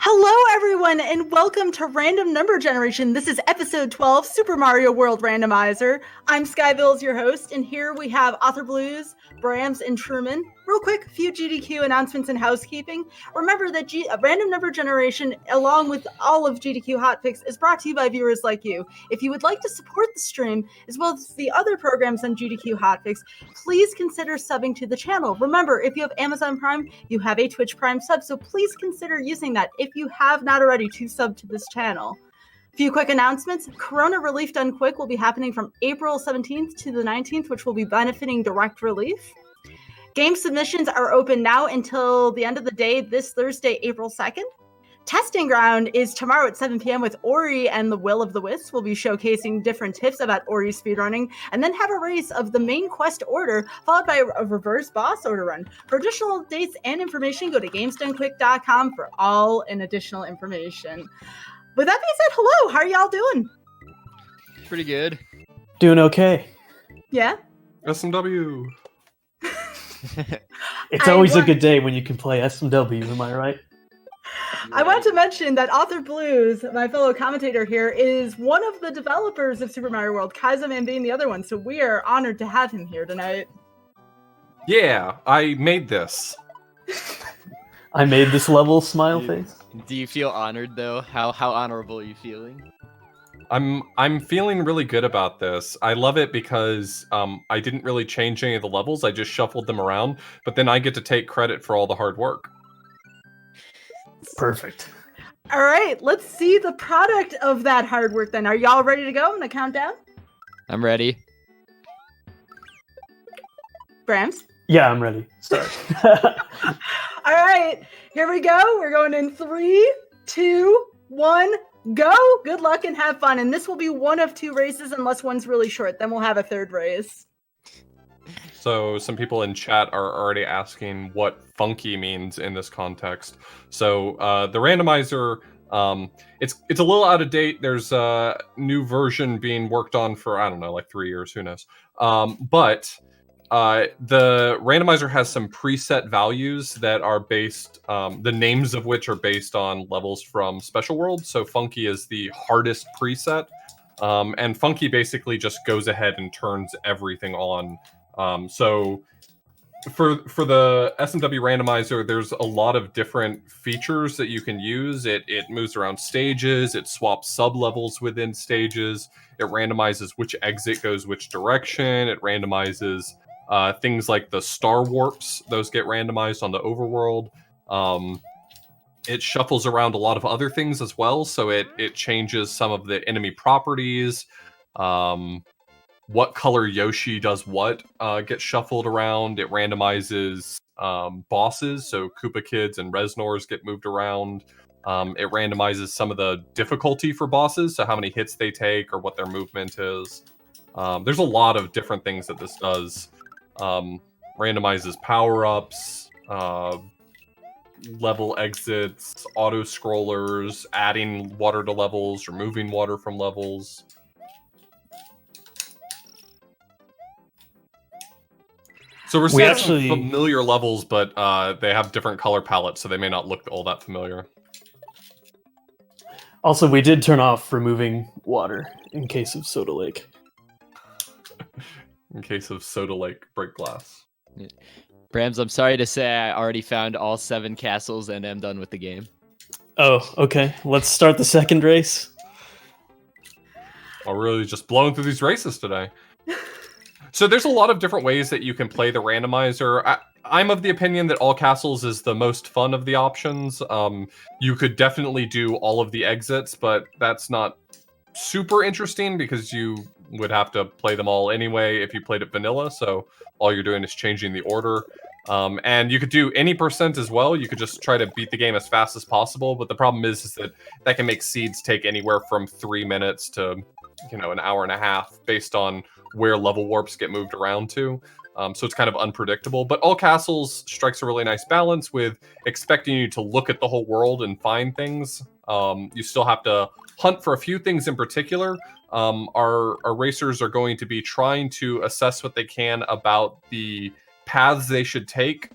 Hello, everyone, and welcome to Random Number Generation. This is episode 12, Super Mario World Randomizer. I'm Skybilz, your host, and here we have Author Blues, Brams, and Truman. Real quick, a few GDQ announcements and housekeeping. Remember that Random Number Generation, along with all of GDQ Hotfix, is brought to you by viewers like you. If you would like to support the stream, as well as the other programs on GDQ Hotfix, please consider subbing to the channel. Remember, if you have Amazon Prime, you have a Twitch Prime sub, so please consider using that if you have not already to sub to this channel. A few quick announcements. Corona Relief Done Quick will be happening from April 17th to the 19th, which will be benefiting Direct Relief. Game submissions are open now until the end of the day this Thursday, April 2nd. Testing Ground is tomorrow at 7 p.m. with Ori and the Will of the Wisps. We'll be showcasing different tips about Ori speedrunning, and then have a race of the main quest order, followed by a reverse boss order run. For additional dates and information, go to gamesdonequick.com for all and additional information. With that being said, hello, how are y'all doing? Pretty good. Doing okay. Yeah? SMW. It's always a good day when you can play SMW, am I right? I want to mention that Author Blues, my fellow commentator here, is one of the developers of Super Mario World, Kaiserman being the other one, so we are honored to have him here tonight. Yeah, I made this. I made this level, smile face. Do you feel honored though? How honorable are you feeling? I'm feeling really good about this. I love it because I didn't really change any of the levels. I just shuffled them around, but then I get to take credit for all the hard work. Perfect. All right, let's see the product of that hard work then. Are y'all ready to go? I'm gonna count down. I'm ready. Brams? Yeah, I'm ready. Start. All right, here we go. We're going in 3, 2, 1, go. Good luck and have fun. And this will be one of 2 races unless one's really short. Then we'll have a third race. So some people in chat are already asking what funky means in this context. So the randomizer, it's a little out of date. There's a new version being worked on for, I don't know, like 3 years, who knows. But the randomizer has some preset values that are based, the names of which are based on levels from Special World. So funky is the hardest preset. And funky basically just goes ahead and turns everything on. So for the SMW randomizer, there's a lot of different features that you can use. It moves around stages, it swaps sub-levels within stages, it randomizes which exit goes which direction, it randomizes things like the star warps, those get randomized on the overworld. It shuffles around a lot of other things as well, so it changes some of the enemy properties. What color Yoshi does what gets shuffled around. It randomizes bosses, so Koopa Kids and Reznors get moved around. It randomizes some of the difficulty for bosses, so how many hits they take or what their movement is. There's a lot of different things that this does. Randomizes power-ups, level exits, auto-scrollers, adding water to levels, removing water from levels. So we're seeing some familiar levels, but they have different color palettes, so they may not look all that familiar. Also, we did turn off removing water in case of Soda Lake. In case of Soda Lake break glass. Yeah. Brams, I'm sorry to say I already found all 7 castles and am done with the game. Oh, okay. Let's start the second race. I'm really just blowing through these races today. So there's a lot of different ways that you can play the randomizer. I'm of the opinion that all castles is the most fun of the options. You could definitely do all of the exits, but that's not super interesting because you would have to play them all anyway if you played it vanilla. So all you're doing is changing the order. And you could do any percent as well. You could just try to beat the game as fast as possible. But the problem is that can make seeds take anywhere from 3 minutes to, an hour and a half based on where level warps get moved around to. So it's kind of unpredictable. But all castles strikes a really nice balance with expecting you to look at the whole world and find things. You still have to hunt for a few things in particular. Our racers are going to be trying to assess what they can about the paths they should take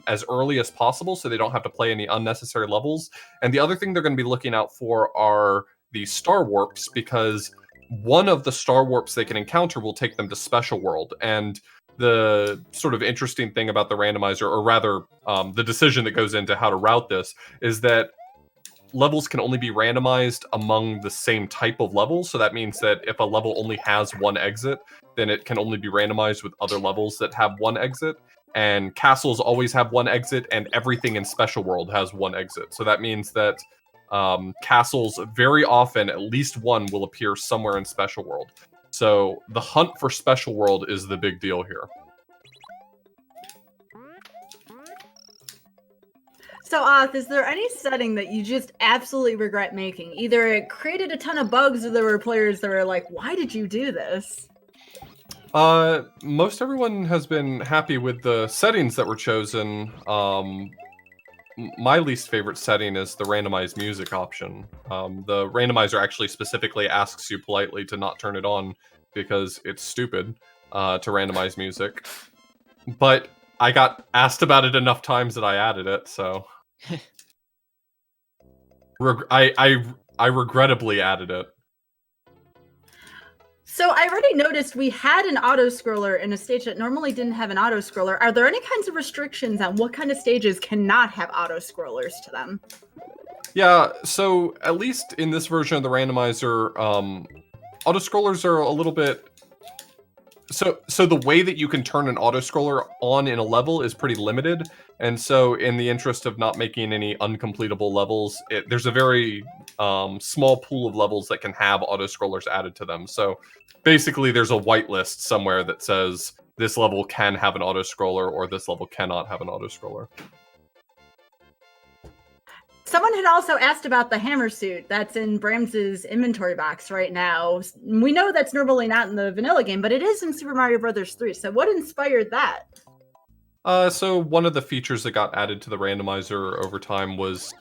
as early as possible so they don't have to play any unnecessary levels. And the other thing they're going to be looking out for are the star warps, because one of the star warps they can encounter will take them to Special World. And the sort of interesting thing about the randomizer, or rather the decision that goes into how to route this, is that levels can only be randomized among the same type of levels. So that means that if a level only has one exit, then it can only be randomized with other levels that have one exit. And castles always have one exit, and everything in Special World has one exit. So that means that castles, very often, at least one will appear somewhere in Special World. So the hunt for Special World is the big deal here. So, Oth, is there any setting that you just absolutely regret making? Either it created a ton of bugs, or there were players that were like, why did you do this? Most everyone has been happy with the settings that were chosen. My least favorite setting is the randomized music option. The randomizer actually specifically asks you politely to not turn it on because it's stupid to randomize music. But I got asked about it enough times that I added it, so I regrettably added it. So I already noticed we had an auto-scroller in a stage that normally didn't have an auto-scroller. Are there any kinds of restrictions on what kind of stages cannot have auto-scrollers to them? Yeah, so at least in this version of the randomizer, auto-scrollers are a little bit... So the way that you can turn an auto-scroller on in a level is pretty limited, and so in the interest of not making any uncompletable levels, there's a very small pool of levels that can have auto-scrollers added to them. So basically there's a whitelist somewhere that says this level can have an auto-scroller or this level cannot have an auto-scroller. Someone had also asked about the hammer suit that's in Brams's inventory box right now. We know that's normally not in the vanilla game, but it is in Super Mario Bros. 3. So what inspired that? So one of the features that got added to the randomizer over time was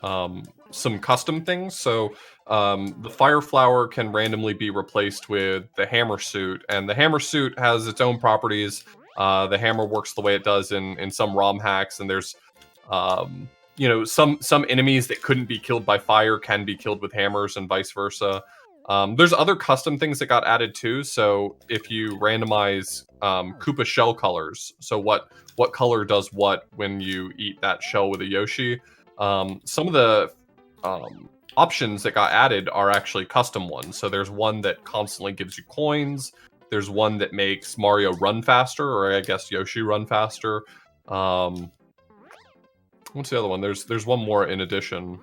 some custom things. So the fire flower can randomly be replaced with the hammer suit, and the hammer suit has its own properties. The hammer works the way it does in some ROM hacks, and there's you know, some enemies that couldn't be killed by fire can be killed with hammers, and vice versa. There's other custom things that got added too. So if you randomize Koopa shell colors, so what color does what when you eat that shell with a Yoshi, some of the options that got added are actually custom ones. So there's one that constantly gives you coins. There's one that makes Mario run faster, or I guess Yoshi run faster. What's the other one? There's one more in addition.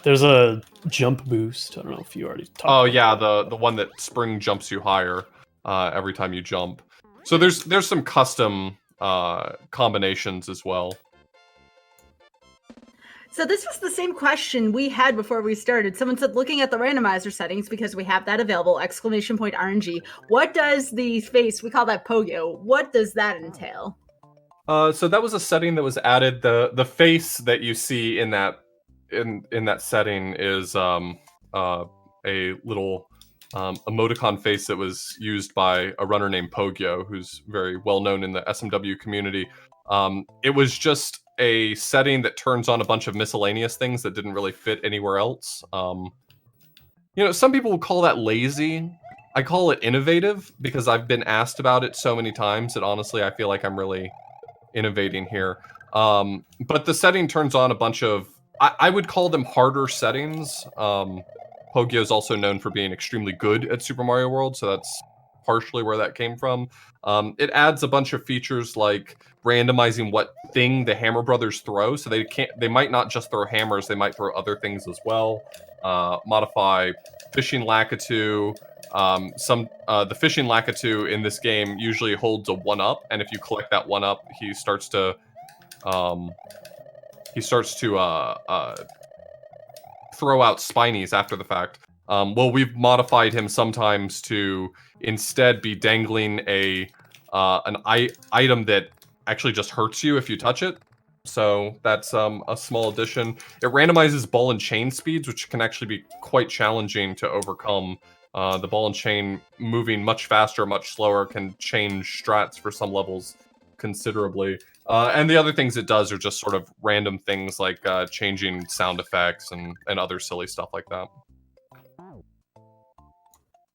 There's a jump boost. I don't know if you already talked about yeah, the one that spring jumps you higher every time you jump. So there's some custom combinations as well. So this was the same question we had before we started. Someone said, looking at the randomizer settings, because we have that available, ! RNG, what does the face, we call that Pogo, what does that entail? So that was a setting that was added. The face that you see in that setting is a little emoticon face that was used by a runner named Pogyo, who's very well known in the SMW community. It was just a setting that turns on a bunch of miscellaneous things that didn't really fit anywhere else. You know, some people would call that lazy. I call it innovative because I've been asked about it so many times that honestly I feel like I'm really innovating here. But the setting turns on a bunch of, I would call them harder settings. Pogyo is also known for being extremely good at Super Mario World, so that's partially where that came from. It adds a bunch of features like randomizing what thing the Hammer Brothers throw, so they might not just throw hammers, they might throw other things as well. Modify fishing Lakitu. The fishing Lakitu in this game usually holds a 1-up, and if you collect that 1-up, he starts to throw out spinies after the fact. Well, we've modified him sometimes to instead be dangling an item that actually just hurts you if you touch it. So that's a small addition. It randomizes ball and chain speeds, which can actually be quite challenging to overcome. The ball and chain moving much faster, much slower can change strats for some levels considerably. And the other things it does are just sort of random things like changing sound effects and other silly stuff like that.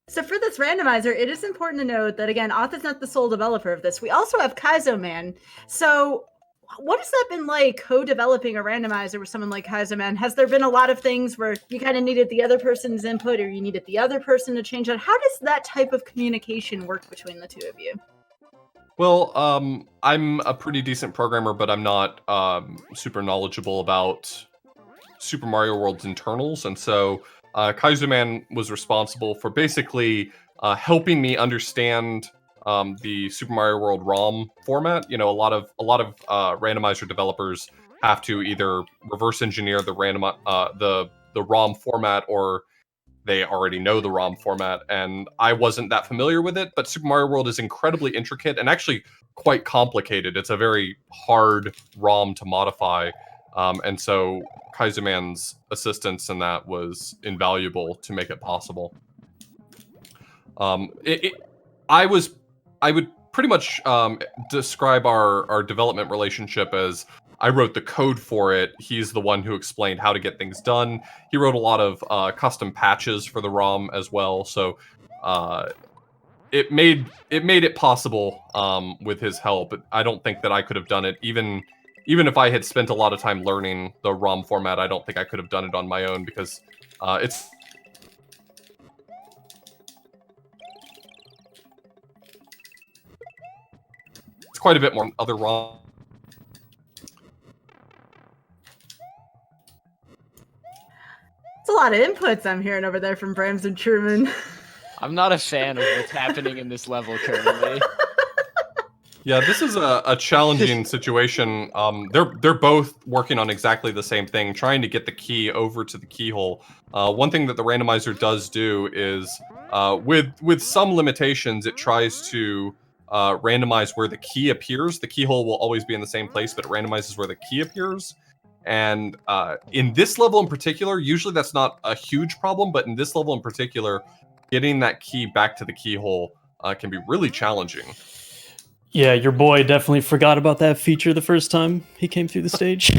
So for this randomizer, it is important to note that, again, Auth is not the sole developer of this. We also have Kaizoman. So what has that been like, co-developing a randomizer with someone like Kaizoman? Has there been a lot of things where you kind of needed the other person's input, or you needed the other person to change it? How does that type of communication work between the two of you? Well, I'm a pretty decent programmer, but I'm not super knowledgeable about Super Mario World's internals, and so Kaizoman was responsible for basically helping me understand the Super Mario World ROM format. You know, a lot of randomizer developers have to either reverse engineer the the ROM format, or they already know the ROM format, and I wasn't that familiar with it. But Super Mario World is incredibly intricate and actually quite complicated. It's a very hard ROM to modify, and so Kaizoman's assistance in that was invaluable to make it possible. I would pretty much describe our development relationship as I wrote the code for it. He's the one who explained how to get things done. He wrote a lot of custom patches for the ROM as well, so it made it possible with his help. I don't think that I could have done it even if I had spent a lot of time learning the ROM format. I don't think I could have done it on my own, because it's quite a bit more than other ROM. It's a lot of inputs I'm hearing over there from Brams and Truman. I'm not a fan of what's happening in this level currently. Yeah, this is a challenging situation. They're both working on exactly the same thing, trying to get the key over to the keyhole. One thing that the randomizer does do is, with some limitations, it tries to randomize where the key appears. The keyhole will always be in the same place, but it randomizes where the key appears. And in this level in particular, usually that's not a huge problem, but in this level in particular, getting that key back to the keyhole can be really challenging. Yeah, your boy definitely forgot about that feature the first time he came through the stage.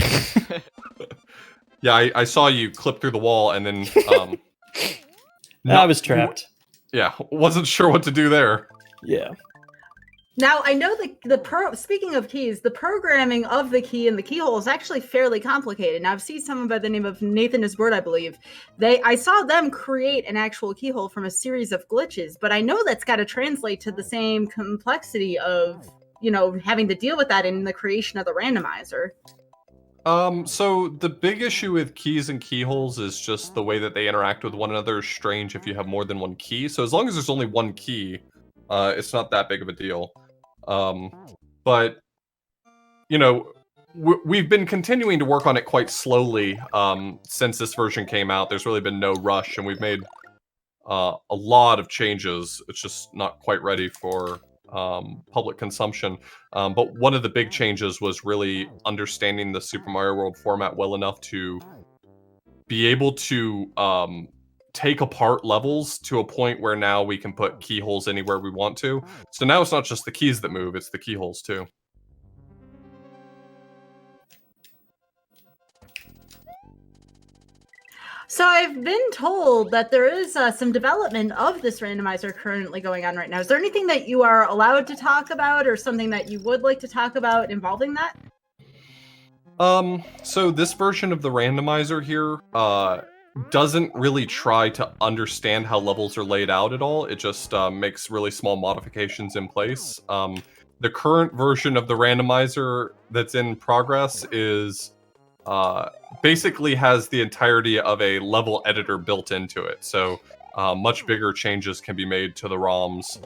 Yeah, I saw you clip through the wall, and then I was trapped. Yeah, wasn't sure what to do there. Yeah. Now, I know speaking of keys, the programming of the key and the keyhole is actually fairly complicated. Now, I've seen someone by the name of Nathan Isbert, I believe. I saw them create an actual keyhole from a series of glitches, but I know that's got to translate to the same complexity of, having to deal with that in the creation of the randomizer. So the big issue with keys and keyholes is just the way that they interact with one another is strange if you have more than one key. So as long as there's only one key, it's not that big of a deal. But we've been continuing to work on it quite slowly since this version came out. There's really been no rush, and we've made a lot of changes. It's just not quite ready for public consumption. But one of the big changes was really understanding the Super Mario World format well enough to be able to take apart levels to a point where now we can put keyholes anywhere we want to. So now it's not just the keys that move, it's the keyholes too. So I've been told that there is some development of this randomizer currently going on right now. Is there anything that you are allowed to talk about, or something that you would like to talk about involving that? So this version of the randomizer here, doesn't really try to understand how levels are laid out at all. It just makes really small modifications in place. The current version of the randomizer that's in progress is basically has the entirety of a level editor built into it. So much bigger changes can be made to the ROMs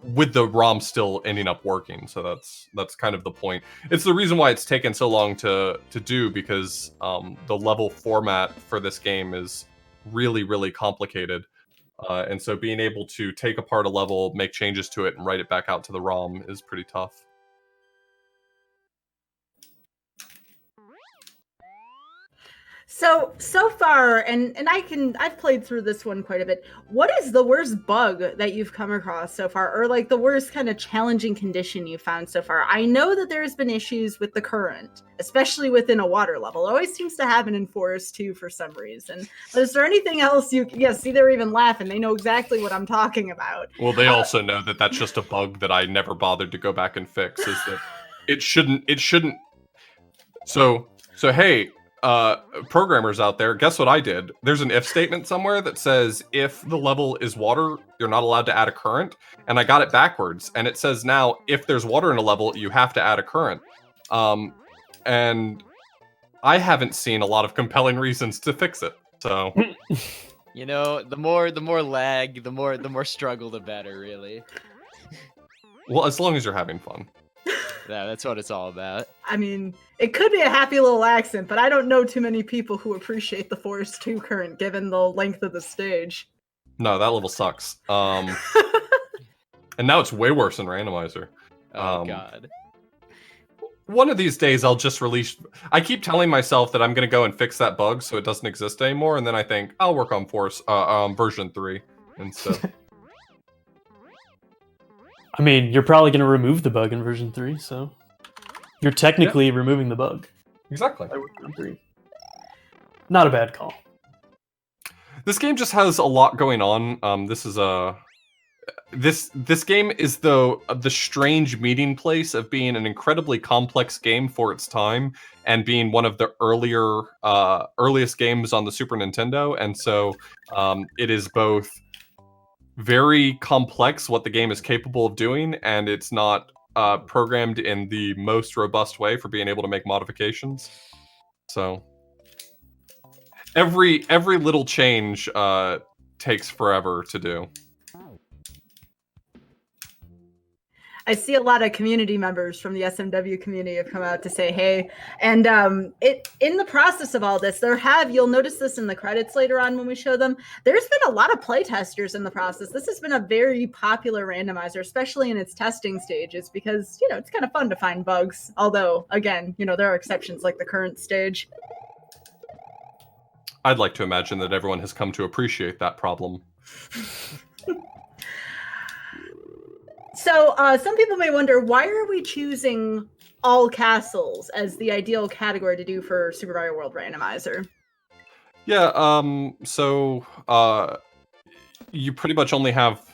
with the ROM still ending up working. So that's kind of the point. It's the reason why it's taken so long to do, because the level format for this game is really, really complicated. And so being able to take apart a level, make changes to it, and write it back out to the ROM is pretty tough. So far, and I've played through this one quite a bit. What is the worst bug that you've come across so far, or like the worst kind of challenging condition you found so far? I know that there's been issues with the current, especially within a water level. It always seems to happen in Forest 2 for some reason. But is there anything else see, they're even laughing. They know exactly what I'm talking about. Well, they also know that that's just a bug that I never bothered to go back and fix. Is that it shouldn't. So hey. Programmers out there, guess what I did? There's an if statement somewhere that says if the level is water, you're not allowed to add a current, and I got it backwards, and it says now if there's water in a level, you have to add a current. And I haven't seen a lot of compelling reasons to fix it. So, You know, the more lag, the more struggle, the better, really. well, as long as you're having fun. Yeah, that's what it's all about. I mean, it could be a happy little accent, but I don't know too many people who appreciate the Forest 2 current given the length of the stage. No, that level sucks. And now it's way worse than randomizer. Oh god. One of these days, I'll just release. I keep telling myself that I'm going to go and fix that bug so it doesn't exist anymore, and then I think I'll work on version 3 instead. I mean, you're probably going to remove the bug in version 3, so you're technically removing the bug. Exactly. By version 3. Not a bad call. This game just has a lot going on. This game is the strange meeting place of being an incredibly complex game for its time and being one of the earliest games on the Super Nintendo, and so it is both very complex what the game is capable of doing, and it's not programmed in the most robust way for being able to make modifications. So every little change takes forever to do. I see a lot of community members from the SMW community have come out to say, hey, and in the process of all this, you'll notice this in the credits later on when we show them, there's been a lot of playtesters in the process. This has been a very popular randomizer, especially in its testing stages, because, it's kind of fun to find bugs. Although, again, there are exceptions like the current stage. I'd like to imagine that everyone has come to appreciate that problem. So some people may wonder, why are we choosing all castles as the ideal category to do for Super Mario World Randomizer? Yeah, so you pretty much only have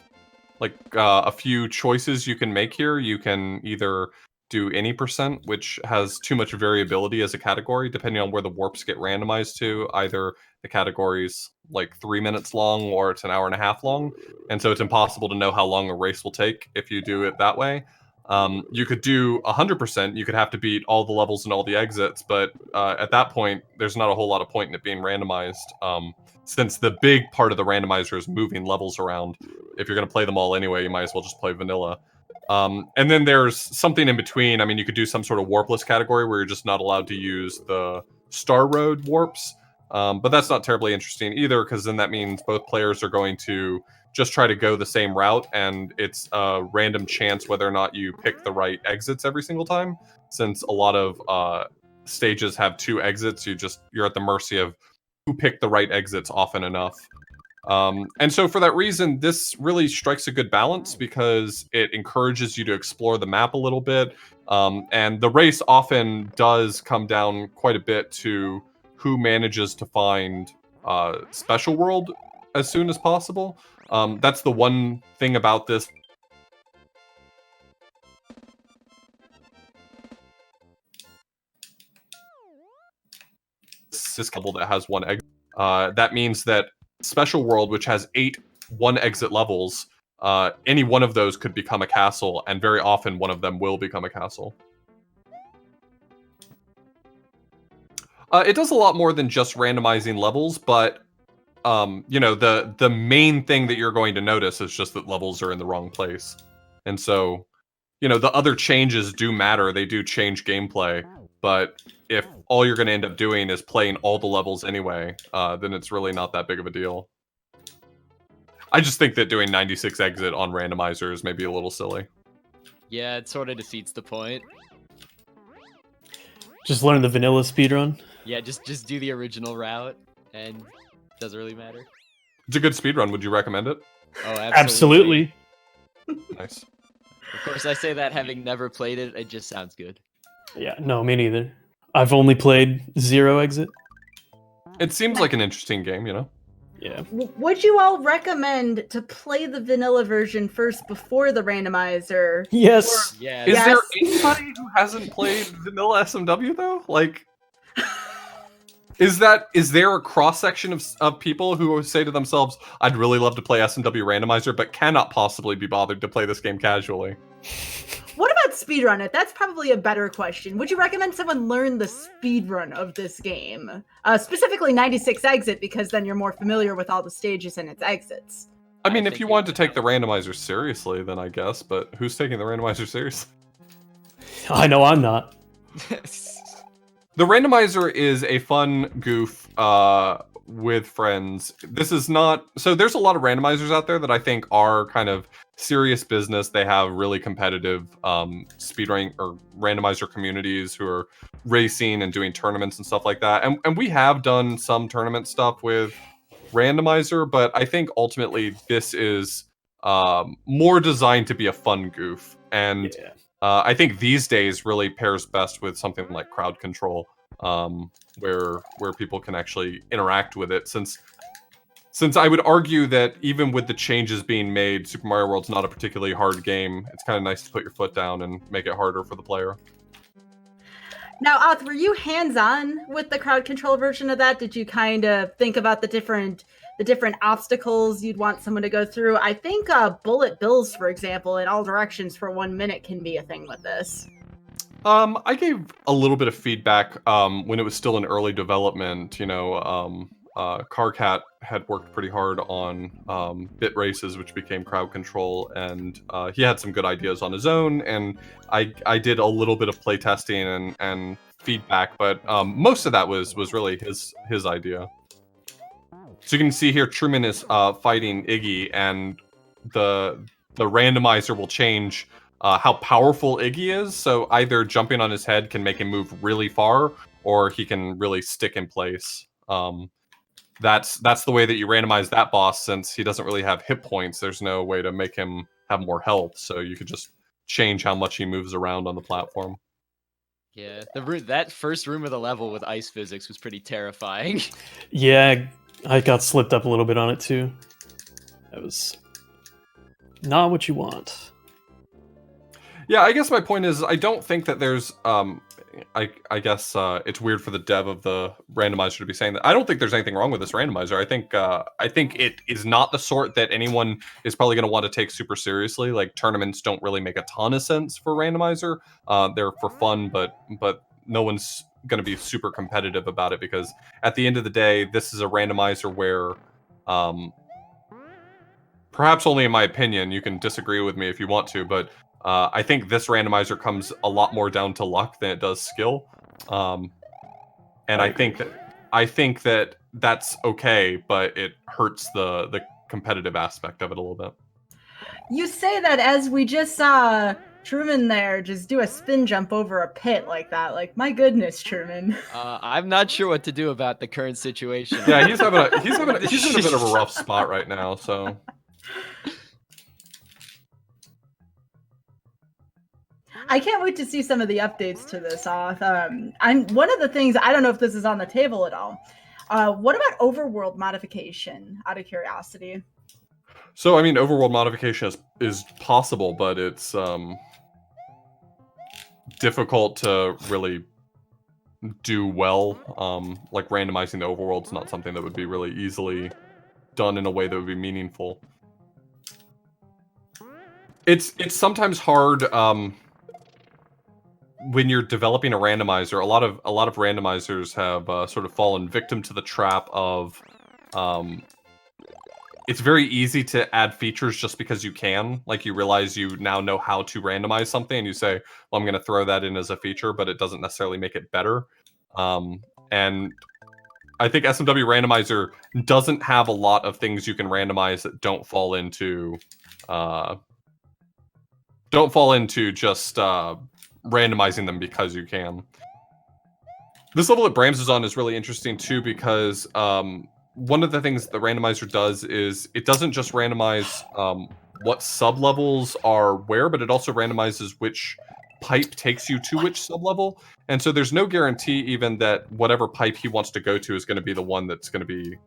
a few choices you can make here. You can either do any %, which has too much variability as a category, depending on where the warps get randomized to. Either the category's 3 minutes long or it's an hour and a half long, and so it's impossible to know how long a race will take if you do it that way. You could do 100%. You could have to beat all the levels and all the exits, but at that point, there's not a whole lot of point in it being randomized, since the big part of the randomizer is moving levels around. If you're going to play them all anyway, you might as well just play vanilla. And then there's something in between. I mean, you could do some sort of warpless category where you're just not allowed to use the Star Road warps. But that's not terribly interesting either, because then that means both players are going to just try to go the same route, and it's a random chance whether or not you pick the right exits every single time. Since a lot of stages have 2 exits, you're at the mercy of who picked the right exits often enough. And so for that reason, this really strikes a good balance because it encourages you to explore the map a little bit. And the race often does come down quite a bit to who manages to find Special World as soon as possible. That's the one thing about this. This couple that has 1 exit. That means that Special World, which has 8 1-exit levels, any one of those could become a castle, and very often one of them will become a castle. It does a lot more than just randomizing levels, but the main thing that you're going to notice is just that levels are in the wrong place. And so, the other changes do matter. They do change gameplay, but if all you're going to end up doing is playing all the levels anyway, then it's really not that big of a deal. I just think that doing 96 exit on randomizers may be a little silly. Yeah, it sort of defeats the point. Just learn the vanilla speedrun. Yeah, just do the original route, and doesn't really matter. It's a good speedrun. Would you recommend it? Oh, Absolutely. Nice. Of course, I say that having never played it. It just sounds good. Yeah, no, me neither. I've only played Zero Exit. It seems like an interesting game, you know? Yeah. Would you all recommend to play the vanilla version first before the randomizer? Yes. Yeah. Is Yes. there anybody who hasn't played vanilla SMW though? Like, is there a cross section of people who say to themselves, "I'd really love to play SMW randomizer, but cannot possibly be bothered to play this game casually"? What about speedrun it? That's probably a better question. Would you recommend someone learn the speedrun of this game? Specifically 96 exit, because then you're more familiar with all the stages and its exits. I mean, if think you it wanted to would take the help. randomizer seriously, then I guess. But who's taking the randomizer seriously? I know I'm not. The randomizer is a fun goof with friends. This is not so. There's a lot of randomizers out there that I think are kind of serious business. They have really competitive speedrunning or randomizer communities who are racing and doing tournaments and stuff like that. And we have done some tournament stuff with randomizer, but I think ultimately this is more designed to be a fun goof. And Yeah. I think these days really pairs best with something like crowd control, where people can actually interact with it. Since I would argue that even with the changes being made, Super Mario World's not a particularly hard game. It's kind of nice to put your foot down and make it harder for the player. Now, Oth, were you hands-on with the crowd control version of that? Did you kind of think about the different obstacles you'd want someone to go through? I think bullet bills, for example, in all directions for 1 minute can be a thing with this. I gave a little bit of feedback when it was still in early development. You know, Carcat had worked pretty hard on bit races, which became crowd control, and he had some good ideas on his own. And I did a little bit of playtesting and feedback, but most of that was really his idea. So you can see here, Truman is fighting Iggy, and the randomizer will change how powerful Iggy is. So either jumping on his head can make him move really far, or he can really stick in place. That's the way that you randomize that boss, since he doesn't really have hit points. There's no way to make him have more health, so you could just change how much he moves around on the platform. Yeah, that first room of the level with ice physics was pretty terrifying. Yeah, I got slipped up a little bit on it too. That was not what you want. Yeah, I guess my point is I don't think that there's I guess it's weird for the dev of the randomizer to be saying that. I don't think there's anything wrong with this randomizer. I think it is not the sort that anyone is probably going to want to take super seriously. Like, tournaments don't really make a ton of sense for randomizer. They're for fun, but no one's going to be super competitive about it, because at the end of the day, this is a randomizer where perhaps only in my opinion, you can disagree with me if you want to, but I think this randomizer comes a lot more down to luck than it does skill, and I think that that's okay, but it hurts the competitive aspect of it a little bit. You say that as we just saw Truman there just do a spin jump over a pit like that. Like, my goodness, Truman. I'm not sure what to do about the current situation. Yeah, he's in a bit of a rough spot right now. So I can't wait to see some of the updates to this off. I'm one of the things, I don't know if this is on the table at all. What about overworld modification, out of curiosity? So I mean, overworld modification is possible, but it's difficult to really do well. Like, randomizing the overworld's not something that would be really easily done in a way that would be meaningful. It's sometimes hard when you're developing a randomizer. A lot of randomizers have sort of fallen victim to the trap of it's very easy to add features just because you can. Like, you realize you now know how to randomize something, and you say, well, I'm going to throw that in as a feature, but it doesn't necessarily make it better. And I think SMW Randomizer doesn't have a lot of things you can randomize that don't fall into just randomizing them because you can. This level that Brams is on is really interesting too because one of the things the randomizer does is it doesn't just randomize what sub-levels are where, but it also randomizes which pipe takes you to which sub-level. And so there's no guarantee even that whatever pipe he wants to go to is going to be the one that's going to be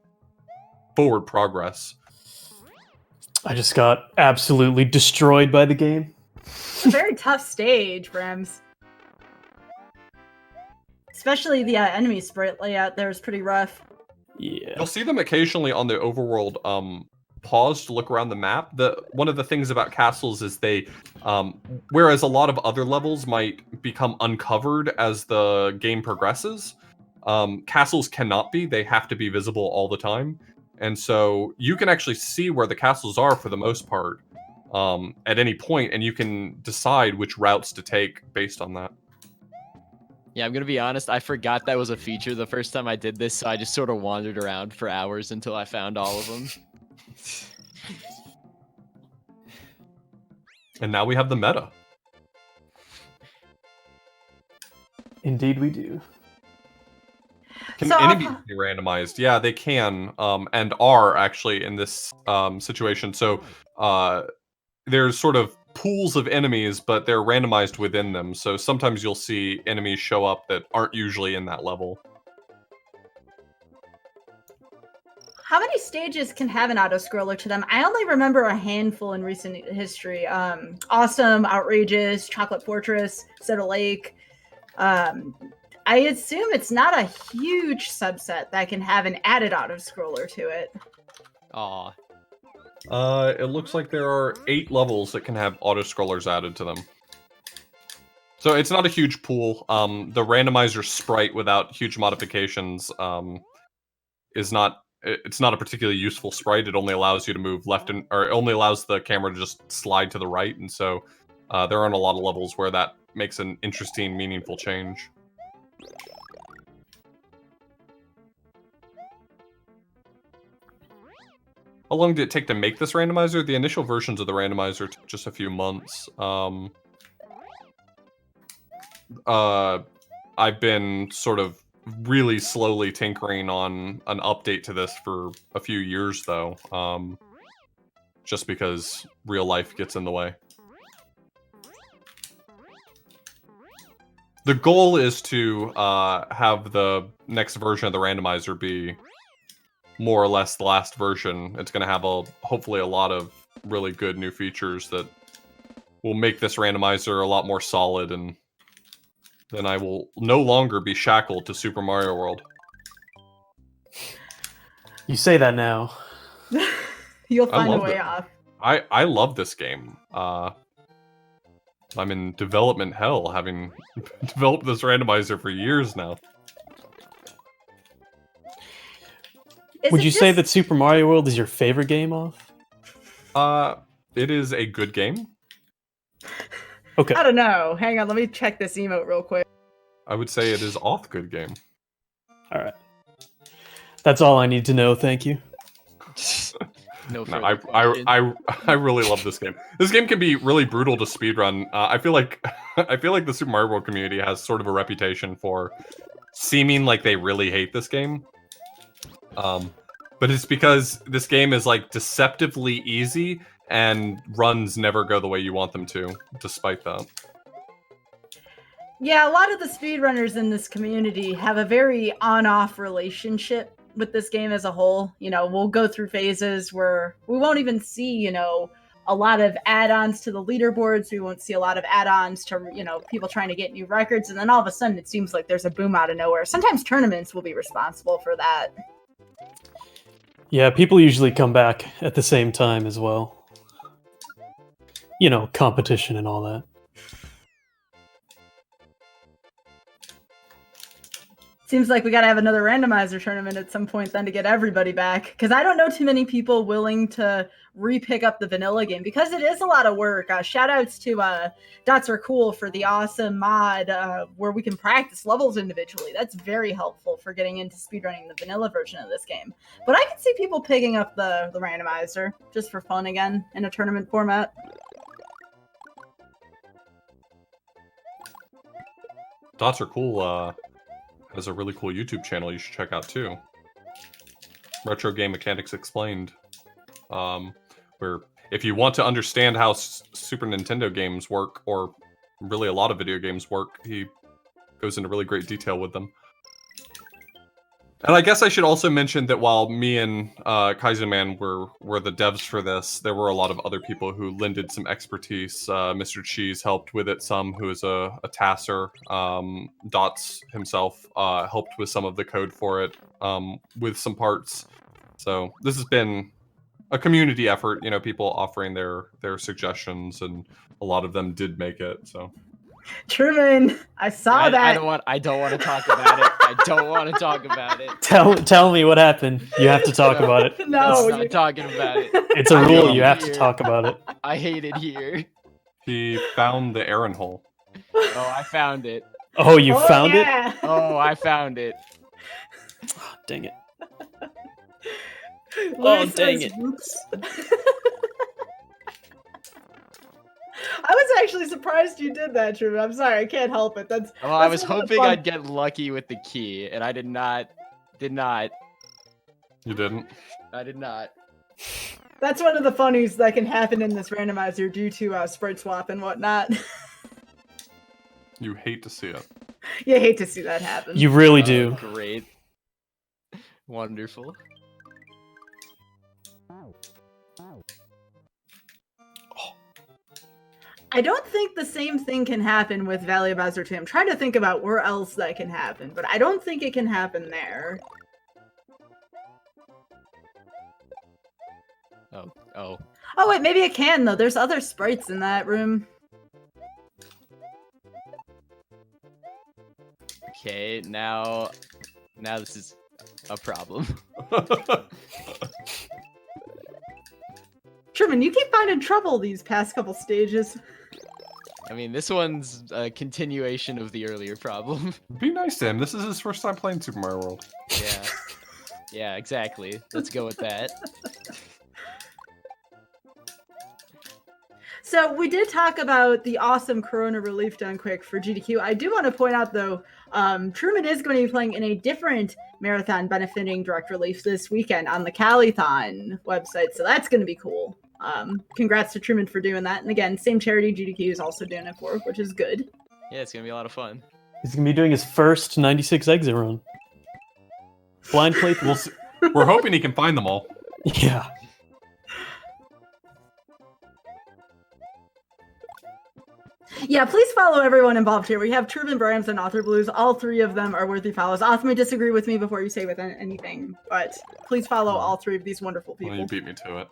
forward progress. I just got absolutely destroyed by the game. It's a very tough stage, Brems. Especially the enemy sprite layout there is pretty rough. Yeah. You'll see them occasionally on the overworld pause to look around the map. One of the things about castles is they, whereas a lot of other levels might become uncovered as the game progresses, castles cannot be. They have to be visible all the time. And so you can actually see where the castles are for the most part at any point, and you can decide which routes to take based on that. Yeah, I'm gonna be honest, I forgot that was a feature the first time I did this, so I just sort of wandered around for hours until I found all of them. And now we have the meta. Indeed we do. Can So enemies be randomized? Yeah, they can, and are actually in this situation. So there's sort of pools of enemies, but they're randomized within them. So sometimes you'll see enemies show up that aren't usually in that level. How many stages can have an auto-scroller to them? I only remember a handful in recent history. Awesome, Outrageous, Chocolate Fortress, Soda Lake. I assume it's not a huge subset that can have an added auto-scroller to it. Aw. It looks like there are 8 levels that can have auto-scrollers added to them. So it's not a huge pool. The randomizer sprite without huge modifications is not... It's not a particularly useful sprite. It only allows you to move left or it only allows the camera to just slide to the right. And so there aren't a lot of levels where that makes an interesting, meaningful change. How long did it take to make this randomizer? The initial versions of the randomizer took just a few months. I've been sort of really slowly tinkering on an update to this for a few years, though. Just because real life gets in the way. The goal is to have the next version of the randomizer be more or less the last version. It's going to have hopefully a lot of really good new features that will make this randomizer a lot more solid, and then I will no longer be shackled to Super Mario World. You say that now. You'll find a loved way it. off. I love this game. I'm in development hell, having developed this randomizer for years now. Would you say that Super Mario World is your favorite game off? It is a good game. Okay. I don't know. Hang on, let me check this emote real quick. I would say it is off good game. All right. That's all I need to know. Thank you. No, I really love this game. This game can be really brutal to speedrun. I feel like the Super Mario World community has sort of a reputation for seeming like they really hate this game. But it's because this game is like deceptively easy and runs never go the way you want them to, despite that. Yeah, a lot of the speedrunners in this community have a very on-off relationship with this game as a whole. You know, we'll go through phases where we won't even see, you know, a lot of add-ons to the leaderboards. We won't see a lot of add-ons to, you know, people trying to get new records. And then all of a sudden it seems like there's a boom out of nowhere. Sometimes tournaments will be responsible for that. Yeah, people usually come back at the same time as well. You know, competition and all that. Seems like we gotta have another randomizer tournament at some point then to get everybody back. Because I don't know too many people willing to re-pick up the vanilla game because it is a lot of work. Shout outs to Dots Are Cool for the awesome mod where we can practice levels individually. That's very helpful for getting into speedrunning the vanilla version of this game. But I can see people picking up the randomizer just for fun again in a tournament format. Dots Are Cool has a really cool YouTube channel you should check out too. Retro Game Mechanics Explained. Where if you want to understand how Super Nintendo games work, or really a lot of video games work, he goes into really great detail with them. And I guess I should also mention that while me and Kaiserman were the devs for this, there were a lot of other people who lended some expertise. Mr. Cheese helped with it some, who is a tasser. Dots himself helped with some of the code for it, with some parts. So this has been a community effort, you know, people offering their suggestions, and a lot of them did make it, so. Truman, I saw that. I don't want to talk about it. I don't want to talk about it. Tell me what happened. You have to talk about it. No, I'm not talking about it. It's a rule. You have to here. talk about it. I hate it here. He found the Aaron hole. Oh, I found it. Oh, you found it? Oh, I found it. Oh, dang it. Louis dang says, it. "Oops." I was actually surprised you did that, Truman. I'm sorry, I can't help it. Well, that's I was a lot of hoping fun. I'd get lucky with the key, and I did not. You didn't? I did not. That's one of the funnies that can happen in this randomizer due to sprite swap and whatnot. You hate to see it. You hate to see that happen. You really Oh, do. Great. Wonderful. I don't think the same thing can happen with Valley of Azure 2. I'm trying to think about where else that can happen, but I don't think it can happen there. Oh. Oh wait, maybe it can though. There's other sprites in that room. Okay, now this is a problem. Truman, you keep finding trouble these past couple stages. I mean, this one's a continuation of the earlier problem. Be nice to him. This is his first time playing Super Mario World. Yeah. Yeah, exactly. Let's go with that. So we did talk about the awesome Corona Relief Done Quick for GDQ. I do want to point out though, Truman is going to be playing in a different marathon benefiting Direct Relief this weekend on the Calithon website, so that's going to be cool. Congrats to Truman for doing that. And again, same charity GDQ is also doing it for, which is good. Yeah, it's gonna be a lot of fun. He's gonna be doing his first 96 exit run. Blind plate. We're hoping he can find them all. Yeah. Yeah, please follow everyone involved here. We have Truman, Brams, and Author Blues. All three of them are worthy follows. Author may disagree with me before you say with anything, but please follow all three of these wonderful people. Well, you beat me to it.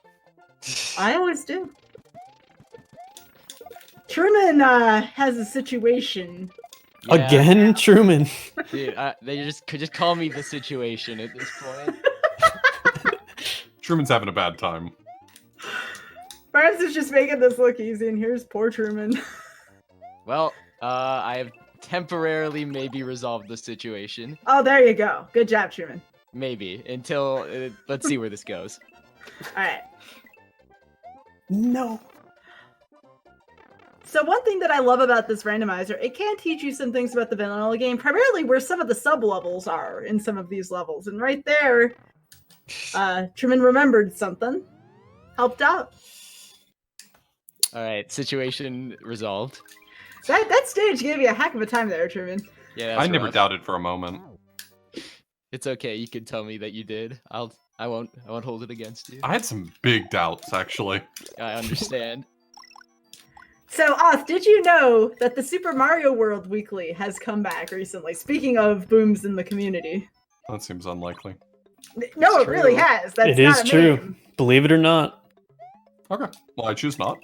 I always do. Truman has a situation. Yeah, Again, Truman. Dude, they could just call me the situation at this point. Truman's having a bad time. Brams is just making this look easy, and here's poor Truman. Well, I have temporarily maybe resolved the situation. Oh, there you go. Good job, Truman. Maybe until let's see where this goes. All right. No. So one thing that I love about this randomizer, it can teach you some things about the vanilla game, primarily where some of the sub-levels are in some of these levels. And right there, Truman remembered something. Helped out. All right, situation resolved. That stage gave you a heck of a time there, Truman. Yeah, I that's never rough. doubted for a moment. It's okay. You can tell me that you did. I won't hold it against you. I had some big doubts, actually. I understand. So, Oth, did you know that the Super Mario World Weekly has come back recently? Speaking of booms in the community. That seems unlikely. No, It's it really true. has. That's It not is a true. meme. Believe it or not. Okay. Well, I choose not.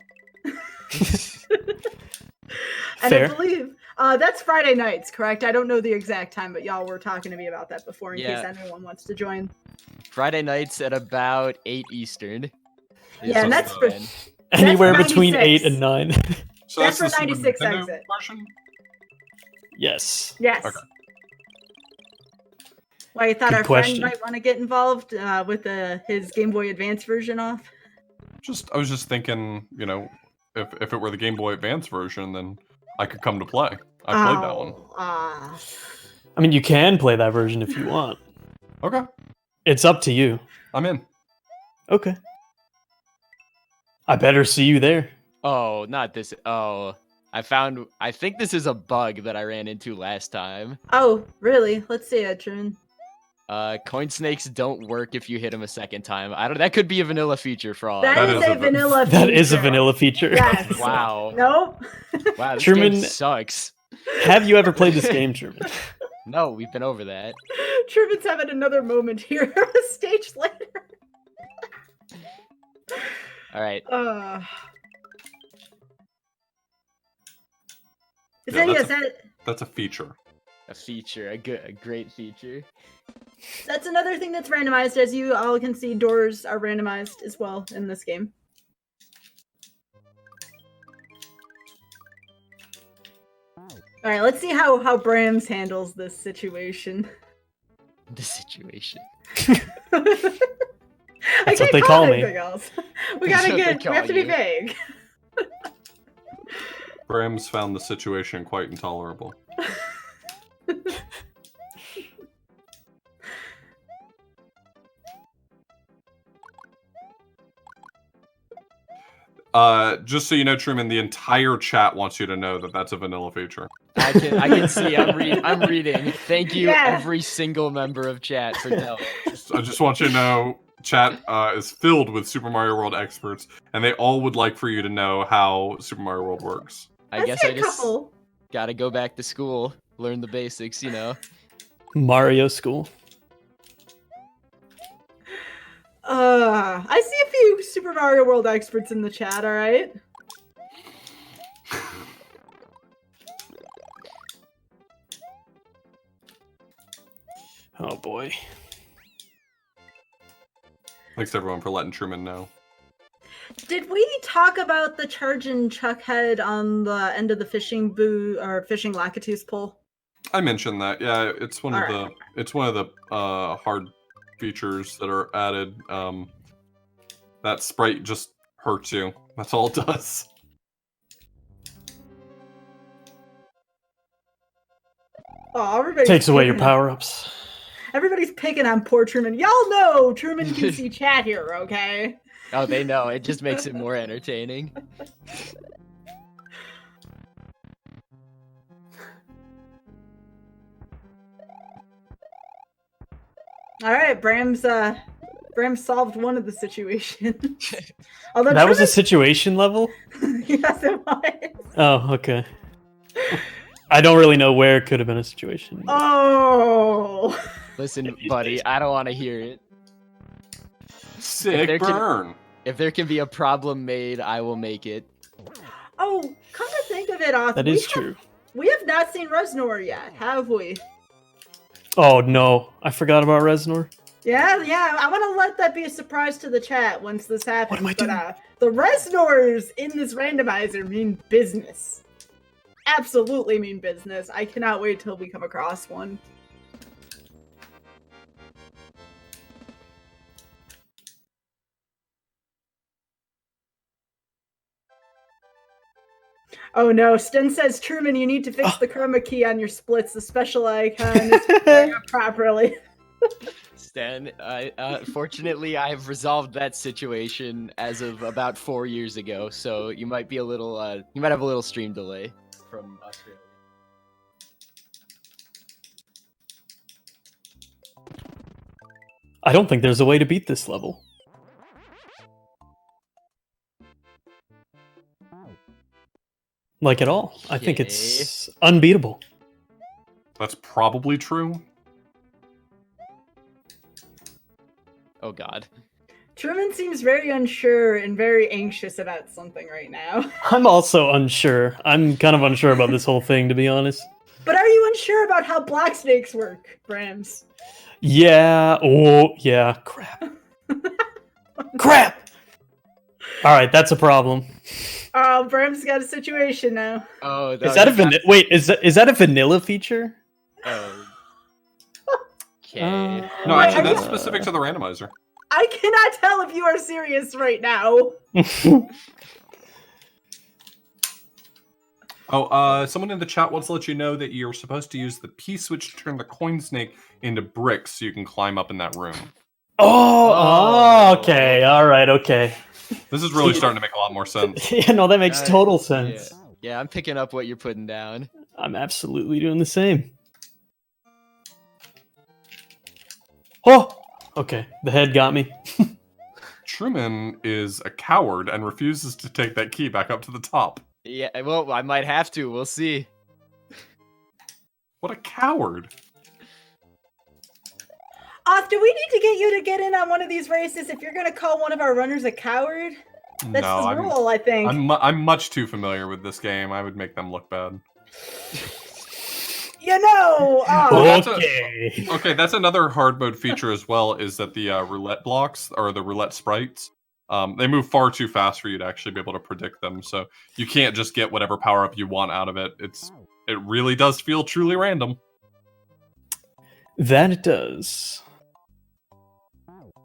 And Fair. I believe that's Friday nights, correct? I don't know the exact time, but y'all were talking to me about that before in Yeah. case anyone wants to join. Friday nights at about 8 Eastern. is Yeah, and the that's for- plan. Anywhere for between 96. 8 and 9. So That's the for Super 96 Nintendo exit. version? Yes. Yes. Okay. Well, you thought Good our question. friend might want to get involved with his Game Boy Advance version off? I was just thinking, you know, if it were the Game Boy Advance version, then I could come to play. I played that one. I mean, you can play that version if you want. Okay, It's up to you. I'm in. Okay. I better see you there. Oh, not this. Oh, I think this is a bug that I ran into last time. Oh, really? Let's see it, Truman. Coin snakes don't work if you hit them a second time. That could be a vanilla feature for all. That I is know. a vanilla feature. That is a vanilla feature. Yes. Wow. Nope. Wow, this Truman- game sucks. Have you ever played this game, Truman? No, we've been over that. Truman's having another moment here. A stage later. All right. That's a feature. A feature, a great feature. That's another thing that's randomized. As you all can see, doors are randomized as well in this game. All right, let's see how Brams handles this situation. The situation. That's what they call me. Else. We That's gotta what they we call have to be you. vague. Brams found the situation quite intolerable. Just so you know, Truman, the entire chat wants you to know that that's a vanilla feature. I can see. I'm reading. Thank you, Yeah. every single member of chat for telling. I just want you to know, chat is filled with Super Mario World experts, and they all would like for you to know how Super Mario World works. I guess I just gotta go back to school, learn the basics, you know. Mario School. I see a few Super Mario World experts in the chat, alright? Oh boy. Thanks everyone for letting Truman know. Did we talk about the charging chuck head on the end of the fishing fishing Lakitus pole? I mentioned that. Yeah, it's one of Alright. the hard features that are added. That sprite just hurts you. That's all it does. Oh, everybody's Takes away your picking on- power-ups. Everybody's picking on poor Truman. Y'all know Truman can see chat here, okay? Oh, they know. It just makes it more entertaining. All right, Brams solved one of the situations. Although That was a Truman- situation level? yes, it was. Oh, okay. I don't really know where it could have been a situation. Oh. Listen, buddy, I don't want to hear it. Sick there can- burn. If there can be a problem made, I will make it. Oh, come to think of it, Arthur, That is true. We have not seen Reznor yet, have we? Oh no, I forgot about Reznor. Yeah. I want to let that be a surprise to the chat once this happens. What am I But the Reznors in this randomizer mean business. Absolutely mean business. I cannot wait till we come across one. Oh no, Sten says, Truman, you need to fix the chroma key on your splits. The special icon is playing up properly. Stan, fortunately, I have resolved that situation as of about 4 years ago, so you might be a little, you might have a little stream delay from Australia. I don't think there's a way to beat this level. Like at all. I think it's unbeatable. That's probably true. Oh god. Truman seems very unsure and very anxious about something right now. I'm also unsure. I'm kind of unsure about this whole thing, to be honest. But are you unsure about how black snakes work, Brams? Yeah. Oh, yeah. Crap. Crap! Alright, that's a problem. Oh, Brams got a situation now. Oh, Is that a vanilla? Wait, is that a vanilla feature? Oh. Okay. No, Wait, actually, are that's you- specific to the randomizer. I cannot tell if you are serious right now. Oh, someone in the chat wants to let you know that you're supposed to use the P switch to turn the coin snake into bricks so you can climb up in that room. Oh, okay. All right, okay. This is really starting to make a lot more sense. Yeah, no, that makes total sense. Yeah, I'm picking up what you're putting down. I'm absolutely doing the same. Oh! Okay, the head got me. Truman is a coward and refuses to take that key back up to the top. Yeah, well, I might have to. We'll see. What a coward. Oth, do we need to get you to get in on one of these races if you're going to call one of our runners a coward? That's the rule, I think. I'm much too familiar with this game. I would make them look bad. You know. Okay, that's another hard mode feature as well, is that the roulette blocks, or the roulette sprites, they move far too fast for you to actually be able to predict them. So you can't just get whatever power-up you want out of it. It really does feel truly random. That it does.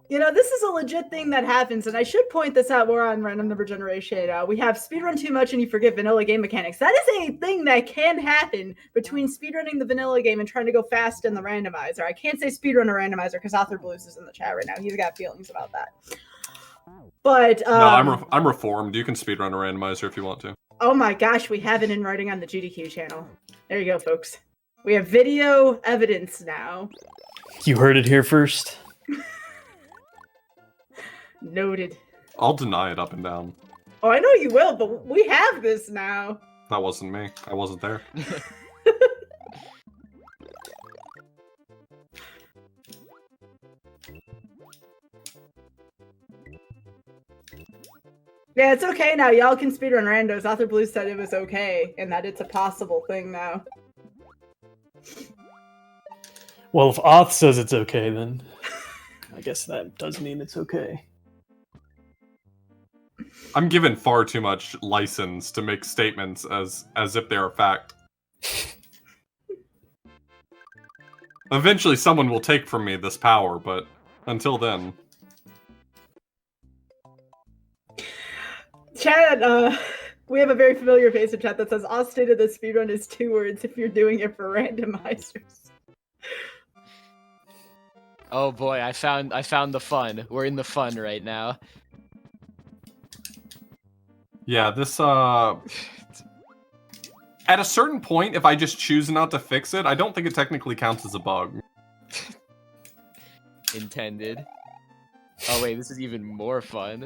You know, this is a legit thing that happens, and I should point this out. We're on random number generation. We have speedrun too much and you forget vanilla game mechanics. That is a thing that can happen between speedrunning the vanilla game and trying to go fast in the randomizer. I can't say speedrun or randomizer because Author Blues is in the chat right now. He's got feelings about that. But no, I'm reformed. You can speedrun a randomizer if you want to. Oh my gosh, we have it in writing on the GDQ channel. There you go, folks. We have video evidence now. You heard it here first. Noted. I'll deny it up and down. Oh, I know you will, but we have this now. That wasn't me. I wasn't there. Yeah, it's okay now. Y'all can speedrun randos. Author Blue said it was okay, and that it's a possible thing now. Well, if Oth says it's okay, then I guess that does mean it's okay. I'm given far too much license to make statements as if they're a fact. Eventually someone will take from me this power, but until then... Chad, we have a very familiar face in chat that says, "All stated that speedrun is 2 words if you're doing it for randomizers." Oh boy, I found the fun. We're in the fun right now. Yeah, this, at a certain point, if I just choose not to fix it, I don't think it technically counts as a bug. Intended. Oh wait, this is even more fun.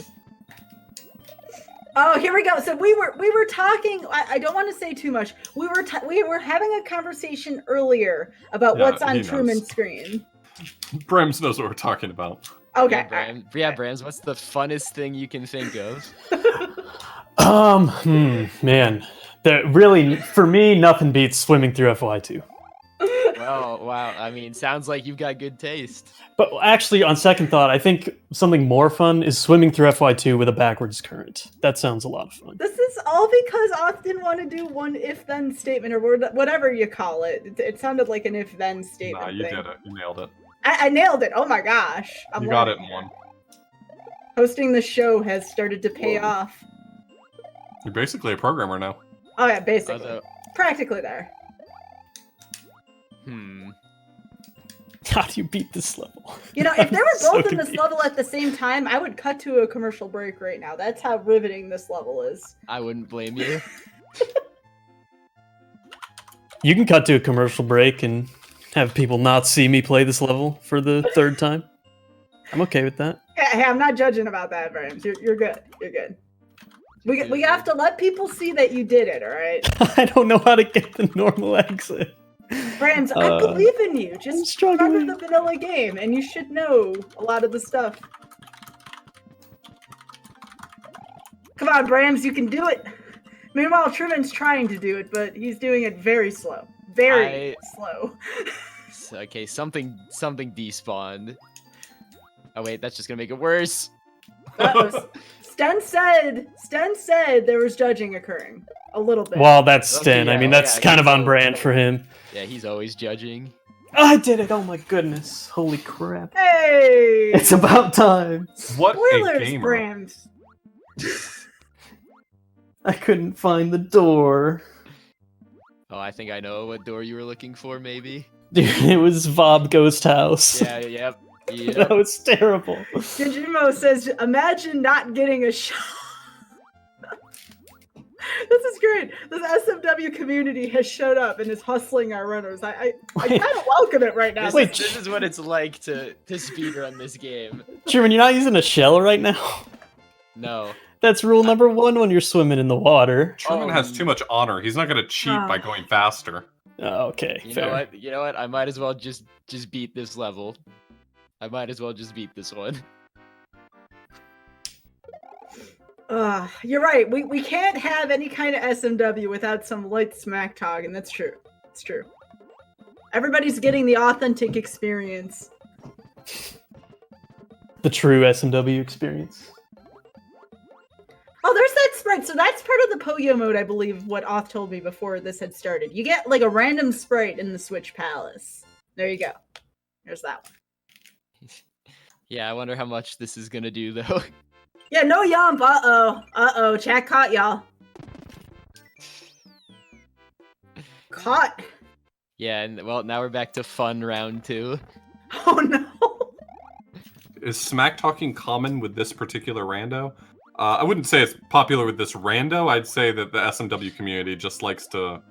Oh, here we go. So we were talking. I don't want to say too much. We were having a conversation earlier about what's on Truman's screen. Brems knows what we're talking about. Okay. Yeah, Brams, what's the funnest thing you can think of? Man, really, for me, nothing beats swimming through FY2. Well, wow. I mean, sounds like you've got good taste. But actually, on second thought, I think something more fun is swimming through FY2 with a backwards current. That sounds a lot of fun. This is all because Oth didn't want to do one if-then statement or whatever you call it. It sounded like an if-then statement. Nah, you did it. You nailed it. I nailed it. Oh my gosh. You got it in one. Hosting the show has started to pay off. You're basically a programmer now. Oh yeah, basically. Practically there. How do you beat this level? You know, if they were So both in this level at the same time, I would cut to a commercial break right now. That's how riveting this level is. I wouldn't blame you. You can cut to a commercial break and have people not see me play this level for the third time. I'm okay with that. Hey, I'm not judging about that, Brams. You're good. You're good. We have to let people see that you did it, all right? I don't know how to get the normal exit. Brams, I believe in you. Just cover struggling. the vanilla game, and you should know a lot of the stuff. Come on, Brams, you can do it. Meanwhile, Truman's trying to do it, but he's doing it very slow. Very slow. Okay, something despawned. Oh wait, that's just gonna make it worse. Sten said there was judging occurring. A little bit. Well, that's Sten. Okay, I mean, that's kind of on brand for him. Yeah, he's always judging. I did it! Oh my goodness. Holy crap. Hey! It's about time. What Spoilers, a gamer. Brams. I couldn't find the door. Oh, I think I know what door you were looking for, maybe. Dude, it was Vob Ghost House. Yeah, yep. That was terrible. Gijimo says, imagine not getting a shot. This is great. This SMW community has showed up and is hustling our runners. I kind of welcome it right now. This is what it's like to speedrun this game. Truman, you're not using a shell right now? No. That's rule number 1 when you're swimming in the water. Truman has too much honor. He's not going to cheat by going faster. Okay, You fair. know what? I might as well just beat this level. I might as well just beat this one. You're right. We can't have any kind of SMW without some light smack talk, and that's true. It's true. Everybody's getting the authentic experience. The true SMW experience. Oh, there's that sprite. So that's part of the Poyo mode, I believe, what Oth told me before this had started. You get like a random sprite in the Switch Palace. There you go. There's that one. Yeah, I wonder how much this is gonna do, though. Yeah, no yump. Uh-oh. Chat caught y'all. Caught. Yeah, and well, now we're back to fun round 2. Oh, no. Is smack talking common with this particular rando? I wouldn't say it's popular with this rando. I'd say that the SMW community just likes to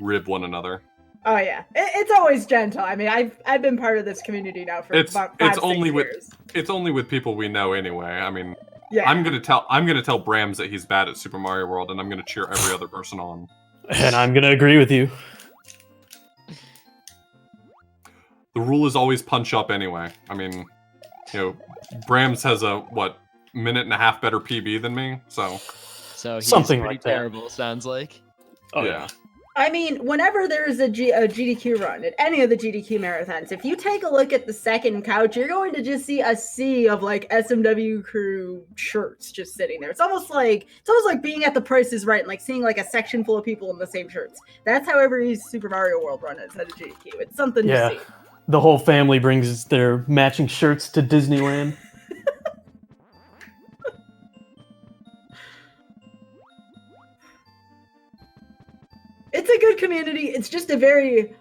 rib one another. Oh, yeah. It's always gentle. I mean, I've been part of this community now for about 5-6 years. It's only with people we know anyway. I mean, Yeah. I'm gonna tell Brams that he's bad at Super Mario World, and I'm gonna cheer every other person on. And I'm gonna agree with you. The rule is always punch up anyway. I mean, Brams has a minute and a half better PB than me, so he's Something pretty like that. terrible, sounds like. Oh yeah. I mean, whenever there's a GDQ run at any of the GDQ marathons, if you take a look at the second couch, you're going to just see a sea of like SMW crew shirts just sitting there. It's almost like being at the Price is Right and like seeing like a section full of people in the same shirts. That's how every Super Mario World run is at a GDQ. It's something Yeah. to see. The whole family brings their matching shirts to Disneyland. It's a good community. It's just a very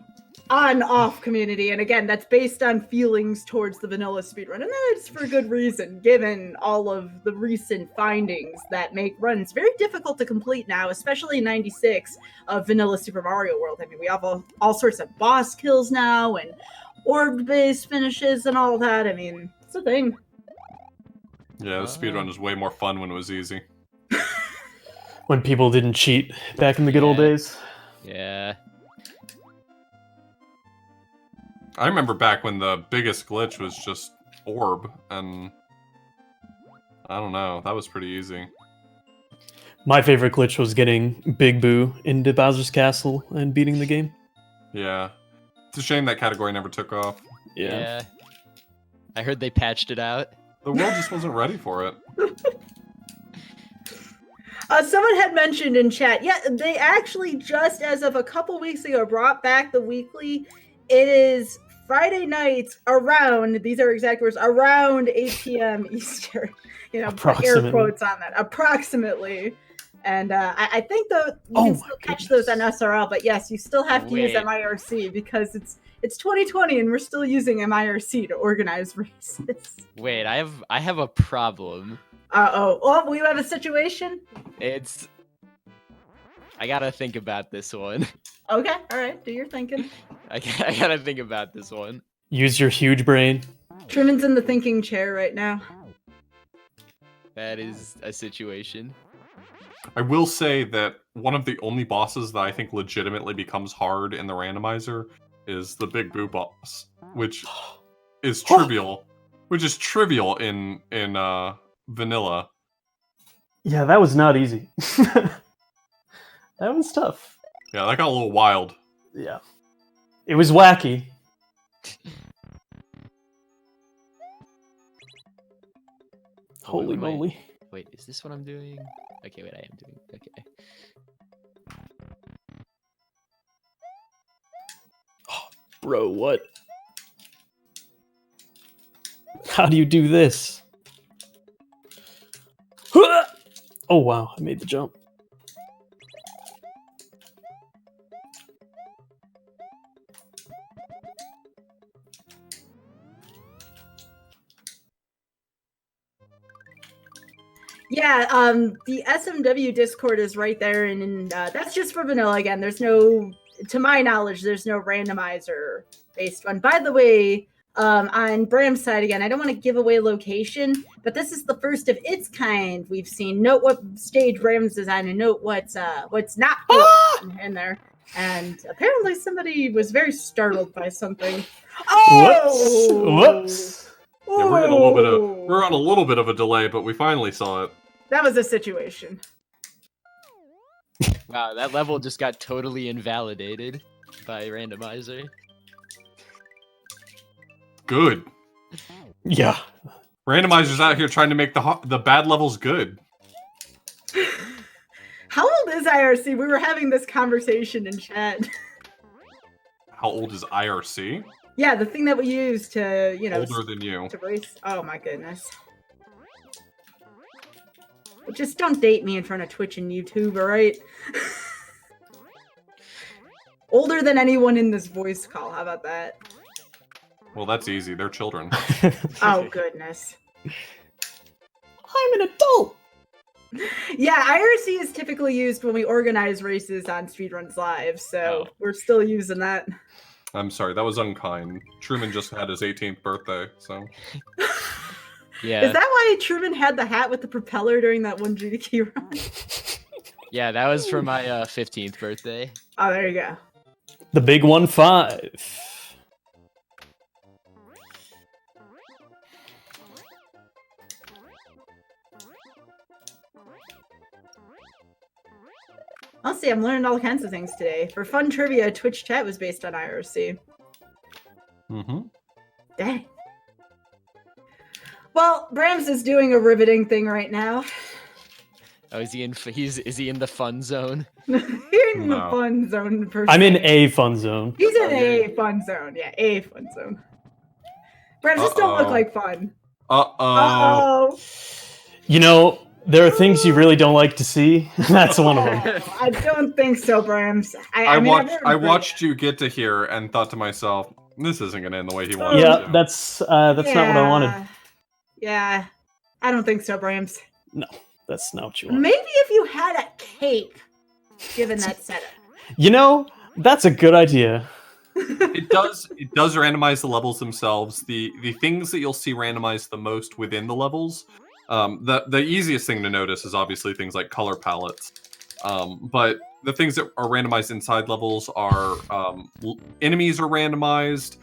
on-off community. And again, that's based on feelings towards the vanilla speedrun. And that's for good reason, given all of the recent findings that make runs very difficult to complete now, especially in 96 of vanilla Super Mario World. I mean, we have all sorts of boss kills now and orb-based finishes and all that. I mean, it's a thing. Yeah, the speedrun was way more fun when it was easy. When people didn't cheat back in the good old Yeah. days. Yeah. I remember back when the biggest glitch was just orb, and I don't know, that was pretty easy. My favorite glitch was getting Big Boo into Bowser's Castle and beating the game. Yeah. It's a shame that category never took off. Yeah. I heard they patched it out. The world just wasn't ready for it. Someone had mentioned in chat, yeah, they actually just as of a couple weeks ago brought back the weekly. It is Friday nights around, these are exact words, around 8 p.m. Eastern. Put air Approximately. quotes on that. Approximately. And I think though you can still catch those on SRL, but yes, you still have to use Wait. MIRC because it's 2020 and we're still using MIRC to organize races. Wait, I have a problem. Oh, you have a situation? I gotta think about this one. Okay, all right, do your thinking. I gotta think about this one. Use your huge brain. Truman's in the thinking chair right now. That is a situation. I will say that one of the only bosses that I think legitimately becomes hard in the randomizer is the Big Boo boss, which is trivial. In vanilla. Yeah, that was not easy. That was tough. Yeah, that got a little wild. Yeah. It was wacky. Holy am I- moly. Wait, is this what I'm doing? Okay, wait, I am doing. Okay. Bro, what? How do you do this? Oh wow, I made the jump. Yeah, the SMW Discord is right there, and that's just for vanilla again. There's no, to my knowledge, there's no randomizer based one. By the way, on Bram's side again, I don't want to give away location, but this is the first of its kind we've seen. Note what stage Bram's designed, and note what's not in there. And apparently somebody was very startled by something. Oh! Whoops. Yeah, we're on a little bit of a delay, but we finally saw it. That was a situation. Wow, that level just got totally invalidated by randomizer. Good. Yeah. Randomizer's out here trying to make the bad levels good. How old is IRC? We were having this conversation in chat. How old is IRC? Yeah, the thing that we use to, Older than you. to race. Oh my goodness. Just don't date me in front of Twitch and YouTube, alright? Older than anyone in this voice call, how about that? Well, that's easy. They're children. Oh goodness. I'm an adult. Yeah, IRC is typically used when we organize races on Speedruns Live, so we're still using that. I'm sorry, that was unkind. Truman just had his 18th birthday, so... Yeah. Is that why Truman had the hat with the propeller during that one GDQ run? Yeah, that was for my 15th birthday. Oh, there you go. The big 1-5. Honestly, I'm learning all kinds of things today. For fun trivia, Twitch chat was based on IRC. Mm-hmm. Dang. Well, Brams is doing a riveting thing right now. Oh, is he in? Is he in the fun zone? You're in the No. fun zone. Per I'm in se. a fun zone. He's in Okay. a fun zone. Yeah, a fun zone. Brams, this don't look Uh-oh. like fun. Uh-oh. Uh-oh. You know, there are things you really don't like to see. That's one of them. Oh, I don't think so, Brams. I mean, I've never heard watched you get to here and thought to myself, this isn't going to end the way he wanted Yeah, it to. that's not what I wanted. Yeah, I don't think so, Brams. That's not what you want. Maybe if you had a cape, given that setup. You know, that's a good idea. It does randomize the levels themselves. The things that you'll see randomized the most within the levels, the easiest thing to notice is obviously things like color palettes. But the things that are randomized inside levels are enemies are randomized.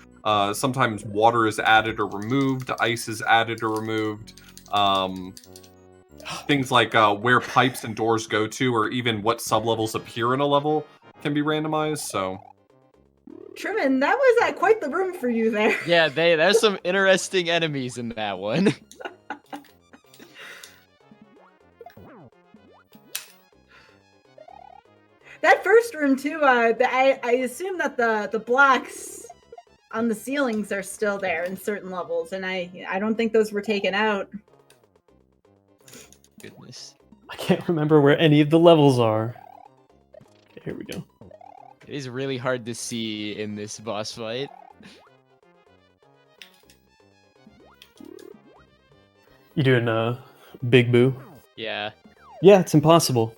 Sometimes water is added or removed, ice is added or removed. Things like where pipes and doors go to, or even what sublevels appear in a level, can be randomized. So, Truman, that was quite the room for you there. Yeah, there's some interesting enemies in that one. That first room too. I assume that the blocks on the ceilings are still there in certain levels, and I don't think those were taken out. Goodness. I can't remember where any of the levels are. Okay, here we go. It is really hard to see in this boss fight. You doing Big Boo? Yeah. Yeah, it's impossible.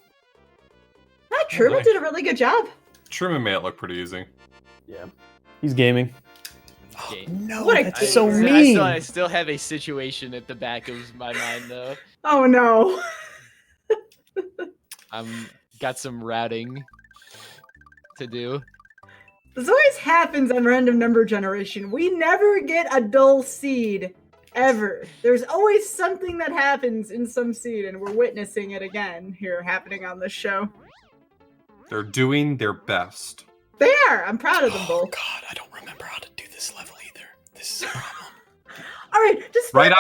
Truman did a really good job. Truman made it look pretty easy. Yeah. He's gaming. Okay. No, What a that's so gamer. mean. I still have a situation at the back of my mind, though. Oh no. Got some routing to do. This always happens on random number generation. We never get a dull seed. Ever. There's always something that happens in some seed, and we're witnessing it again here happening on this show. They're doing their best. They are. I'm proud of them Oh both. god, I don't remember how to do this level either. This is a problem. All right, just Right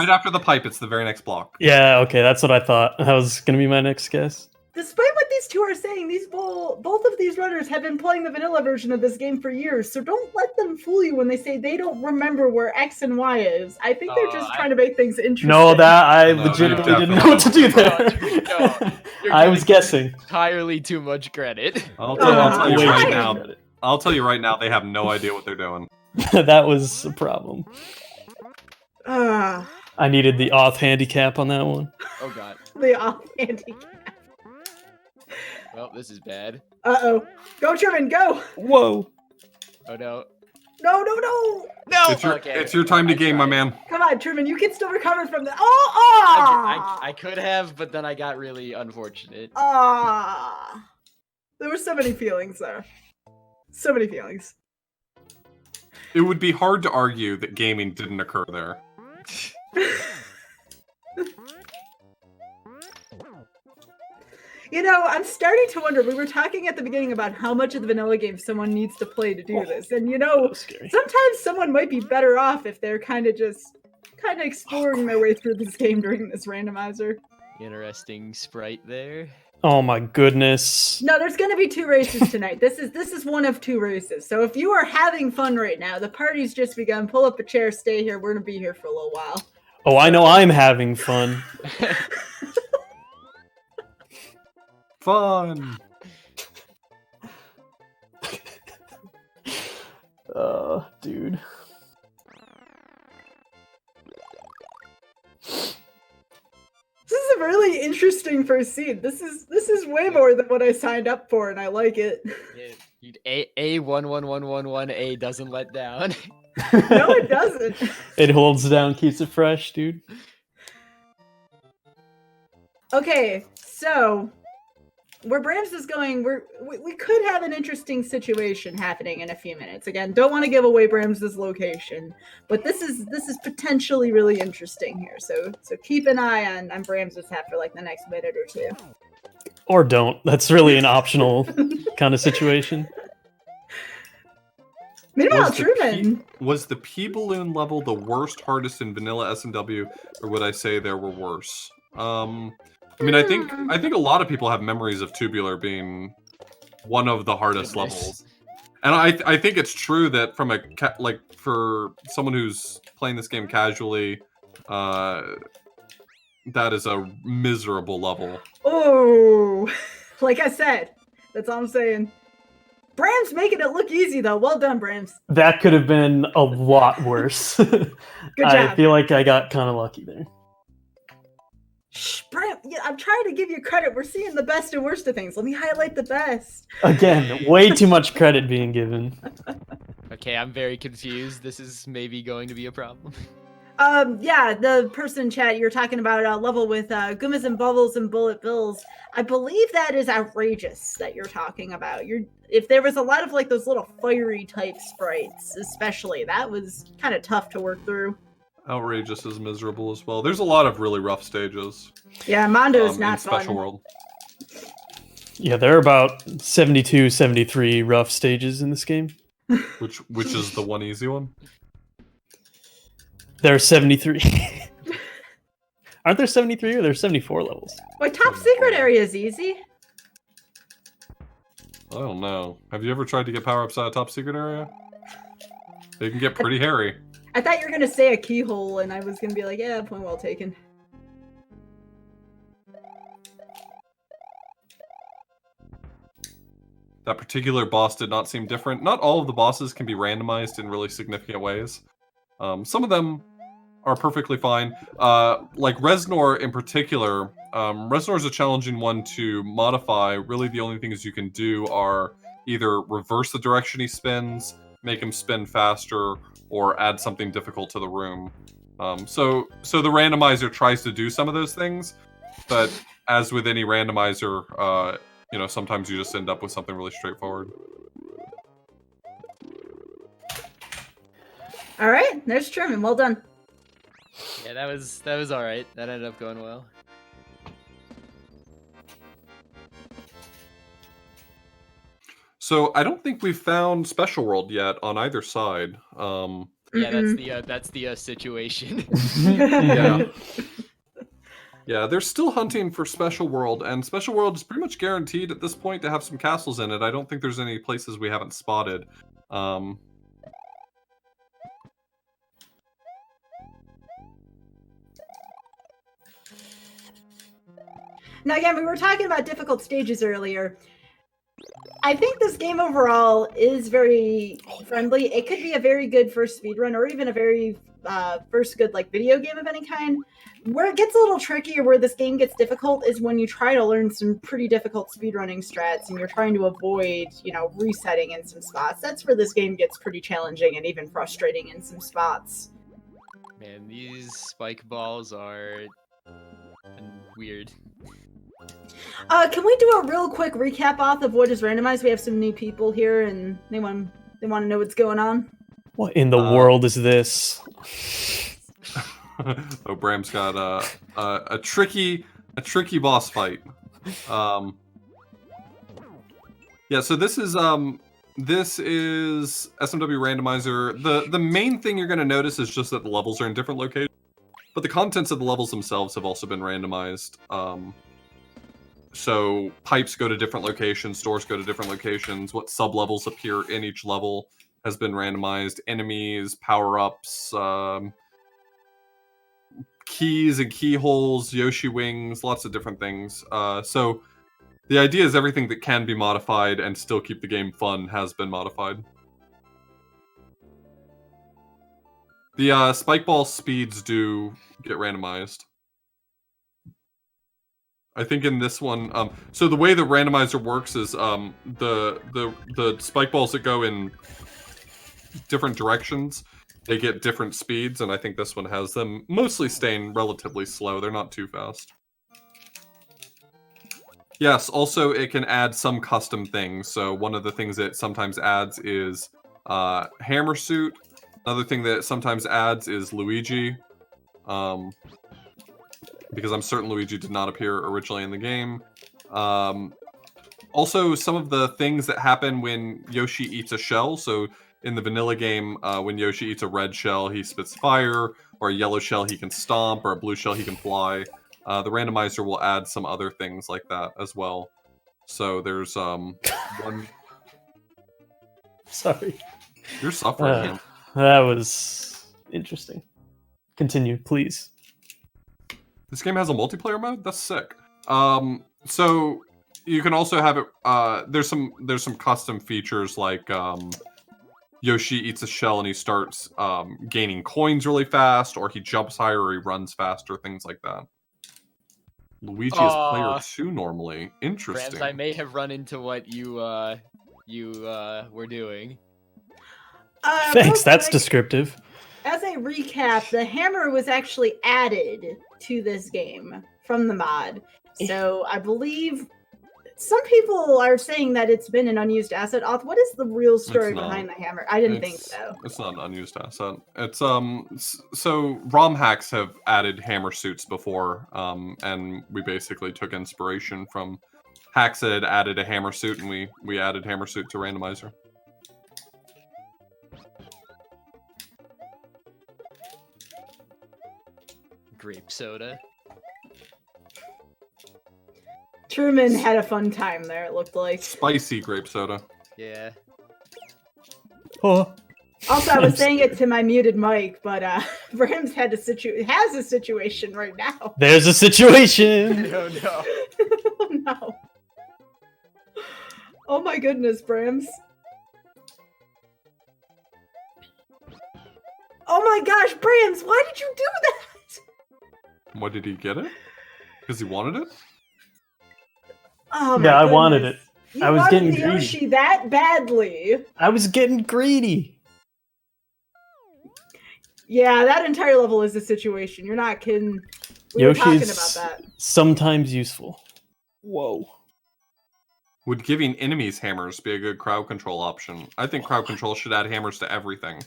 after the pipe, it's the very next block. Yeah, okay, that's what I thought. That was gonna be my next guess. Despite what these two are saying, both of these runners have been playing the vanilla version of this game for years, so don't let them fool you when they say they don't remember where X and Y is. I think they're just trying to make things interesting. No, that I No, legitimately you didn't know what to do definitely- No, there. you're I was giving guessing. entirely too much credit. I'll Oh, tell you wait. right now. I'll tell you right now. They have no idea what they're doing. That was a problem. I needed the auth handicap on that one. Oh god. The off handicap. Well, this is bad. Uh-oh. Go, Truman, go! Whoa. Oh no. No, no, no! No! It's your time to game, my man. Come on, Truman, you can still recover from that. Oh! I could have, but then I got really unfortunate. There were so many feelings there. So many feelings. It would be hard to argue that gaming didn't occur there. You know, I'm starting to wonder, we were talking at the beginning about how much of the vanilla game someone needs to play to do this. And you know, sometimes someone might be better off if they're kind of exploring their way through this game during this randomizer. Interesting sprite there. Oh my goodness. No, there's going to be 2 races tonight. This is one of 2 races. So if you are having fun right now, the party's just begun. Pull up a chair, stay here. We're going to be here for a little while. Oh, I know I'm having fun. Fun. Dude. This is a really interesting first scene. This is way more than what I signed up for, and I like it. A111111A doesn't let down. No, it doesn't. It holds down, keeps it fresh, dude. Okay, so where Brams is going, we could have an interesting situation happening in a few minutes. Again, don't want to give away Brams' location, but this is potentially really interesting here. So keep an eye on Brams' hat for like the next minute or 2. Or don't. That's really an optional kind of situation. Meanwhile, Truman. Was the P balloon level the worst, hardest in vanilla SMW, or would I say there were worse? I mean, I think a lot of people have memories of Tubular being one of the hardest levels, and I think it's true that from for someone who's playing this game casually, that is a miserable level. Oh, like I said, that's all I'm saying. Brams making it look easy though. Well done, Brams. That could have been a lot worse. Good job. I feel like I got kind of lucky there. Shh, Bram, yeah, I'm trying to give you credit. We're seeing the best and worst of things. Let me highlight the best. Again, way too much credit being given. Okay, I'm very confused. This is maybe going to be a problem. Yeah, the person in chat, you're talking about a level with Goombas and Bubbles and Bullet Bills. I believe that is outrageous that you're talking about. If there was a lot of like those little fiery type sprites, especially, that was kind of tough to work through. Outrageous is miserable as well. There's a lot of really rough stages. Yeah, Mondo's not in Special fun. World. Yeah, there are about 72, 73 rough stages in this game. Which is the one easy one? There are 73. Aren't there 73 or there's 74 levels? Wait, top secret area is easy. I don't know. Have you ever tried to get power-ups out of top secret area? They can get pretty hairy. I thought you were going to say a keyhole, and I was going to be like, yeah, point well taken. That particular boss did not seem different. Not all of the bosses can be randomized in really significant ways. Some of them are perfectly fine. Like Reznor in particular, Reznor is a challenging one to modify. Really the only things you can do are either reverse the direction he spins, make him spin faster, or add something difficult to the room. So the randomizer tries to do some of those things, but as with any randomizer, sometimes you just end up with something really straightforward. All right, there's Truman. Well done. Yeah, that was all right. That ended up going well. So I don't think we've found Special World yet on either side. Yeah, that's the situation. Yeah. Yeah, they're still hunting for Special World, and Special World is pretty much guaranteed at this point to have some castles in it. I don't think there's any places we haven't spotted. Now again, we were talking about difficult stages earlier. I think this game overall is very friendly. It could be a very good first speedrun, or even a very first good like video game of any kind. Where it gets a little tricky or where this game gets difficult is when you try to learn some pretty difficult speedrunning strats and you're trying to avoid, resetting in some spots. That's where this game gets pretty challenging and even frustrating in some spots. Man, these spike balls are weird. Can we do a real quick recap off of what is randomized? We have some new people here and they want to know what's going on. What in the world is this? Oh, Bram's got a tricky boss fight. Yeah, so this is SMW Randomizer. The main thing you're going to notice is just that the levels are in different locations, but the contents of the levels themselves have also been randomized. So pipes go to different locations, doors go to different locations. What sub-levels appear in each level has been randomized. Enemies, power-ups, keys and keyholes, Yoshi wings, lots of different things. So the idea is everything that can be modified and still keep the game fun has been modified. The spike ball speeds do get randomized. I think in this one, so the way the randomizer works is the spike balls that go in different directions, they get different speeds, and I think this one has them mostly staying relatively slow. They're not too fast. Yes, also it can add some custom things. So one of the things it sometimes adds is hammer suit. Another thing that it sometimes adds is Luigi. Because I'm certain Luigi did not appear originally in the game. Also, some of the things that happen when Yoshi eats a shell. So in the vanilla game, when Yoshi eats a red shell, he spits fire, or a yellow shell he can stomp, or a blue shell he can fly. The randomizer will add some other things like that as well. So there's one... Sorry. You're suffering. That was interesting. Continue, please. This game has a multiplayer mode? That's sick. So you can also have it, there's some custom features like Yoshi eats a shell and he starts gaining coins really fast, or he jumps higher, or he runs faster, things like that. Luigi is player 2 normally. Interesting. Rams, I may have run into what you were doing. Thanks, that's descriptive. As a recap, the hammer was actually added to this game from the mod. So I believe some people are saying that it's been an unused asset. What is the real story behind the hammer? I didn't think so. It's not an unused asset. It's so ROM hacks have added hammer suits before, and we basically took inspiration from hacks that had added a hammer suit, and we added hammer suit to randomizer. Grape soda. Truman had a fun time there, it looked like. Spicy grape soda. Yeah. Oh. Also, I was saying it to my muted mic, but Brams has a situation right now. There's a situation! Oh no. Oh no. Oh my goodness, Brams. Oh my gosh, Brams, why did you do that? What, did he get it? Because he wanted it? Oh my yeah, I goodness. wanted it. I was getting the greedy. Yoshi that badly. I was getting greedy. Yeah, that entire level is a situation. You're not kidding. We were talking about that. Sometimes useful. Whoa. Would giving enemies hammers be a good crowd control option? I think crowd control should add hammers to everything.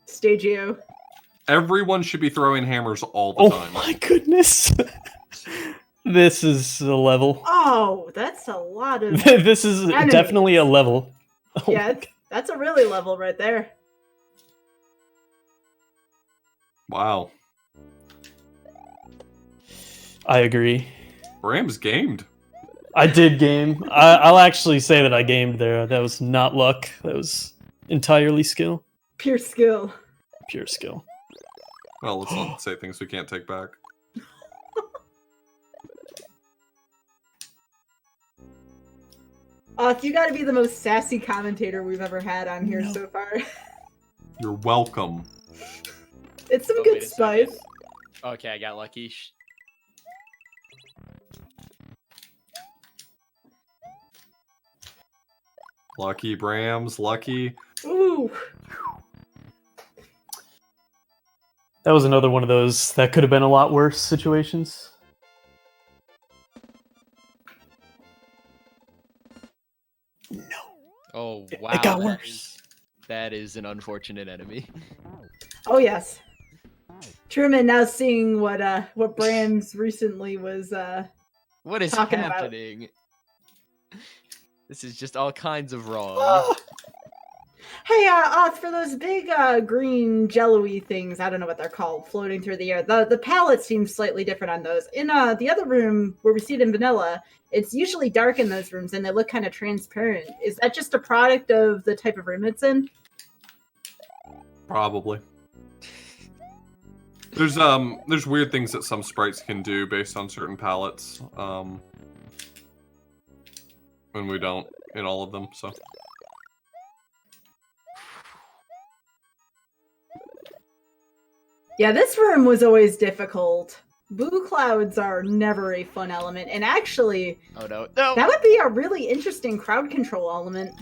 Stagio. Everyone should be throwing hammers all the time. Oh my goodness. This is a level. Oh, that's a lot of This is enemies. definitely a level. Oh. Yeah, that's a really level right there. Wow. I agree. Rams gamed. I did game. I'll actually say that I gamed there. That was not luck. That was entirely skill. Pure skill. Pure skill. Well, let's not say things we can't take back. You gotta be the most sassy commentator we've ever had on here so far. You're welcome. It's some Oh, good wait a second. spice. Okay, I got lucky. Lucky Brams, lucky. Ooh. That was another one of those that could have been a lot worse situations. Oh It wow, got that worse. that is an unfortunate enemy. Oh yes. Truman now seeing what Brams recently was What is Talking about- happening? This is just all kinds of wrong. Oh! Hey, Oth, for those big green jello-y things, I don't know what they're called, floating through the air. The palette seems slightly different on those. In the other room where we see it in vanilla, it's usually dark in those rooms and they look kind of transparent. Is that just a product of the type of room it's in? Probably. There's weird things that some sprites can do based on certain palettes. And we don't in all of them, so. Yeah, this room was always difficult. Boo clouds are never a fun element, and actually, Oh no, no! that would be a really interesting crowd control element.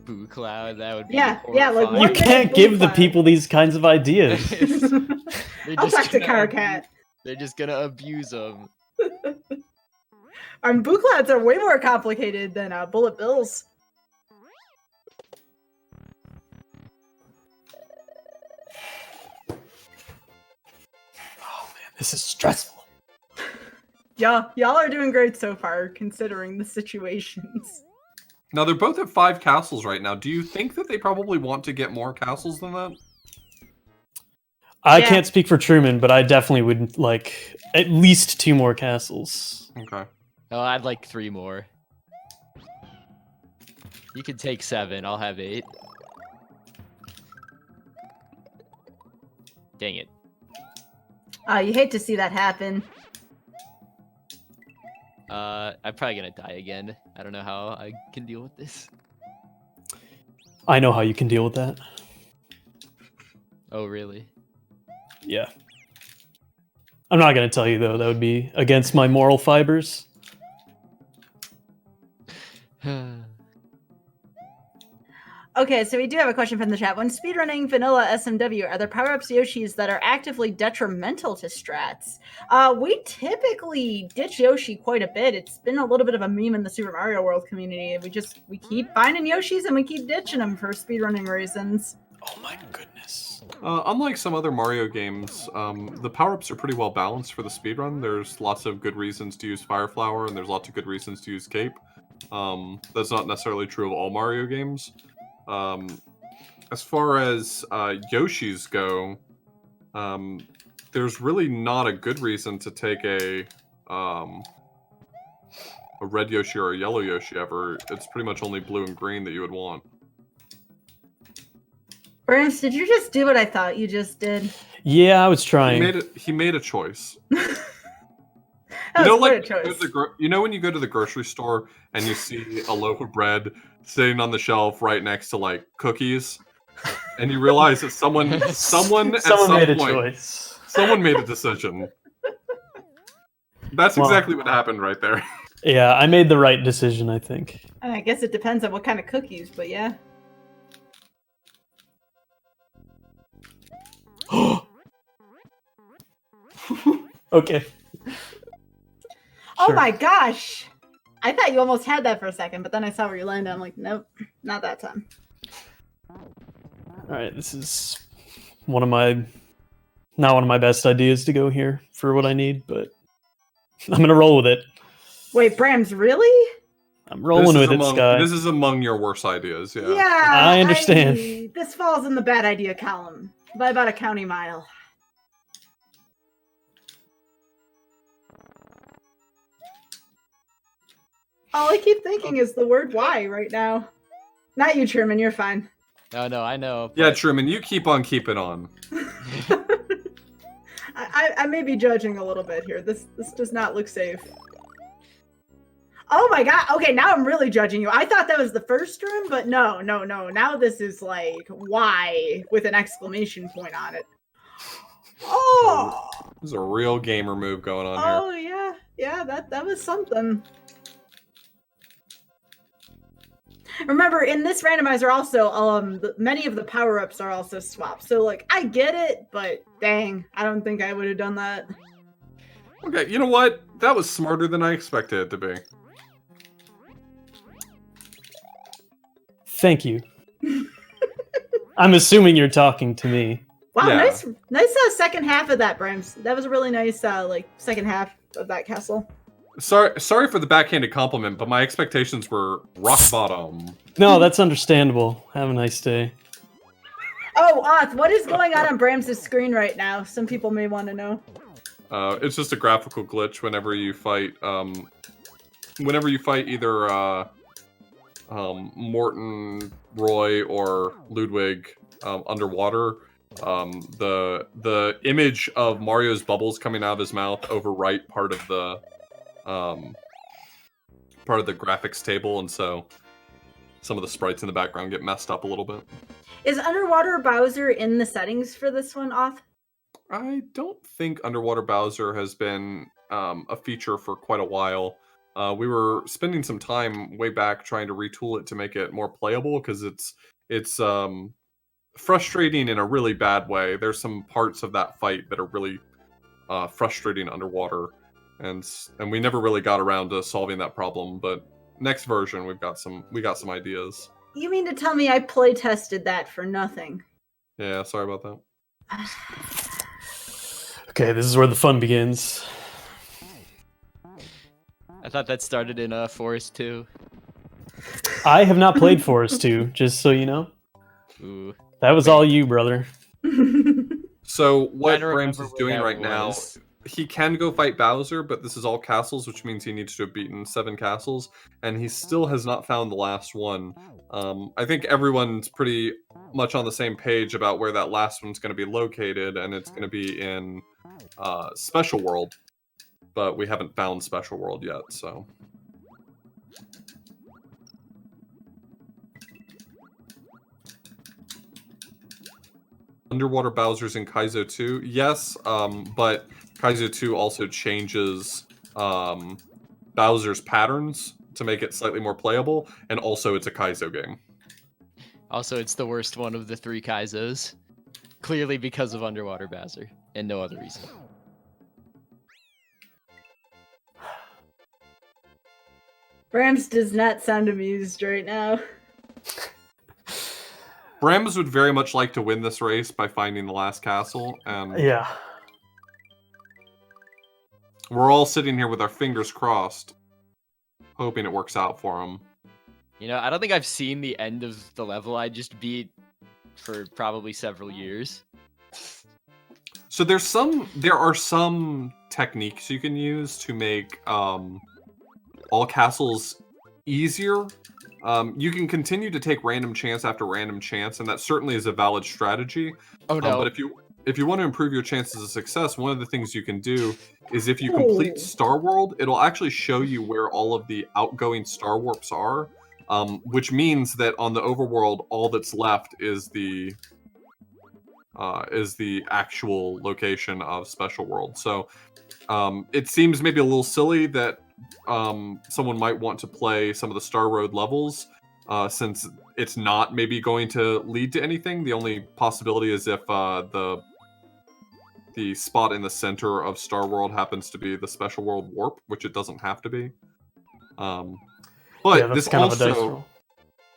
Boo cloud, that would be Yeah, yeah, like horrifying. You one can't minute give the Cloud. people these kinds of ideas. They're I'll just talk to gonna Caracat. They're just gonna abuse them. Boo clouds are way more complicated than bullet bills. This is stressful. Yeah, y'all are doing great so far, considering the situations. Now they're both at 5 castles right now. Do you think that they probably want to get more castles than that? I Yeah. can't speak for Truman, but I definitely would like at least 2 more castles. Okay. Oh, I'd like 3 more. You can take 7, I'll have 8. Dang it. You hate to see that happen. I'm probably gonna die again. I don't know how I can deal with this. I know how you can deal with that. Oh, really? Yeah. I'm not going to tell you, though. That would be against my moral fibers. Okay, so we do have a question from the chat. When speedrunning vanilla SMW, are there power-ups Yoshis that are actively detrimental to strats? We typically ditch Yoshi quite a bit. It's been a little bit of a meme in the Super Mario World community. We keep finding Yoshis and we keep ditching them for speedrunning reasons. Oh my goodness. Unlike some other Mario games, the power-ups are pretty well balanced for the speedrun. There's lots of good reasons to use Fire Flower, and there's lots of good reasons to use Cape. That's not necessarily true of all Mario games. As far as Yoshis go, there's really not a good reason to take a red Yoshi or a yellow Yoshi ever. It's pretty much only blue and green that you would want. Burns, did you just do what I thought you just did? Yeah, I was trying. He made a choice. That You know, was quite like a choice. you know when you go to the grocery store and you see a loaf of bread sitting on the shelf right next to like cookies, and you realize that someone at some made a point, choice. someone made a decision. That's Well- exactly what happened right there. Yeah, I made the right decision, I think. I guess it depends on what kind of cookies, but yeah. Okay. Oh Sure. my gosh! I thought you almost had that for a second, but then I saw where you landed. I'm like, nope, not that time. Alright, this is not one of my best ideas to go here for what I need, but I'm gonna roll with it. Wait, Brams, really? I'm rolling with it, Sky. This is among your worst ideas. Yeah. Yeah, I understand. This falls in the bad idea column by about a county mile. All I keep thinking is the word "why" right now. Not you, Truman. You're fine. Oh no, I know. Yeah, but- Truman, you keep on keeping on. I may be judging a little bit here. This does not look safe. Oh my god. Okay, now I'm really judging you. I thought that was the first room, but no. Now this is like why with an exclamation point on it. There's a real gamer move going on Oh yeah, that was something. Remember, in this randomizer also, many of the power-ups are also swapped. So, like, I get it, but dang, I don't think I would have done that. here. Okay, you know what? That was smarter than I expected it to be. Thank you. I'm assuming you're talking to me. Wow, Yeah. nice second half of that, Brams. That was a really nice, second half of that castle. Sorry for the backhanded compliment, but my expectations were rock bottom. No, that's understandable. Have a nice day. Oh, Oth, what is going on Brams' screen right now? Some people may want to know. It's just a graphical glitch whenever you fight. Either Morton, Roy, or Ludwig underwater. The image of Mario's bubbles coming out of his mouth overwrite part of the graphics table, and so some of the sprites in the background get messed up a little bit. Is Underwater Bowser in the settings for this one, Oth? I don't think Underwater Bowser has been a feature for quite a while. We were spending some time way back trying to retool it to make it more playable, because it's frustrating in a really bad way. There's some parts of that fight that are really frustrating underwater, and we never really got around to solving that problem. But next version, we got some ideas. You mean to tell me I play tested that for nothing? Yeah, sorry about that. Okay, this is where the fun begins. I thought that started in Forest 2. I have not played Forest 2, just so you know. Ooh. That was all you, brother. So what I don't Brams remember is where doing that right now, was. he can go fight Bowser, but this is all castles, which means he needs to have beaten 7 castles, and he still has not found the last one. I think everyone's pretty much on the same page about where that last one's going to be located, and it's going to be in Special World, but we haven't found Special World yet, so... Underwater Bowser's in Kaizo 2? Yes, but Kaizo 2 also changes Bowser's patterns to make it slightly more playable, and also it's a Kaizo game. Also, it's the worst one of the 3 Kaizos. Clearly because of Underwater Bowser, and no other reason. Brams does not sound amused right now. Brams would very much like to win this race by finding the last castle, and Yeah. we're all sitting here with our fingers crossed, hoping it works out for him. You know, I don't think I've seen the end of the level I just beat for probably several years. So there are some techniques you can use to make all castles easier. You can continue to take random chance after random chance, and that certainly is a valid strategy. Oh no. But if you want to improve your chances of success, one of the things you can do is if you complete Star World, it'll actually show you where all of the outgoing Star Warps are, which means that on the overworld, all that's left is the actual location of Special World. So it seems maybe a little silly that someone might want to play some of the Star Road levels, since it's not maybe going to lead to anything. The only possibility is if the spot in the center of Star World happens to be the Special World Warp, which it doesn't have to be. But Yeah, that's kind of a dice roll.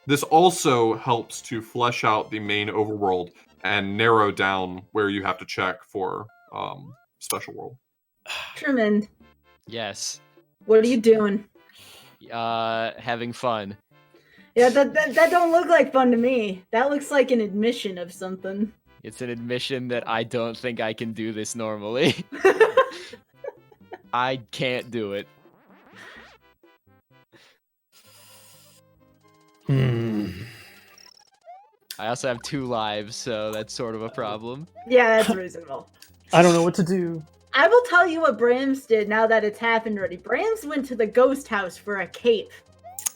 This also helps to flesh out the main overworld and narrow down where you have to check for Special World. Truman, Yes. what are you doing? Having fun. Yeah, that don't look like fun to me. That looks like an admission of something. It's an admission that I don't think I can do this normally. I can't do it. I also have 2 lives, so that's sort of a problem. Yeah, that's reasonable. I don't know what to do. I will tell you what Brams did now that it's happened already. Brams went to the ghost house for a cape.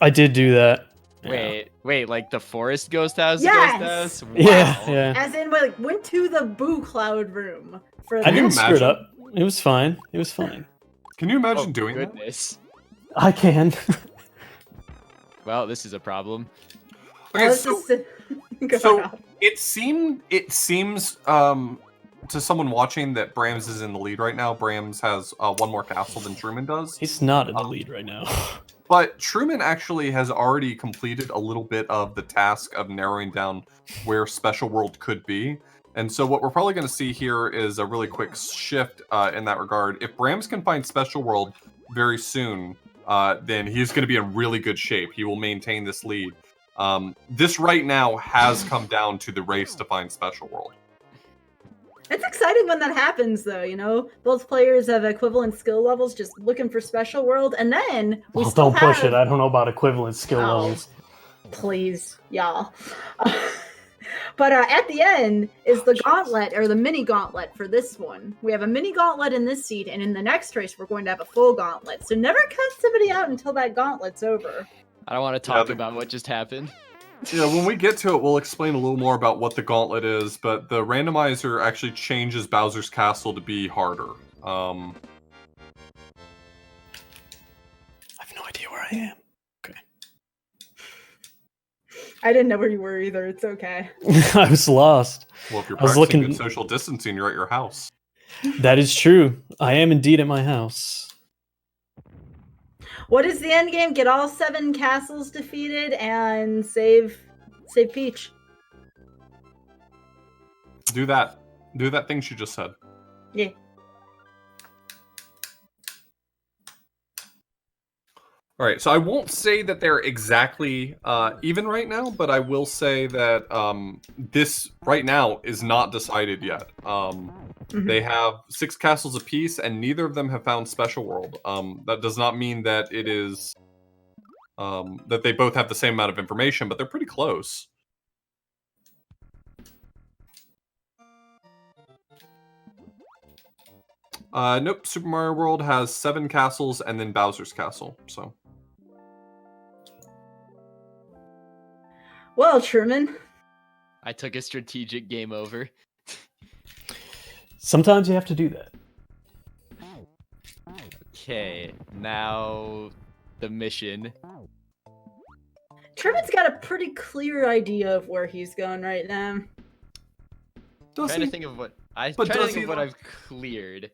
I did do that. Wait, like the forest ghost house? Yes! Ghost house? Wow. Yeah, yeah. As in, like, went to the Boo Cloud room for I that. didn't screw it imagine? up. It was fine. It was fine. Can you imagine Oh, doing that? goodness. I can. Well, this is a problem. Okay, Let's so, just go so on. it seems to someone watching that Brams is in the lead right now. Brams has one more castle than Truman does. He's not in the lead right now. But Truman actually has already completed a little bit of the task of narrowing down where Special World could be. And so what we're probably going to see here is a really quick shift in that regard. If Brams can find Special World very soon, then he's going to be in really good shape. He will maintain this lead. This right now has come down to the race to find Special World. It's exciting when that happens, though. You know, both players have equivalent skill levels, just looking for Special World, and then we Well, still don't push have... it. I don't know about equivalent skill Oh. levels. Please, y'all. But at the end is the gauntlet, or the mini gauntlet for this one. We have a mini gauntlet in this seed, and in the next race, we're going to have a full gauntlet. So never cut somebody out until that gauntlet's over. I don't want to talk about what just happened. Yeah, when we get to it, we'll explain a little more about what the gauntlet is, but the randomizer actually changes Bowser's Castle to be harder. I have no idea where I am. I didn't know where you were either. It's okay. I was lost. Well, if you're I was practicing looking- good social distancing, you're at your house. That is true. I am indeed at my house. What is the end game? Get all 7 castles defeated and save Peach. Do that. Do that thing she just said. Yeah. All right, so I won't say that they're exactly even right now, but I will say that this right now is not decided yet. They have 6 castles apiece, and neither of them have found Special World. That does not mean that it is that they both have the same amount of information, but they're pretty close. Nope, Super Mario World has 7 castles and then Bowser's Castle, so... Well, Truman. I took a strategic game over. Sometimes you have to do that. Okay, now the mission. Truman's got a pretty clear idea of where he's going right now. Does Trying he? to think of what I But trying to does think of he, what though? I've cleared.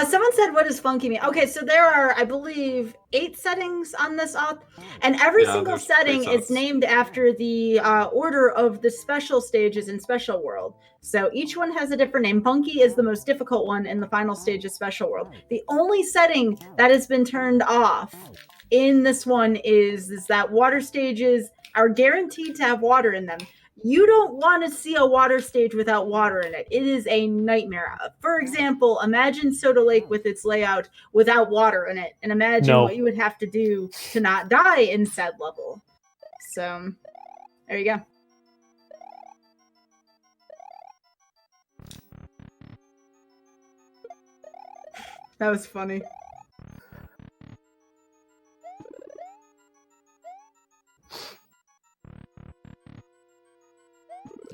Someone said, "What does funky mean?" Okay, so there are, I believe, 8 settings on this auth, and every Yeah, single there's setting 8 is settings. named after the order of the special stages in Special World. So each one has a different name. Funky is the most difficult one in the final stage of Special World. The only setting that has been turned off in this one is that water stages are guaranteed to have water in them. You don't want to see a water stage without water in it. It is a nightmare. For example, imagine Soda Lake with its layout without water in it, and imagine No. what you would have to do to not die in said level. So, there you go. That was funny.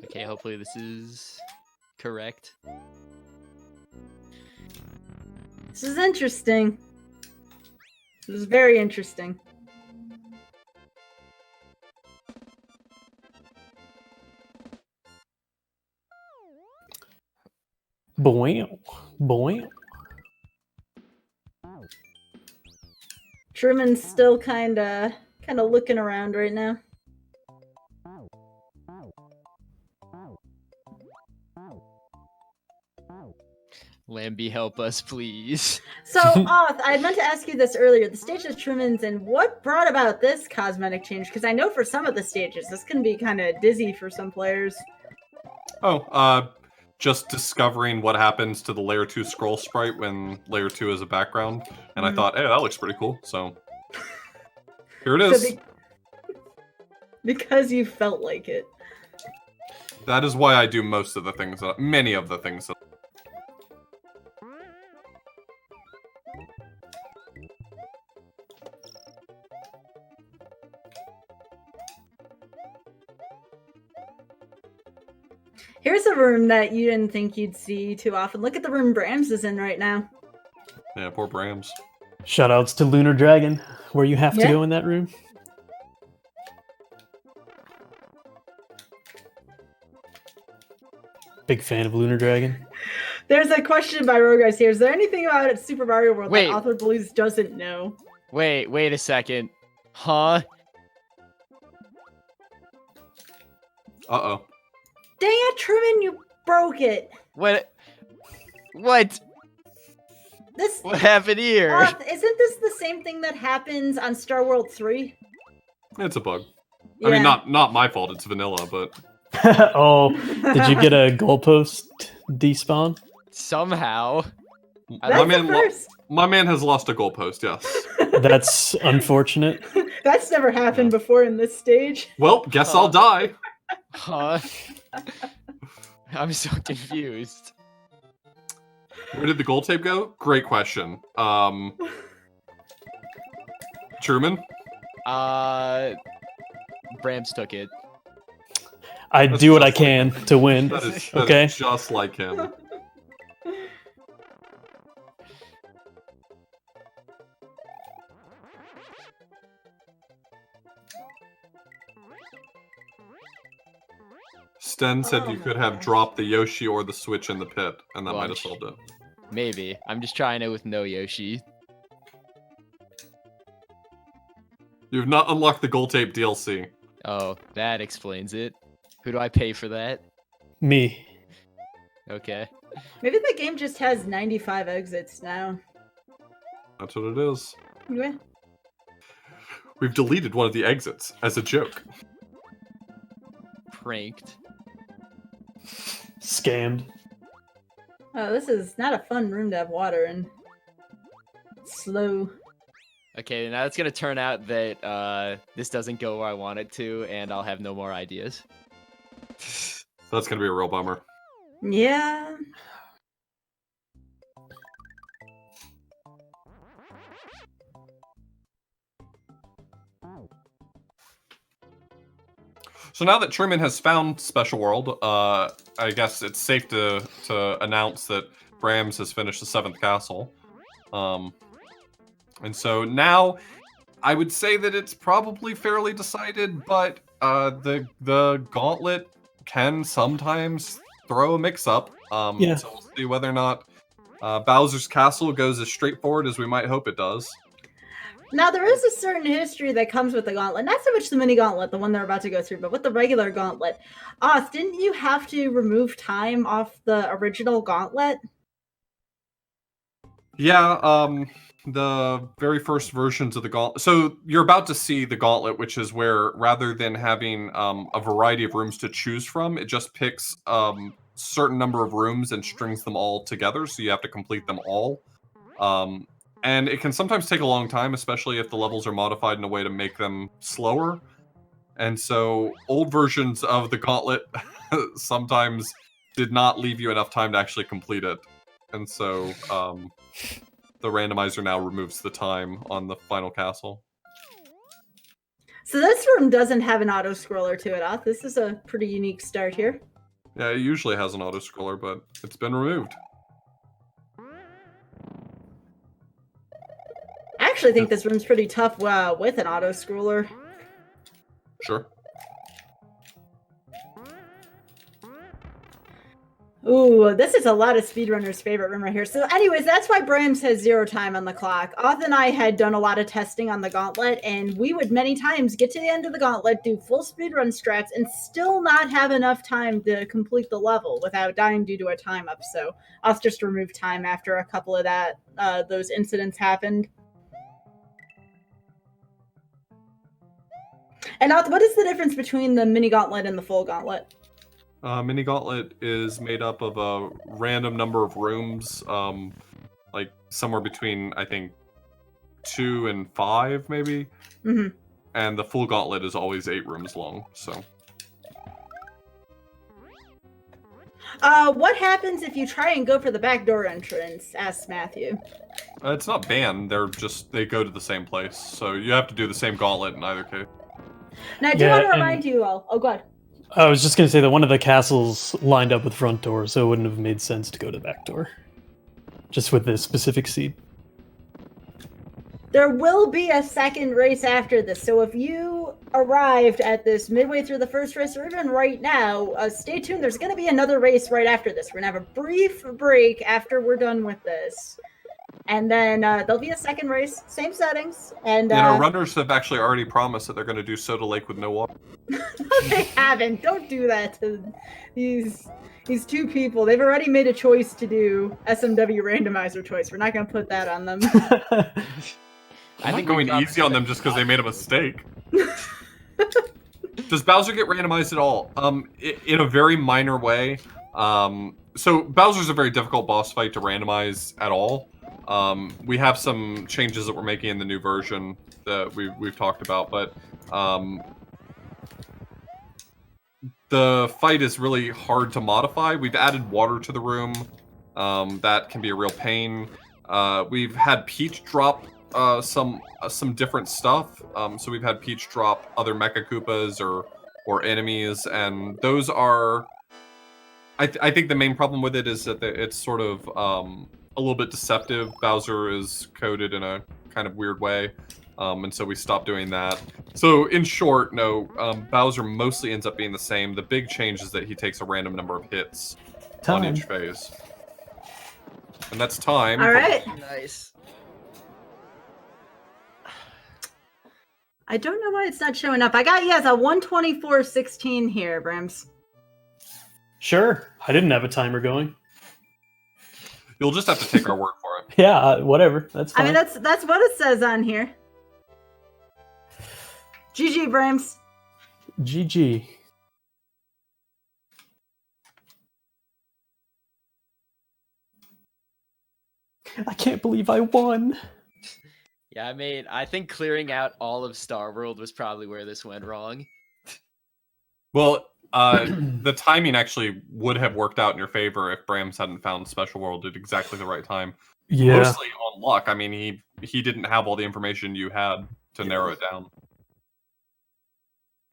Okay, hopefully this is correct. This is interesting. This is very interesting. Boing. Boing. Truman's still kind of looking around right now. Lambie, help us, please. So, Oth, I meant to ask you this earlier. The stage that Truman's in, what brought about this cosmetic change? Because I know for some of the stages, this can be kind of dizzy for some players. Oh, just discovering what happens to the Layer 2 scroll sprite when Layer 2 is a background. And I thought, hey, that looks pretty cool. So, here it So is. because you felt like it. That is why I do most of the things, many of the things. Here's a room that you didn't think you'd see too often. Look at the room Brams is in right now. Yeah, poor Brams. Shoutouts to Lunar Dragon, where you have to Yeah. go in that room. Big fan of Lunar Dragon. There's a question by Roguys here. Is there anything about it Super Mario World Wait. that Author Blues doesn't know? Wait a second. Huh? Uh-oh. Dang it, Truman, you broke it. What This happened here? isn't this the same thing that happens on Star World 3? It's a bug. Yeah. I mean, not my fault, it's vanilla, but... Oh, did you get a goalpost despawn? Somehow. That's the first. My man has lost a goalpost, yes. That's unfortunate. That's never happened before in this stage. Well, guess I'll die. Huh? I'm so confused. Where did the gold tape go? Great question. Truman? Brams took it. I That's do what I just like can to win. That is Okay. just like him. Sten said Oh you my could have gosh. dropped the Yoshi or the Switch in the pit, and that might have Lunch. solved it. Maybe. I'm just trying it with no Yoshi. You've not unlocked the gold tape DLC. Oh, that explains it. Who do I pay for that? Me. Okay. Maybe the game just has 95 exits now. That's what it is. Yeah. We've deleted one of the exits as a joke. Pranked. Scammed. Oh, this is not a fun room to have water in. It's slow. Okay, now it's gonna turn out that this doesn't go where I want it to, and I'll have no more ideas. That's gonna be a real bummer. Yeah. So now that Truman has found Special World, I guess it's safe to announce that Brams has finished the 7th castle. And so now, I would say that it's probably fairly decided, but the gauntlet can sometimes throw a mix-up. Yeah. So we'll see whether or not Bowser's Castle goes as straightforward as we might hope it does. Now, there is a certain history that comes with the gauntlet. Not so much the mini gauntlet, the one they're about to go through, but with the regular gauntlet. Oz, didn't you have to remove time off the original gauntlet? Yeah, the very first versions of the gauntlet. So you're about to see the gauntlet, which is where rather than having a variety of rooms to choose from, it just picks certain number of rooms and strings them all together. So you have to complete them all. And it can sometimes take a long time, especially if the levels are modified in a way to make them slower. And so old versions of the gauntlet sometimes did not leave you enough time to actually complete it. And so the randomizer now removes the time on the final castle. So this room doesn't have an auto-scroller to it, Oz. This is a pretty unique start here. Yeah, it usually has an auto-scroller, but it's been removed. I actually think this room's pretty tough with an auto-scroller. Sure. Ooh, this is a lot of speedrunners' favorite room right here. So anyways, that's why Brams has 0 time on the clock. Oth and I had done a lot of testing on the gauntlet, and we would many times get to the end of the gauntlet, do full speedrun strats, and still not have enough time to complete the level without dying due to a time up. So Oth just removed time after a couple of those incidents happened. And Oth, what is the difference between the mini gauntlet and the full gauntlet? Mini Gauntlet is made up of a random number of rooms, like somewhere between, I think, 2 and 5, maybe. Mm-hmm. And the full Gauntlet is always 8 rooms long, so. What happens if you try and go for the backdoor entrance? Asked Matthew. It's not banned, they go to the same place. So you have to do the same Gauntlet in either case. Now, I do Yeah, want to and- remind you all. Oh, go ahead. I was just going to say that one of the castles lined up with front door, so it wouldn't have made sense to go to the back door. Just with this specific seed. There will be a second race after this, so if you arrived at this midway through the first race, or even right now, stay tuned. There's going to be another race right after this. We're going to have a brief break after we're done with this. And then there'll be a second race, same settings. And runners have actually already promised that they're going to do Soda Lake with no water. They haven't. Don't do that to these two people. They've already made a choice to do SMW randomizer choice. We're not going to put that on them. I think going easy on them just because they made a mistake. Does Bowser get randomized at all? In a very minor way. So Bowser's a very difficult boss fight to randomize at all. We have some changes that we're making in the new version that we've talked about, but the fight is really hard to modify. We've added water to the room. That can be a real pain. We've had Peach drop some different stuff. So we've had Peach drop other Mecha Koopas or enemies, and those are. I think the main problem with it is that it's sort of a little bit deceptive. Bowser is coded in a kind of weird way, and so we stopped doing that. So in short, no, Bowser mostly ends up being the same. The big change is that he takes a random number of hits on each phase. And that's time. All right. Nice. I don't know why it's not showing up. I got you as a 124.16 here, Brams. Sure. I didn't have a timer going. You'll just have to take our word for it. Yeah, whatever. That's fine. I mean, that's what it says on here. GG, Brams. GG. I can't believe I won. Yeah, I think clearing out all of Star World was probably where this went wrong. Well, the timing actually would have worked out in your favor if Brams hadn't found Special World at exactly the right time. Yeah. Mostly on luck. I mean, he didn't have all the information you had to narrow it down.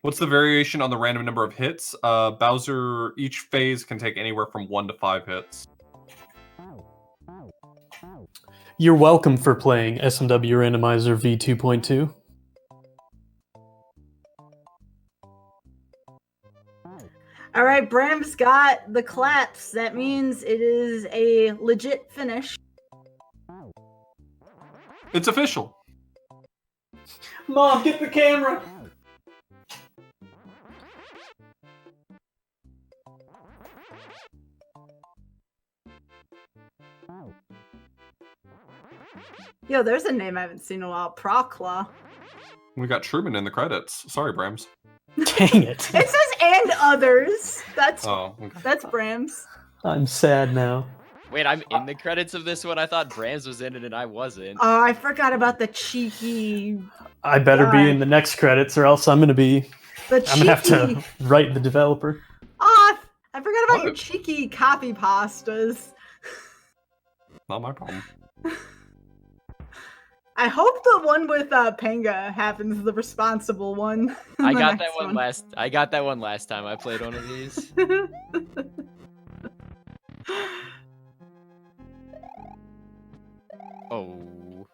What's the variation on the random number of hits? Bowser, each phase can take anywhere from 1 to 5 hits. You're welcome for playing SMW Randomizer V2.2. All right, Brams got the claps. That means it is a legit finish. It's official. Mom, get the camera. Yo, there's a name I haven't seen in a while. Proclaw. We got Truman in the credits. Sorry, Brams. Dang it. It says and others. That's Okay. that's Brams. I'm sad now. Wait, I'm in the credits of this one? I thought Brams was in it and I wasn't. Oh, I forgot about the cheeky. I better God. be in the next credits or else I'm going to have to write the developer. Oh, I forgot about your What? cheeky copy pastas. Not my problem. I hope the one with Panga happens the responsible one. I The got that next one last. I got that one last time I played one of these. Oh.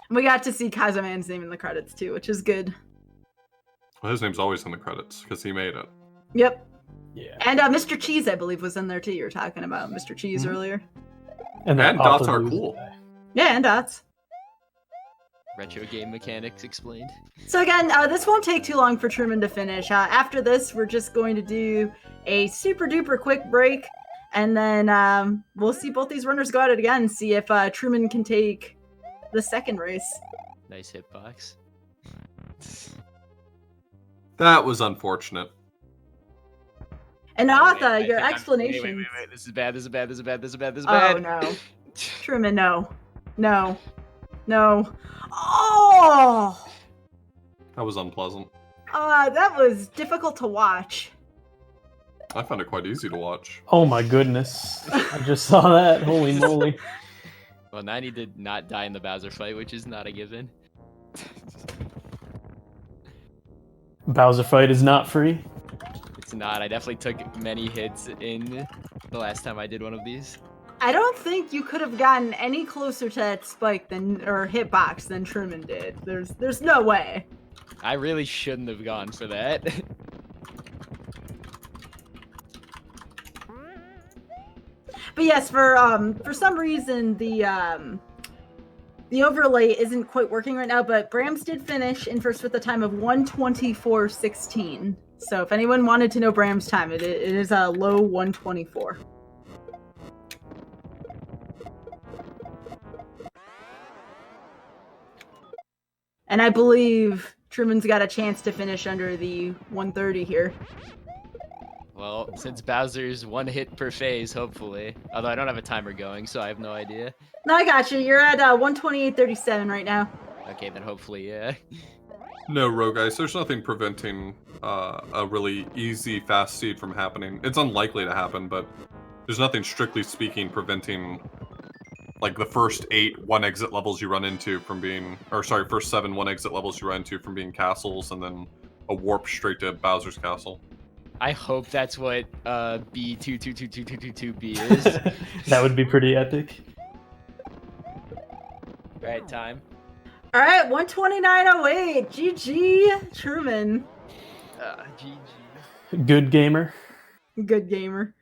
We got to see Kazaman's name in the credits too, which is good. Well, his name's always in the credits because he made it. Yep. Yeah. And Mr. Cheese, I believe, was in there too. You were talking about Mr. Cheese earlier. And dots are cool. Yeah, and dots. Retro game mechanics explained. So again, this won't take too long for Truman to finish. After this, we're just going to do a super duper quick break, and then we'll see both these runners go at it again, see if Truman can take the second race. Nice hitbox. That was unfortunate. And Wait, Arthur, I your think explanation. Wait. This is bad. This is bad. This is bad. This is bad. This is Oh bad. no, Truman, no. Oh, That was unpleasant. that was difficult to watch. I found it quite easy to watch. Oh my goodness. I just saw that. Holy moly. Well, 90 did not die in the Bowser fight, which is not a given. Bowser fight is not free. It's not. I definitely took many hits in the last time I did one of these. I don't think you could have gotten any closer to that spike or hitbox than Truman did. There's no way. I really shouldn't have gone for that. But yes, for some reason the overlay isn't quite working right now, but Brams did finish in first with a time of 1:24.16. So if anyone wanted to know Bram's time, it is a low 1:24. And I believe Truman's got a chance to finish under the 1:30 here. Well, since Bowser's 1 hit per phase, hopefully. Although I don't have a timer going, so I have no idea. No, I got you. You're at 1:28.37 right now. Okay, then hopefully, yeah. No, Rogue Ice, there's nothing preventing a really easy fast seed from happening. It's unlikely to happen, but there's nothing strictly speaking preventing like the first 8 1-exit levels you run into from being, or sorry, first 7 1-exit levels you run into from being castles, and then a warp straight to Bowser's castle. I hope that's what B2222222B is. That would be pretty epic. Right, time. All right, 1:29.08. GG, Truman. GG. Good gamer. Good gamer.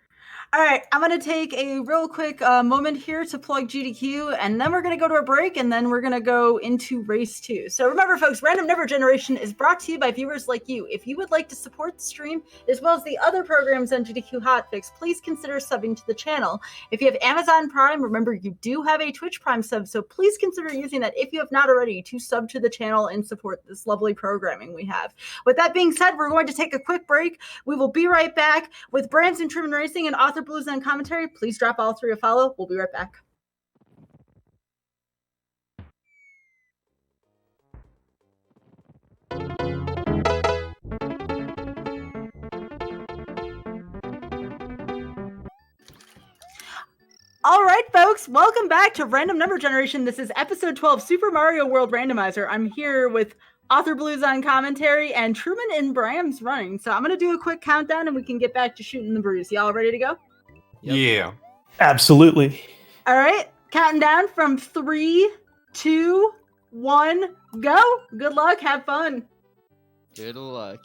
All right, I'm going to take a real quick moment here to plug GDQ, and then we're going to go to a break, and then we're going to go into race 2. So remember, folks, Random Number Generation is brought to you by viewers like you. If you would like to support the stream, as well as the other programs on GDQ Hotfix, please consider subbing to the channel. If you have Amazon Prime, remember you do have a Twitch Prime sub, so please consider using that if you have not already to sub to the channel and support this lovely programming we have. With that being said, we're going to take a quick break. We will be right back with Brands and Truman Racing and Author Blues on commentary. Please drop all 3 a follow. We'll be right back. All right, folks, welcome back to Random Number Generation. This is episode 12, Super Mario World Randomizer. I'm here with Author Blues on commentary and Truman and Brams running. So I'm going to do a quick countdown and we can get back to shooting the brews. Y'all ready to go? Yep. Yeah. Absolutely. All right, counting down from 3, 2, 1, go. Good luck. Have fun. Good luck.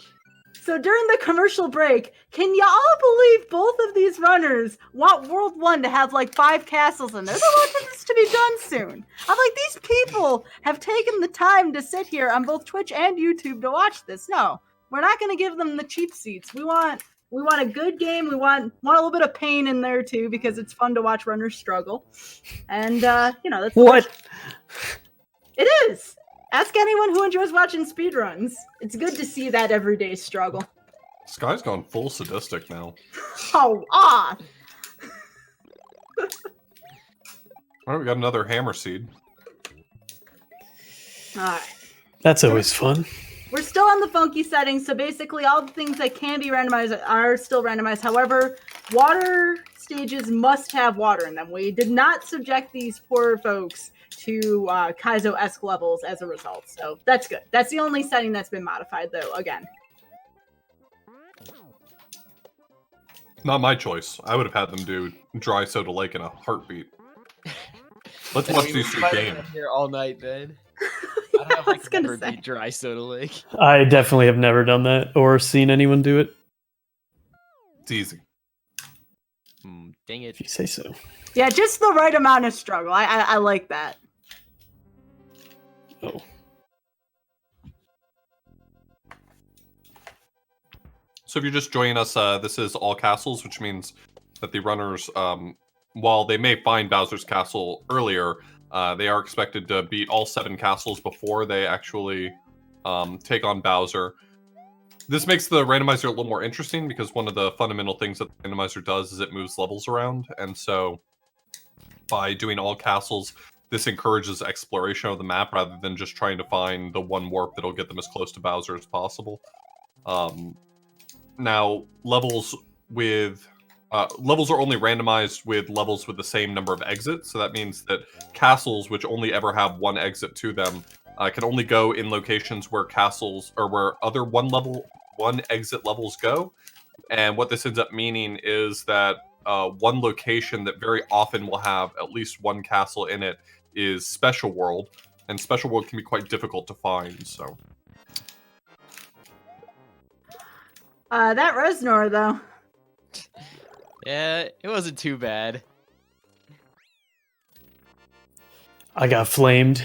So during the commercial break, can y'all believe both of these runners want World 1 to have like 5 castles in there? They want this to be done soon. I'm like, these people have taken the time to sit here on both Twitch and YouTube to watch this. No, we're not going to give them the cheap seats. We want a good game. We want a little bit of pain in there too, because it's fun to watch runners struggle. And that's What? It is. Ask anyone who enjoys watching speedruns. It's good to see that everyday struggle. Sky's gone full sadistic now. Oh, Alright, we got another hammer seed. Alright. That's always fun. We're still on the funky settings, so basically all the things that can be randomized are still randomized. However, water stages must have water in them. We did not subject these poor folks to Kaizo-esque levels as a result, so that's good. That's the only setting that's been modified, though, again. Not my choice. I would have had them do Dry Soda Lake in a heartbeat. Let's watch these 2 game. Here all night, then. Yeah, I don't know if I was could gonna ever say. beat Dry Soda Lake. I definitely have never done that or seen anyone do it, It's easy. Dang it. if you say so. Yeah, just the right amount of struggle. I like that. Oh. So if you're just joining us, this is all castles, which means that the runners, while they may find Bowser's castle earlier, they are expected to beat all 7 castles before they actually take on Bowser. This makes the randomizer a little more interesting because one of the fundamental things that the randomizer does is it moves levels around, and so by doing all castles, this encourages exploration of the map rather than just trying to find the one warp that'll get them as close to Bowser as possible. Now, levels are only randomized with levels with the same number of exits, so that means that castles which only ever have 1 exit to them can only go in locations where castles or where other one exit levels go. And what this ends up meaning is that one location that very often will have at least one castle in it is Special World, and Special World can be quite difficult to find. So that Reznor though. Yeah, it wasn't too bad. I got flamed.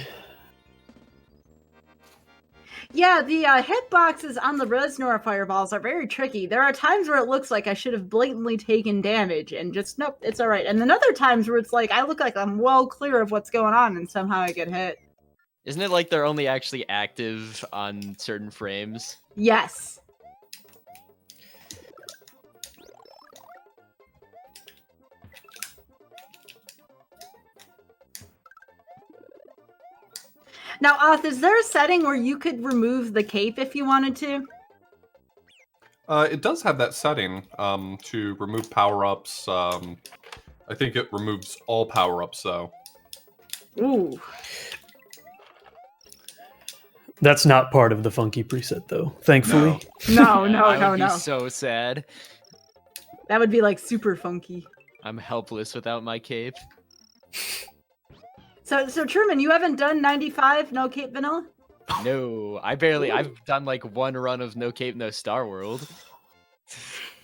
Yeah, the hitboxes on the Reznor fireballs are very tricky. There are times where it looks like I should have blatantly taken damage and just, nope, it's alright. And then other times where it's like, I look like I'm well clear of what's going on and somehow I get hit. Isn't it like they're only actually active on certain frames? Yes. Now, Oth, is there a setting where you could remove the cape if you wanted to? it does have that setting to remove power-ups. I think it removes all power-ups, though. Ooh. That's not part of the funky preset, though. Thankfully. No, I would no. be so sad. That would be like super funky. I'm helpless without my cape. So Truman, you haven't done 95 no cape vanilla? No, I've done like one run of No Cape, No Star World.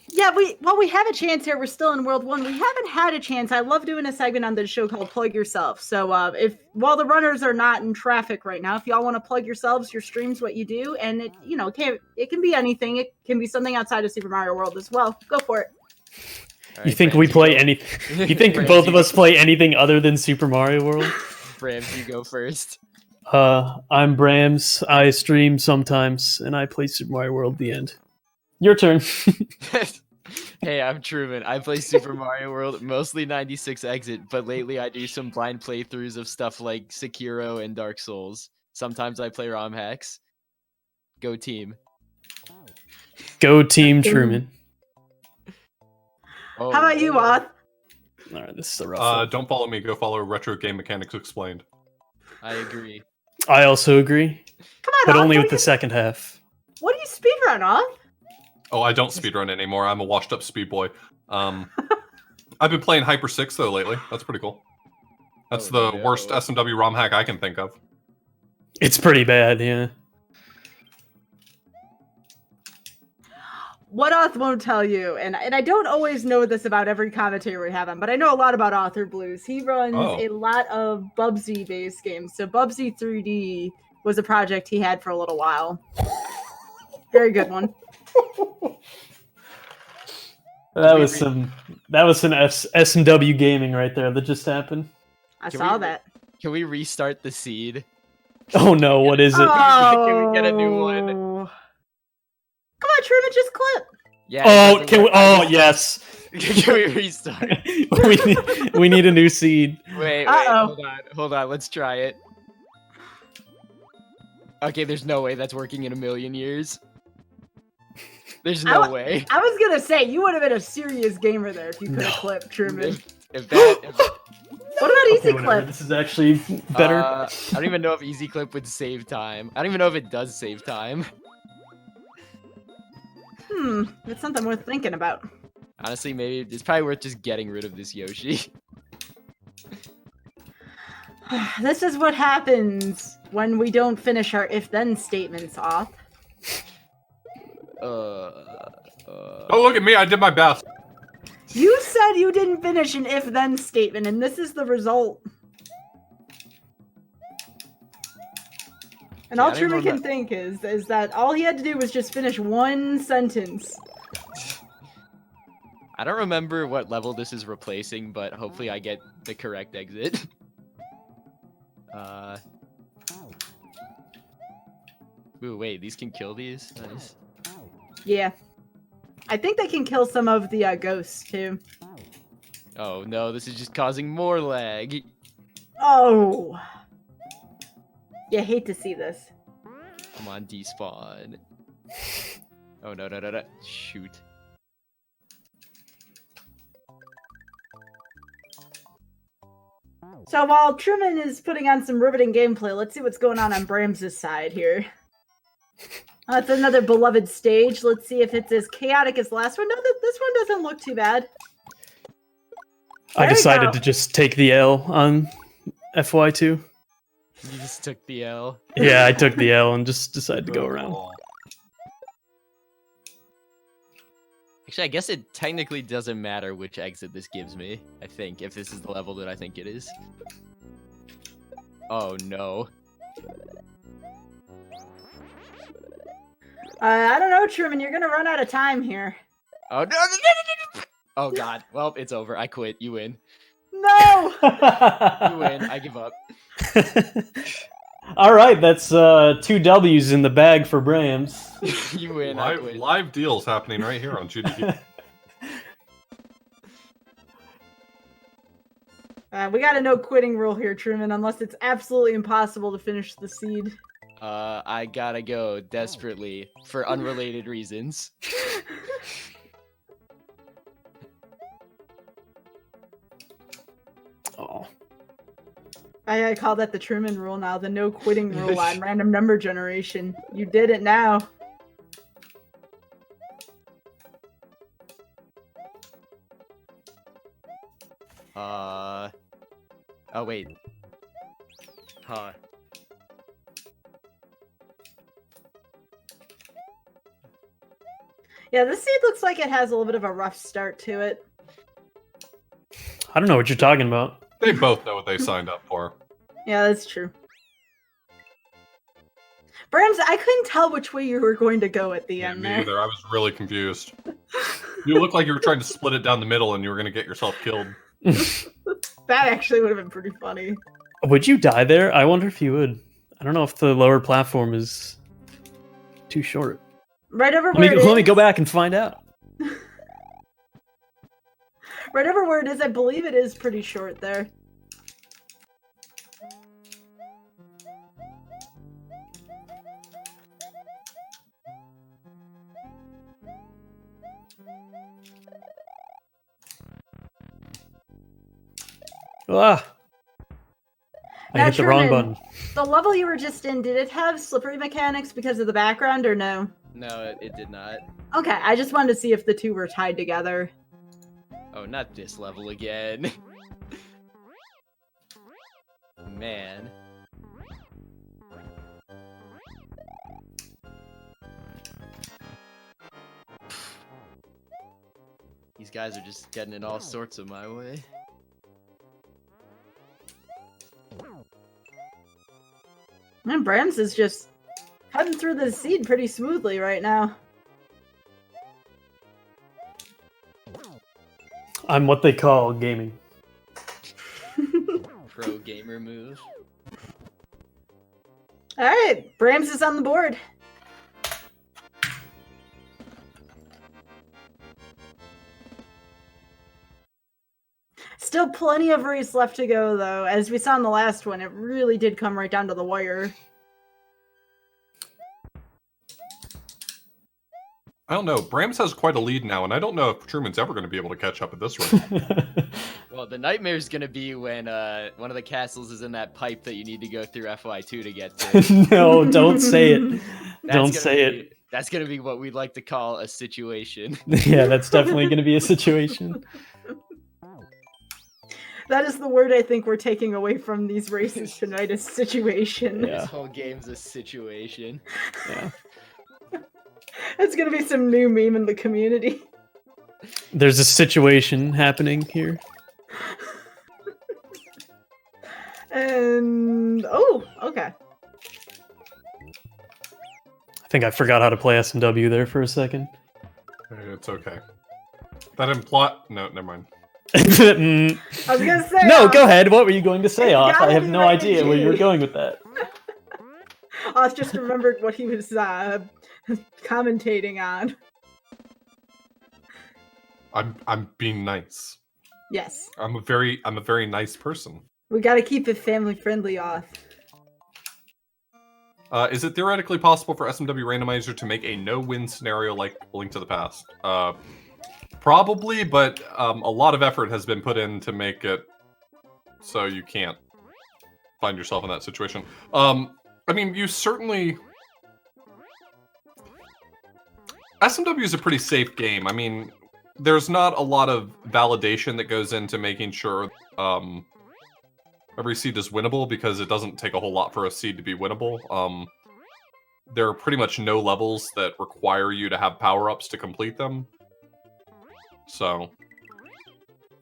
Yeah, we have a chance here. We're still in World 1. We haven't had a chance. I love doing a segment on the show called Plug Yourself. So while the runners are not in traffic right now, if y'all want to plug yourselves, your streams, what you do, and it can be anything. It can be something outside of Super Mario World as well. Go for it. All You think we play anything? You think Brams, both of you us play anything other than Super Mario World? Brams, you go first. I'm Brams. I stream sometimes, and I play Super Mario World. The end. Your turn. Hey, I'm Truman. I play Super Mario World, mostly 96 exit, but lately I do some blind playthroughs of stuff like Sekiro and Dark Souls. Sometimes I play ROM hacks. Go team. Go Team Truman. Oh, How about you, Oth? All right, this is a rough one. Don't follow me. Go follow Retro Game Mechanics Explained. I agree. I also agree, Come on, but Oth. only what with do the second half. What do you speedrun, Oth? Oh, I don't speedrun anymore. I'm a washed-up speed boy. I've been playing Hyper 6, though, lately. That's pretty cool. That's Oh, the no. worst SMW ROM hack I can think of. It's pretty bad, yeah. What Oth won't tell you, and I don't always know this about every commentator we have on, but I know a lot about Author Blues. He runs a lot of Bubsy-based games. So Bubsy 3D was a project he had for a little while. Very good one. That was some SMW gaming right there that just happened. I Can saw we- that. Can we restart the seed? Oh no, what is it? Can we get a new one? Come on, Truman, just clip. Yeah. it Oh, doesn't can we? work. Oh yes. Can we restart? we need a new seed. Wait, Uh-oh. hold on, let's try it. Okay, there's no way that's working in a million years. There's no way. I was gonna say you would have been a serious gamer there if you could have clipped Truman. What about Easy Whatever, Clip? this is actually better. I don't even know if Easy Clip would save time. I don't even know if it does save time. It's something worth thinking about. Honestly, maybe it's probably worth just getting rid of this Yoshi. This is what happens when we don't finish our if-then statements off. Oh, look at me. I did my best. You said you didn't finish an if-then statement, and this is the result. And all I don't Truman can remember- think is that all he had to do was just finish one sentence. I don't remember what level this is replacing, but hopefully I get the correct exit. Ooh, wait, these can kill these? Nice. Yeah. I think they can kill some of the ghosts, too. Oh no, this is just causing more lag. Oh! You hate to see this. Come on, despawn. Oh no. Shoot. So while Truman is putting on some riveting gameplay, let's see what's going on Brams' side here. That's another beloved stage. Let's see if it's as chaotic as the last one. No, this one doesn't look too bad. I There we decided go. to just take the L on FY2. You just took the L. Yeah, I took the L and just decided to go around. Actually, I guess it technically doesn't matter which exit this gives me, I think, if this is the level that I think it is. Oh, no. I don't know, Truman. You're gonna run out of time here. Oh, no. Oh, God. Well, it's over. I quit. You win. No! You win. I give up. All right, that's 2 W's in the bag for Brams. You win. I quit. Live deals happening right here on GDQ. We got a no quitting rule here, Truman, unless it's absolutely impossible to finish the seed. I gotta go desperately for unrelated reasons. Oh. I call that the Truman rule now, the no quitting rule on random number generation. You did it now. Oh, wait. Huh. Yeah, this seed looks like it has a little bit of a rough start to it. I don't know what you're talking about. They both know what they signed up for. Yeah, that's true. Brams, I couldn't tell which way you were going to go at the Yeah, end me there. either. I was really confused. You looked like you were trying to split it down the middle and you were going to get yourself killed. That actually would have been pretty funny. Would you die there? I wonder if you would. I don't know if the lower platform is too short. Right over Let where it me, let me is- go back and find out. Right over where it is, I believe it is pretty short there. Ah! I Now, hit the wrong Truman, button. The level you were just in, did it have slippery mechanics because of the background or no? No, it did not. Okay, I just wanted to see if the two were tied together. Oh, not this level again. Man. These guys are just getting in all sorts of my way. Man, Brams is just cutting through the seed pretty smoothly right now. I'm what they call gaming. Pro gamer move. Alright, Brams is on the board. Still plenty of race left to go, though. As we saw in the last one, it really did come right down to the wire. I don't know. Brams has quite a lead now, and I don't know if Truman's ever going to be able to catch up at this rate. Well, the nightmare's gonna be when one of the castles is in that pipe that you need to go through FY2 to get to. No, don't say it. That's Don't gonna say it. That's gonna be what we'd like to call a situation. Yeah, that's definitely going to be a situation. That is the word I think we're taking away from these races tonight, is situation. Yeah. This whole game's a situation. Yeah. It's gonna be some new meme in the community. There's a situation happening here. And oh, okay. I think I forgot how to play S&W there for a second. It's okay. That imply... No, never mind. Mm. I was gonna say No, go ahead. What were you going to say, It's Off? I gotta have be no rated idea where you were G. going with that. I just remembered what he was commentating on. I'm being nice. Yes, I'm a very nice person. we got to keep it family friendly. Off. Is it theoretically possible for SMW Randomizer to make a no-win scenario like Link to the Past? Probably, but a lot of effort has been put in to make it so you can't find yourself in that situation. I mean, you certainly... SMW is a pretty safe game. I mean, there's not a lot of validation that goes into making sure every seed is winnable, because it doesn't take a whole lot for a seed to be winnable. There are pretty much no levels that require you to have power-ups to complete them. So...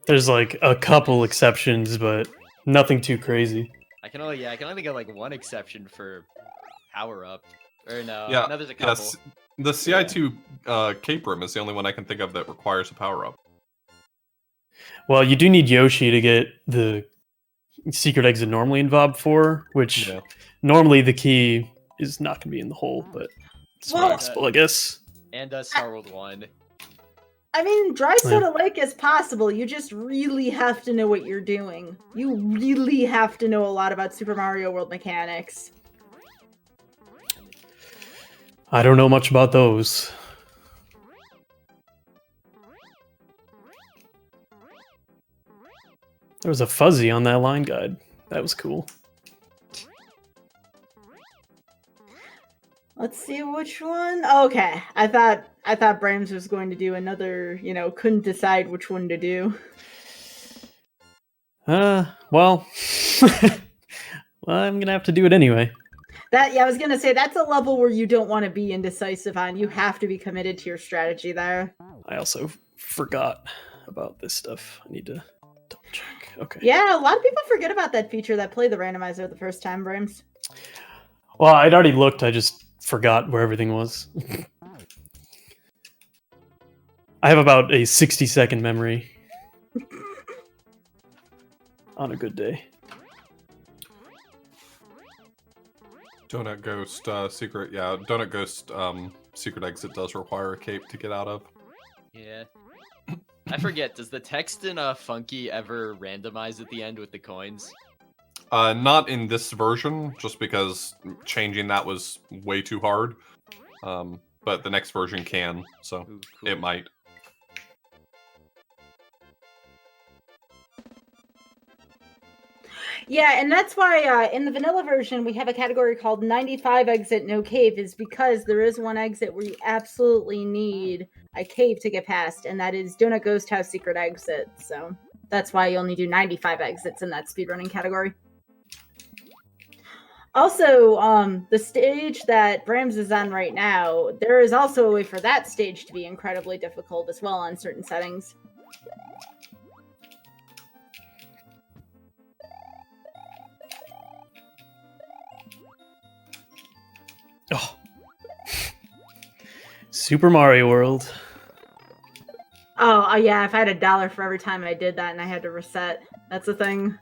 There's like a couple exceptions, but nothing too crazy. I can only think of like one exception for power up. Or no, Yeah, no, there's a couple. yes. The CI2 Cape Room is the only one I can think of that requires a power-up. Well, you do need Yoshi to get the secret exit normally in VOB 4, which normally the key is not going to be in the hole, but it's possible, I guess. And Star World 1. I mean, Dry Soda Lake is possible. You just really have to know what you're doing. You really have to know a lot about Super Mario World mechanics. I don't know much about those. There was a fuzzy on that line guide. That was cool. Let's see which one. Okay, I thought Brahms was going to do another, couldn't decide which one to do. Well, I'm gonna have to do it anyway. I was gonna say that's a level where you don't want to be indecisive on. You have to be committed to your strategy there. I also forgot about this stuff. I need to double check. Okay. Yeah, a lot of people forget about that feature that played the randomizer the first time, Brahms. Well, I'd already looked. I just forgot where everything was. I have about a 60-second memory on a good day. Donut Ghost secret, yeah. Donut Ghost secret exit does require a cape to get out of. Yeah. I forget, does the text in Funky ever randomize at the end with the coins? Not in this version, just because changing that was way too hard. But the next version can, so Ooh, cool. it might. Yeah, and that's why in the vanilla version we have a category called 95 exit no cave, is because there is one exit where you absolutely need a cave to get past, and that is Donut Ghost House secret exit. So that's why you only do 95 exits in that speedrunning category. Also, the stage that Brahms is on right now, there is also a way for that stage to be incredibly difficult as well on certain settings. Oh. Super Mario World. Oh, yeah, if I had $1 for every time I did that and I had to reset. That's the thing.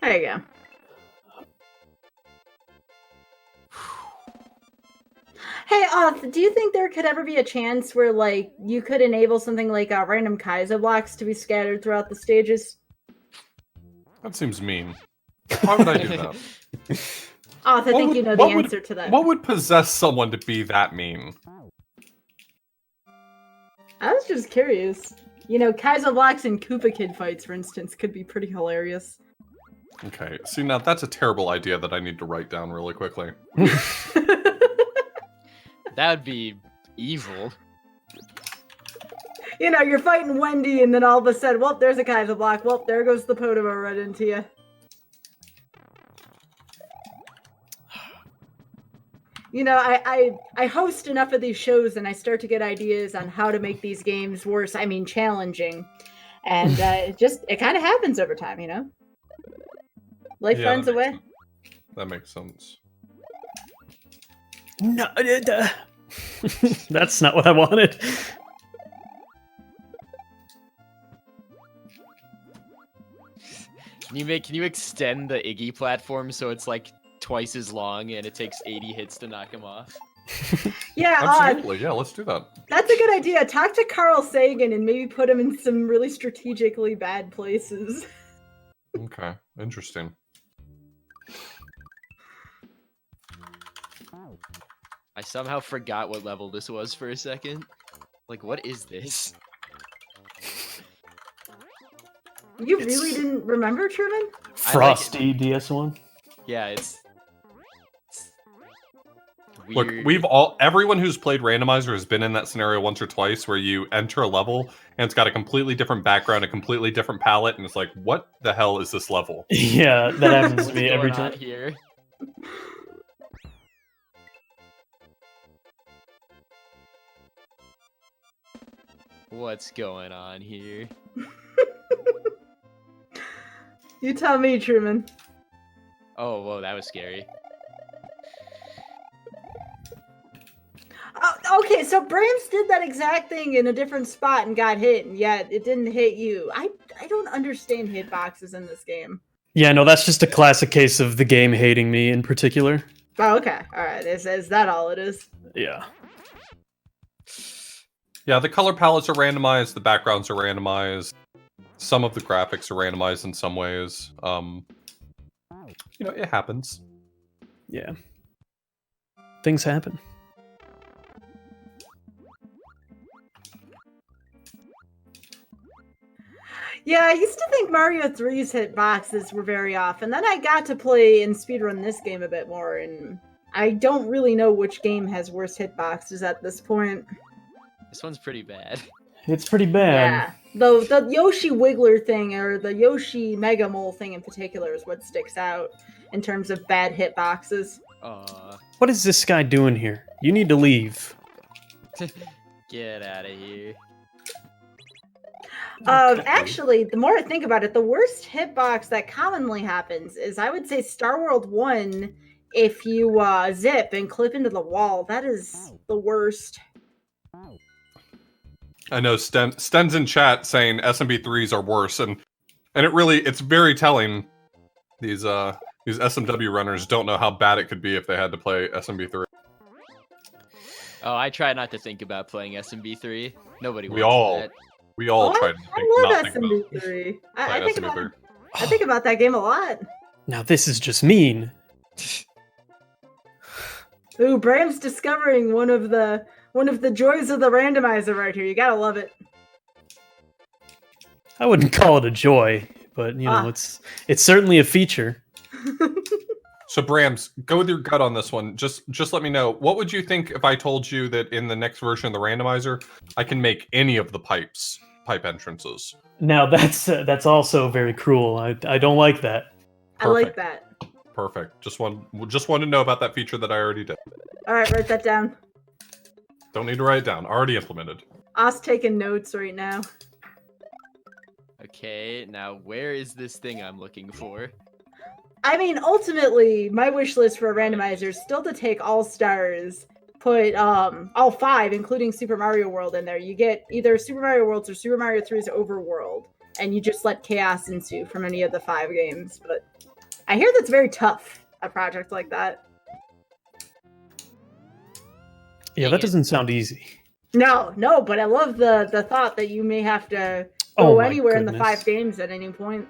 There you go. Hey, do you think there could ever be a chance where, like, you could enable something like random Kaizo blocks to be scattered throughout the stages? That seems mean. Why would I do that? I think you know the answer to that. What would possess someone to be that mean? I was just curious. Kaizo blocks and Koopa Kid fights, for instance, could be pretty hilarious. Okay, see, now that's a terrible idea that I need to write down really quickly. That would be evil. You're fighting Wendy, and then all of a sudden, well, there's a Kaizo block. Well, there goes the Podimo right into you. I host enough of these shows, and I start to get ideas on how to make these games worse. I mean, challenging. And it kind of happens over time, Life finds a way. That makes sense. No, that's not what I wanted. Can you extend the Iggy platform so it's like twice as long and it takes 80 hits to knock him off? Yeah, absolutely. Yeah, let's do that. That's a good idea. Talk to Carl Sagan and maybe put him in some really strategically bad places. Okay, interesting. I somehow forgot what level this was for a second. Like, what is this? You really didn't remember, Truman? Frosty DS1. Yeah, it's Look, weird. everyone who's played Randomizer has been in that scenario once or twice where you enter a level and it's got a completely different background, a completely different palette, and it's like, what the hell is this level? Yeah, that happens to What's me every going on time. here? What's going on here? You tell me, Truman. Oh, whoa, that was scary. Oh, okay, so Brams did that exact thing in a different spot and got hit, and yet it didn't hit you. I don't understand hitboxes in this game. Yeah, no, that's just a classic case of the game hating me in particular. Oh, okay. All right. Is that all it is? Yeah. Yeah, the color palettes are randomized, the backgrounds are randomized, some of the graphics are randomized in some ways. It happens. Yeah. Things happen. Yeah, I used to think Mario 3's hitboxes were very off, and then I got to play and speedrun this game a bit more, and I don't really know which game has worse hitboxes at this point. This one's pretty bad. It's pretty bad. Yeah, the Yoshi Wiggler thing, or the Yoshi Mega Mole thing in particular, is what sticks out in terms of bad hitboxes. What is this guy doing here? You need to leave. Get out of here. Actually, the more I think about it, the worst hitbox that commonly happens is, I would say, Star World 1, if you zip and clip into the wall. That is the worst. I know Sten's in chat saying SMB3s are worse, and it's very telling. These SMW runners don't know how bad it could be if they had to play SMB3. Oh, I try not to think about playing SMB3. Nobody We wants all that. we all Oh, try to I love not think about SMB3. I playing think SMB3. I think about that game a lot. Now this is just mean. Ooh, Bram's discovering one of the joys of the randomizer right here. You gotta love it. I wouldn't call it a joy, but it's certainly a feature. So Brams, go with your gut on this one. Just let me know. What would you think if I told you that in the next version of the randomizer, I can make any of the pipe entrances? Now that's also very cruel. I don't like that. I like that. Perfect. Just want to know about that feature that I already did. All right, write that down. Don't need to write it down. Already implemented. Us taking notes right now. Okay, now where is this thing I'm looking for? I mean, ultimately, my wish list for a randomizer is still to take all stars, put all 5, including Super Mario World, in there. You get either Super Mario Worlds or Super Mario 3's Overworld, and you just let chaos ensue from any of the 5 games. But I hear that's very tough, a project like that. Yeah, that doesn't sound easy. No, but I love the thought that you may have to Oh go my anywhere in the goodness. 5 games at any point.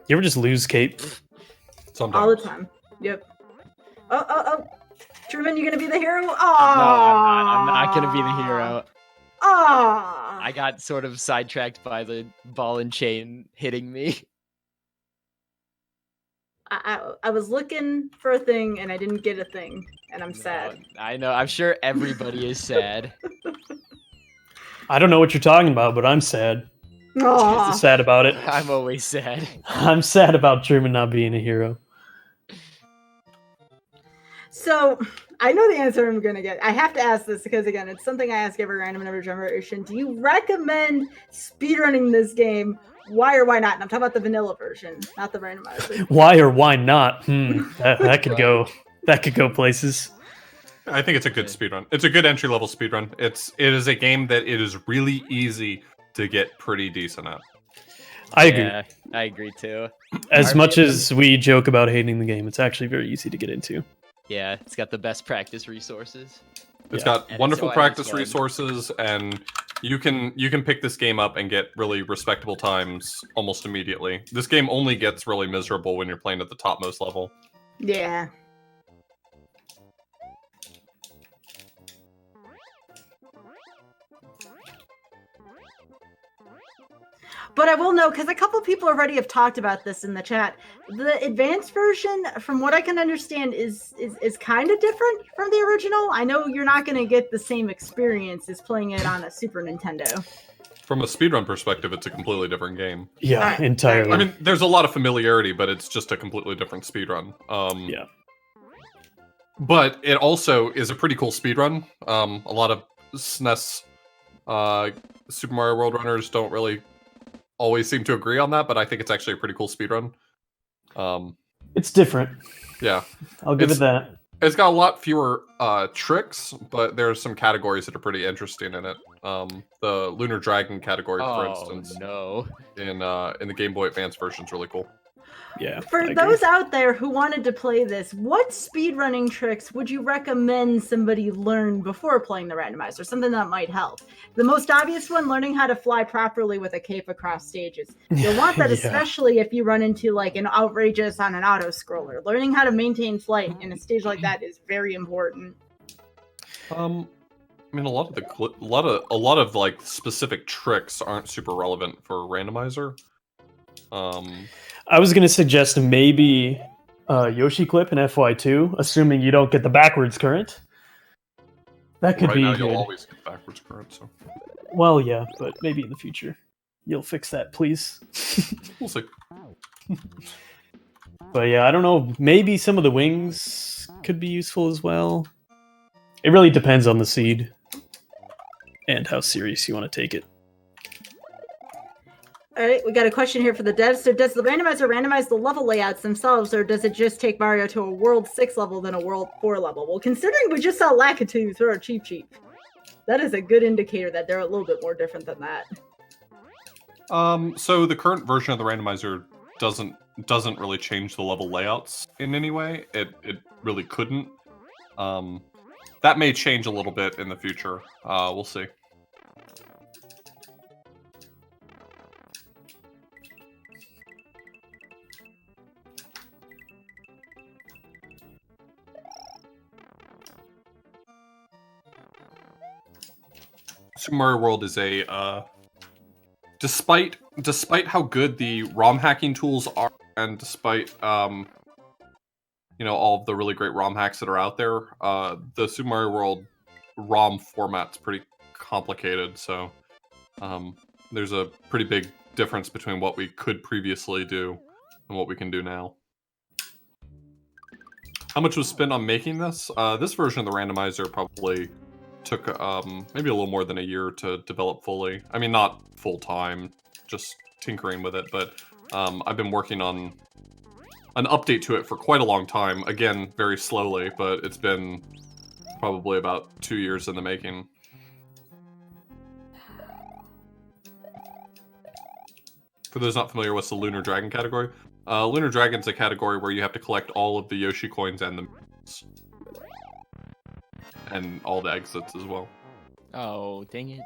You ever just lose Kate? Sometimes. All the time. Yep. Oh. Truman, you gonna be the hero? Oh, No, I'm not gonna be the hero. Oh. I got sort of sidetracked by the ball and chain hitting me. I was looking for a thing and I didn't get a thing, and I'm sad. I know. I'm sure everybody is sad. I don't know what you're talking about, but I'm sad. Aw. Sad about it. I'm always sad. I'm sad about Truman not being a hero. So, I know the answer I'm gonna get. I have to ask this because, again, it's something I ask every random number generation. Do you recommend speedrunning this game? Why or why not? And I'm talking about the vanilla version, not the randomizer. Why or why not? That could go. That could go places. I think it's a good speedrun. It's a good entry level speedrun. It is a game that it is really easy to get pretty decent at. I agree. Yeah, I agree too. As much as we joke about hating the game, it's actually very easy to get into. Yeah, it's got the best practice resources. It's Yeah. got And wonderful it's practice fun. resources, and you can pick this game up and get really respectable times almost immediately. This game only gets really miserable when you're playing at the topmost level. Yeah. But I will know, because a couple people already have talked about this in the chat. The advanced version, from what I can understand, is kind of different from the original. I know you're not going to get the same experience as playing it on a Super Nintendo. From a speedrun perspective, it's a completely different game. Yeah, Alright, entirely. I mean, there's a lot of familiarity, but it's just a completely different speedrun. Yeah. But it also is a pretty cool speedrun. A lot of SNES Super Mario World runners don't really always seem to agree on that, but I think it's actually a pretty cool speedrun. It's different. Yeah. I'll give it that. It's got a lot fewer tricks, but there's some categories that are pretty interesting in it. The Lunar Dragon category, for instance, no. in the Game Boy Advance version is really cool. Yeah. For those out there who wanted to play this, what speedrunning tricks would you recommend somebody learn before playing the randomizer? Something that might help. The most obvious one, learning how to fly properly with a cape across stages. You'll want that, Yeah. especially if you run into like an outrageous on an auto scroller. Learning how to maintain flight in a stage like that is very important. I mean, a lot of like specific tricks aren't super relevant for randomizer. I was going to suggest maybe Yoshi Clip in FY2, assuming you don't get the backwards current. That could right be now, good. you'll always get backwards current, so Well, yeah, but maybe in the future. You'll fix that, please. we'll see. But yeah, I don't know. Maybe some of the wings could be useful as well. It really depends on the seed and how serious you want to take it. All right, we got a question here for the devs. So does the randomizer randomize the level layouts themselves, or does it just take Mario to a World 6 level than a World 4 level? Well, considering we just saw Lakitu throw a Cheep Cheep, that is a good indicator that they're a little bit more different than that. So the current version of the randomizer doesn't really change the level layouts in any way. It really couldn't. That may change a little bit in the future. We'll see. Super Mario World is a despite how good the ROM hacking tools are, and despite you know, all of the really great ROM hacks that are out there, the Super Mario World ROM format's pretty complicated. So there's a pretty big difference between what we could previously do and what we can do now. How much was spent on making this? This version of the randomizer probably took maybe a little more than a year to develop fully. I mean, not full-time, just tinkering with it, but I've been working on an update to it for quite a long time. Again, very slowly, but it's been probably about 2 years in the making. For those not familiar with the Lunar Dragon category, Lunar Dragon's a category where you have to collect all of the Yoshi coins and the minions. And all the exits as well. Oh, dang it.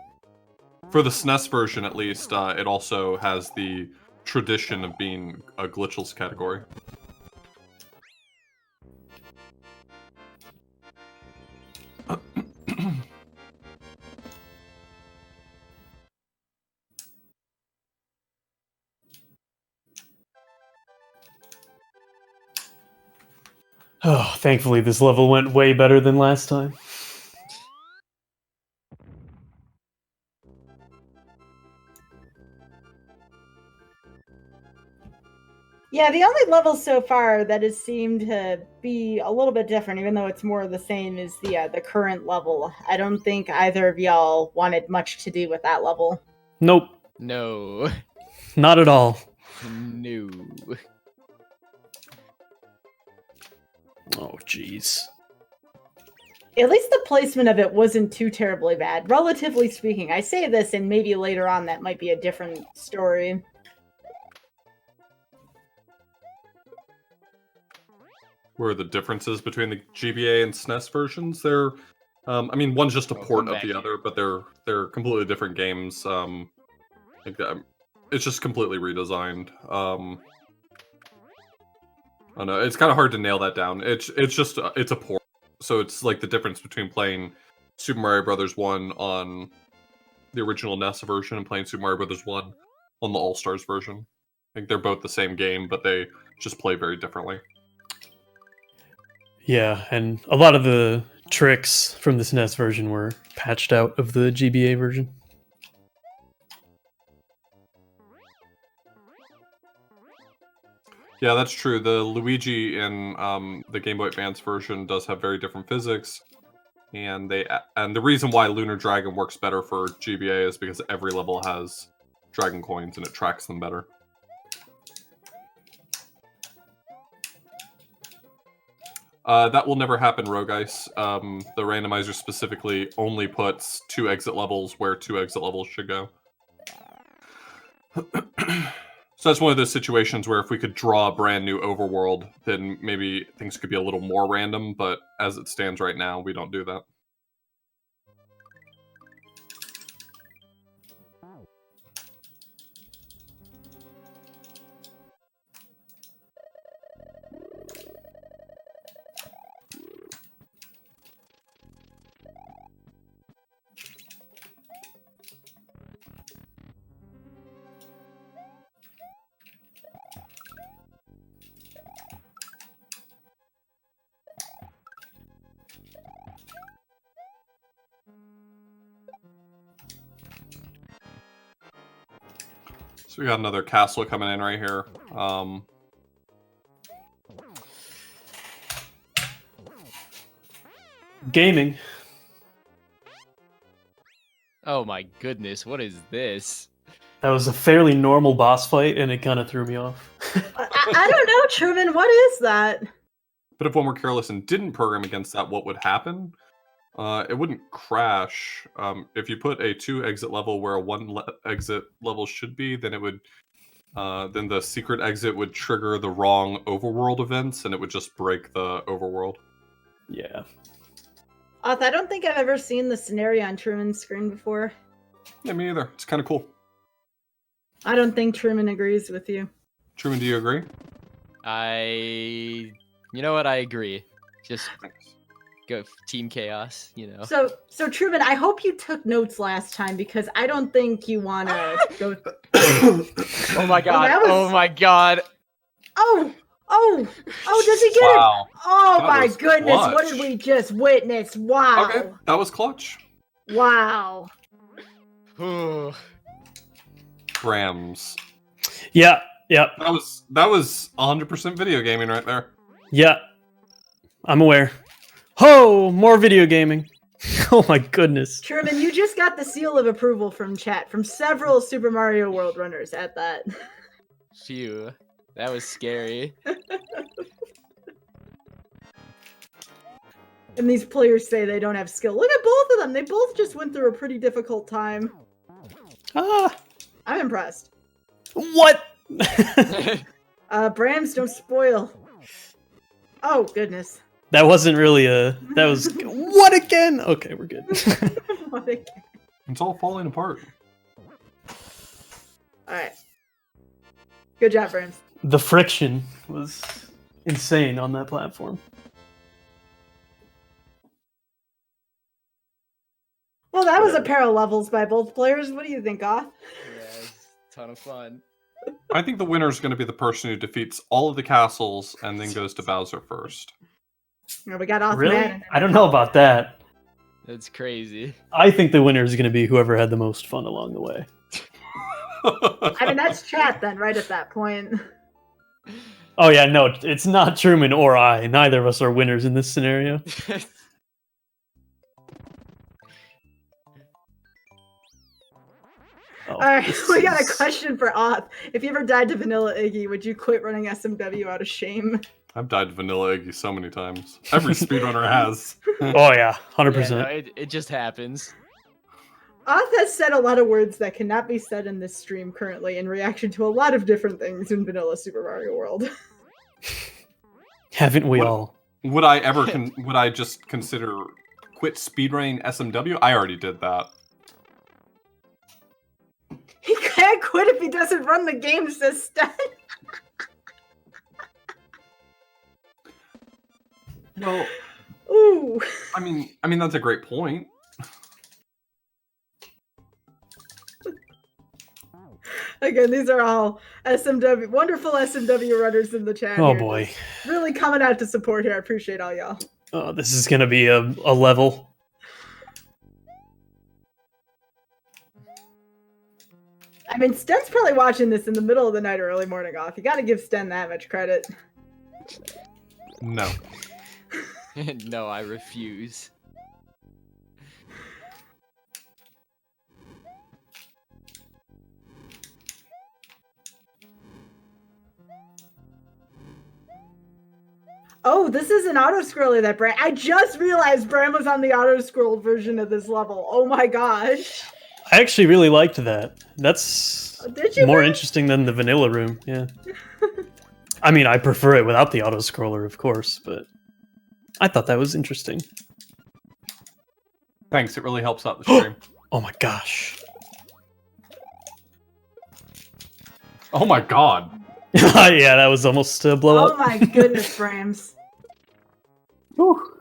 For the SNES version, at least, it also has the tradition of being a glitchless category. Oh, thankfully this level went way better than last time. Yeah, the only level so far that has seemed to be a little bit different, even though it's more of the same, is the current level. I don't think either of y'all wanted much to do with that level. Nope. No. Not at all. No. Oh, jeez. At least the placement of it wasn't too terribly bad, relatively speaking. I say this, and maybe later on that might be a different story. Where are the differences between the GBA and SNES versions? They're, I mean, one's just a port of the other, but they're completely different games. It's just completely redesigned. I don't know, it's kind of hard to nail that down. It's a port, so it's like the difference between playing Super Mario Brothers 1 on the original NES version and playing Super Mario Brothers 1 on the All Stars version. I think they're both the same game, but they just play very differently. Yeah, and a lot of the tricks from the SNES version were patched out of the GBA version. Yeah, that's true. The Luigi in the Game Boy Advance version does have very different physics, and the reason why Lunar Dragon works better for GBA is because every level has dragon coins and it tracks them better. That will never happen, Rogue Ice. The randomizer specifically only puts 2 exit levels where 2 exit levels should go. So that's one of those situations where if we could draw a brand new overworld, then maybe things could be a little more random, but as it stands right now, we don't do that. So we got another castle coming in right here. Gaming. Oh my goodness, what is this? That was a fairly normal boss fight, and it kind of threw me off. I don't know, Truman. What is that? But if one were careless and didn't program against that, what would happen? It wouldn't crash. If you put a 2 exit level where a 1 exit level should be, then it would. Then the secret exit would trigger the wrong overworld events, and it would just break the overworld. Yeah. I don't think I've ever seen the scenario on Truman's screen before. Yeah, me either. It's kind of cool. I don't think Truman agrees with you. Truman, do you agree? You know what? I agree. Just go Team Chaos, you know. So Truman, I hope you took notes last time because I don't think you want to go. Oh my god! that was- Oh my god! Oh! Does he get it? Wow. Oh That my was goodness! What clutch. did we just witness? Wow! Okay, that was clutch. Wow! Ooh. Grams. Yeah. Yeah. That was 100% video gaming right there. Yeah. I'm aware. Ho! More video gaming. Oh my goodness. Truman, you just got the seal of approval from chat from several Super Mario World runners at that. Phew. That was scary. And these players say they don't have skill. Look at both of them. They both just went through a pretty difficult time. Ah. I'm impressed. What? Brams, don't spoil. Oh, goodness. That wasn't really a... That was... What again? Okay, we're good. What again? It's all falling apart. Alright. Good job, Brams. The friction was insane on that platform. Well, that was a pair of levels by both players. What do you think, Goth? Yeah, it's a ton of fun. I think the winner is going to be the person who defeats all of the castles and then goes to Bowser first. Oh, we got off Really? Madden. I don't know about that. That's crazy. I think the winner is going to be whoever had the most fun along the way. I mean, that's chat then, right at that point. Oh yeah, no, it's not Truman or I. Neither of us are winners in this scenario. Oh, Alright, this we got a is- question for Oth. If you ever died to Vanilla Iggy, would you quit running SMW out of shame? I've died to Vanilla Eggy so many times. Every speedrunner has. Oh yeah, 100%. Yeah, no, it just happens. Oth has said a lot of words that cannot be said in this stream currently in reaction to a lot of different things in Vanilla Super Mario World. Haven't we What- all? Would I ever would I just consider quit speedrunning SMW? I already did that. He can't quit if he doesn't run the game system. Well, Ooh. I mean that's a great point. Again, these are all SMW, wonderful SMW runners in the chat. Oh here. boy. Just really coming out to support here. I appreciate all y'all. Oh, this is gonna be a level. I mean, Sten's probably watching this in the middle of the night or early morning off. You got to give Sten that much credit. No. No, I refuse. Oh, this is an auto-scroller that Bram... I just realized Bram was on the auto-scroll version of this level. Oh my gosh. I actually really liked that. That's Did you, more Bram? interesting than the vanilla room, yeah. I mean, I prefer it without the auto-scroller, of course, but I thought that was interesting. Thanks, it really helps out the stream. Oh my gosh. Oh my god. Yeah, that was almost a blow Oh up. my goodness, Brams. Whew.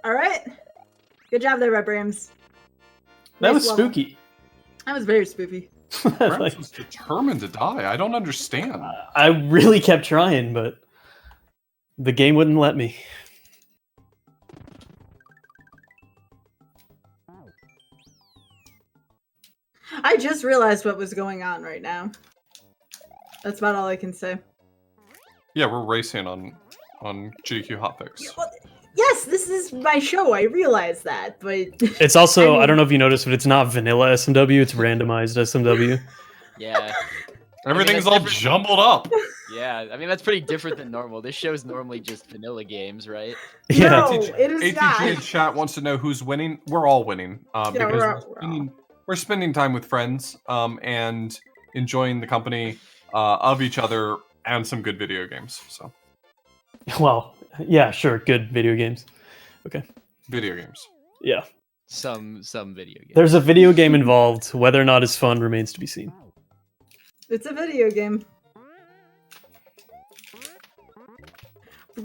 All right. Good job there, Brams. That Nice was level. spooky. That was very spoopy. Brams Like, was determined to die. I don't understand. I really kept trying, but the game wouldn't let me. I just realized what was going on right now. That's about all I can say. Yeah, we're racing on GDQ Hotfix. Well, yes, this is my show. I realize that, but It's also, I I, mean- don't know if you noticed, but it's not vanilla SMW, it's randomized SMW. Yeah. Everything's that's all different. jumbled up. Yeah, I mean that's pretty different than normal. This show's normally just vanilla games, right? Yeah. no, it is ATG in not. chat wants to know who's winning. We're all winning because we're we're spending time with friends and enjoying the company of each other and some good video games. So Well, yeah, sure, good video games. video games. Yeah. Some video games. There's a video game involved. Whether or not it's fun remains to be seen. It's a video game.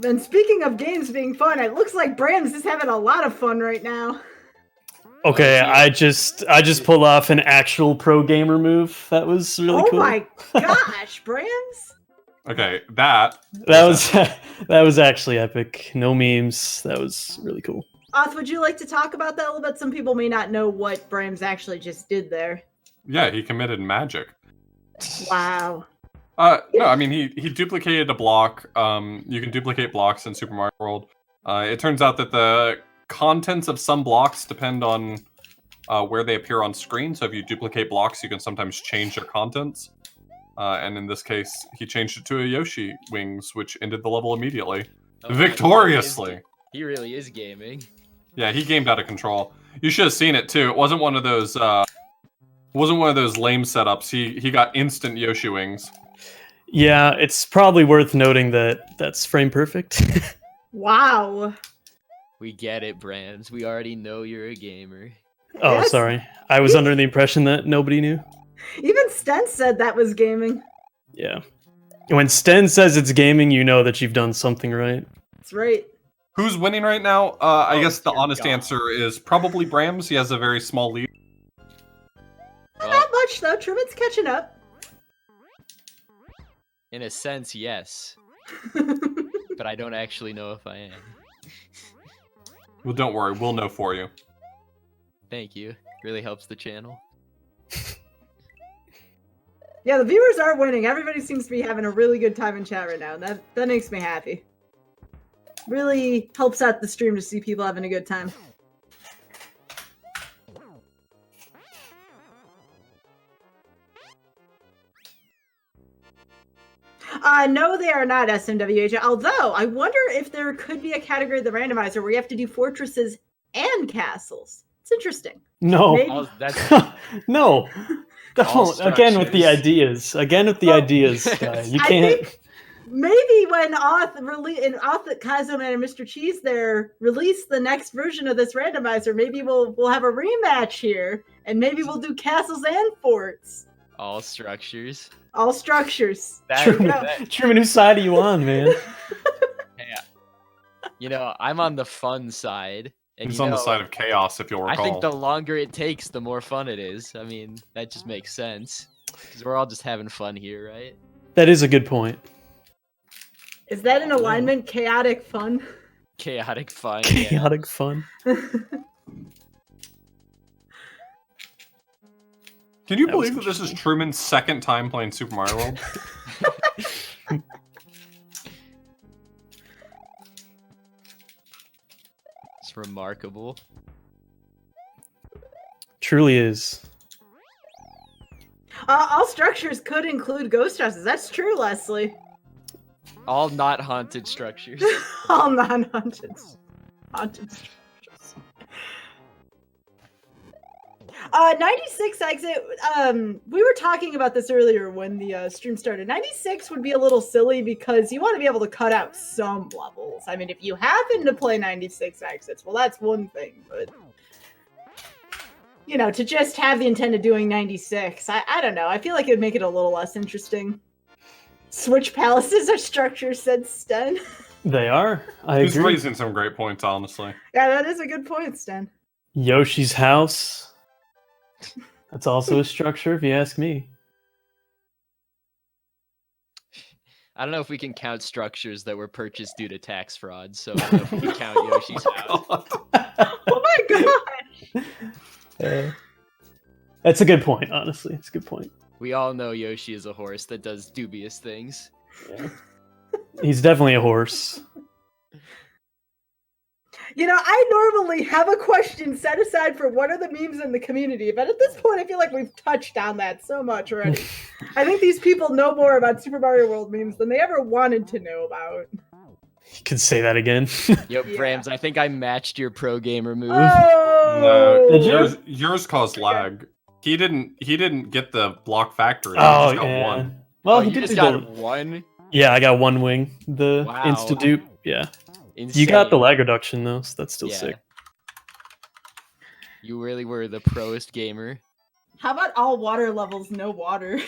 And speaking of games being fun, it looks like Brams is having a lot of fun right now. Okay, Oh, I just pulled off an actual pro gamer move. That was really Oh cool. my gosh, Brams! Okay, that That was actually epic. No memes. That was really cool. Oth, would you like to talk about that a little bit? Some people may not know what Brams actually just did there. yeah, he committed magic. Wow. No, I mean he duplicated a block. You can duplicate blocks in Super Mario World. It turns out that the contents of some blocks depend on where they appear on screen. So if you duplicate blocks, you can sometimes change their contents. And in this case, he changed it to a Yoshi wings, which ended the level immediately, Oh, victoriously. He really is gaming. Yeah, he gamed out of control. You should have seen it too. It wasn't one of those. Wasn't one of those lame setups. He got instant Yoshi wings. Yeah, it's probably worth noting that that's frame perfect. Wow. We get it, Brams. We already know you're a gamer. Oh, Yes. sorry. I was under the impression that nobody knew. Even Sten said that was gaming. Yeah. When Sten says it's gaming, you know that you've done something right. That's right. Who's winning right now? I Oh, guess the dear honest God. answer is probably Brams. He has a very small lead. Well, Not much though. Truman's catching up. in a sense, yes. But I don't actually know if I am. Well, don't worry, we'll know for you. Thank you. Really helps the channel. Yeah, the viewers are winning. Everybody seems to be having a really good time in chat right now. That makes me happy. Really helps out the stream to see people having a good time. No, they are not SMWH. Although, I wonder if there could be a category of the randomizer where you have to do fortresses and castles. It's interesting. No. Maybe. All, that's No. All Don't. Again with the structures. ideas. Again with the Well, ideas, guy. You I can't. think maybe when Oth Kazoman and Mr. Cheese there release the next version of this randomizer, maybe we'll have a rematch here, and maybe we'll do castles and forts. all structures. All structures. That, Truman, that- Truman, whose side are you on, man? you know, I'm on the fun side, And He's on the side of chaos, if you'll I recall. think the longer it takes, the more fun it is. I mean, that just makes sense. Because we're all just having fun here, right? That is a good point. Is that an alignment? Chaotic fun? Chaotic fun. Chaotic fun. Can you That was believe that this is Truman's second time playing Super Mario World? It's remarkable. Truly is. All structures could include ghost houses. That's true, Leslie. All not haunted structures. All non-haunted. Haunted structures. 96 exit. We were talking about this earlier when the stream started. 96 would be a little silly because you want to be able to cut out some levels. I mean, if you happen to play 96 exits, well, that's one thing. But you know, to just have the intent of doing 96, I don't know. I feel like it would make it a little less interesting. Switch palaces are structures, said Sten. They are. I He's agree. raising some great points, honestly. Yeah, that is a good point, Sten. Yoshi's house. That's also a structure, if you ask me. I don't know if we can count structures that were purchased due to tax fraud, so I don't know if we can count Yoshi's house. Oh my god! That's a good point, honestly. It's a good point. We all know Yoshi is a horse that does dubious things. Yeah. He's definitely a horse. You know, I normally have a question set aside for what are the memes in the community, but at this point, I feel like we've touched on that so much already. I think these people know more about Super Mario World memes than they ever wanted to know about. You can say that again. Yo, Yeah. Brams, I think I matched your pro gamer move. Oh! Did you? Yours caused lag. He didn't get the block factory. He Oh, just got yeah. one. Well, Oh, he you did just do got the- one? Yeah, I got one wing. The Wow. insta-dupe. Yeah. Insane. You got the lag reduction, though, so that's still Yeah. sick. You really were the proest gamer. How about all water levels, no water?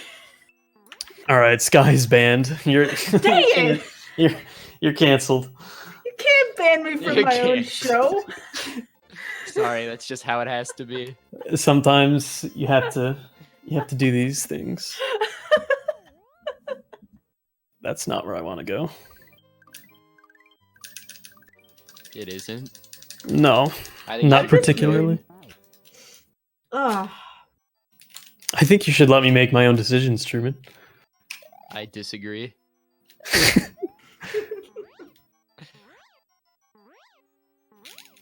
All right, Sky's banned. You're Dang it! you're canceled. You can't ban me from You my own can't. show. Sorry, that's just how it has to be. Sometimes you have to do these things. That's not where I want to go. It isn't. No, I think not I- particularly. Ugh. I think you should let me make my own decisions, Truman. I disagree.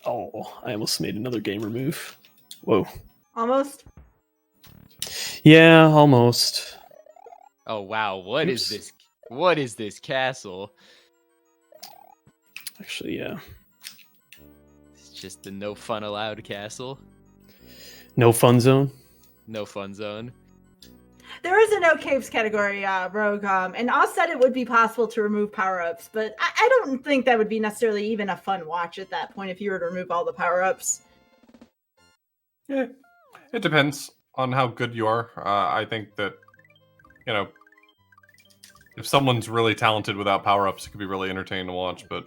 Oh, I almost made another gamer move. Whoa. Almost. Yeah, almost. Oh wow, what is Oops. this? What is this castle? Actually, yeah. It's just the no fun allowed castle. No fun zone. No fun zone. There is a no caves category, Rogue, and Oz said it would be possible to remove power-ups, but I don't think that would be necessarily even a fun watch at that point if you were to remove all the power-ups. Yeah, it depends on how good you are. I think that, you know, if someone's really talented without power-ups, it could be really entertaining to watch, but...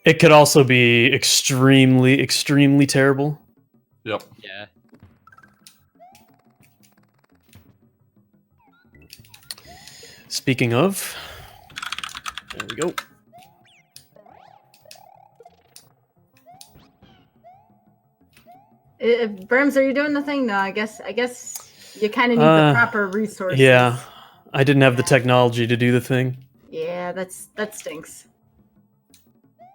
It could also be extremely, extremely terrible. Yep. Yeah. Speaking of, there we go. Burms, are you doing the thing? No, I guess you kind of need the proper resources. Yeah, I didn't have the technology to do the thing. Yeah, that stinks. I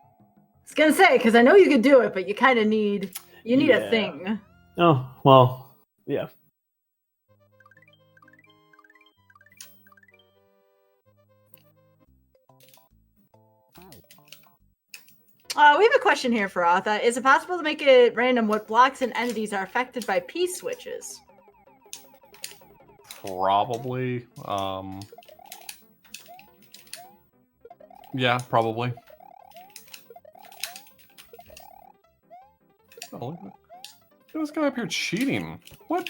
was gonna say, because I know you could do it, but you kind of need a Yeah. thing. Oh, well, yeah. We have a question here for Artha. Is it possible to make it random what blocks and entities are affected by P switches? Probably. Yeah, probably. Oh, look at this guy up here cheating. What?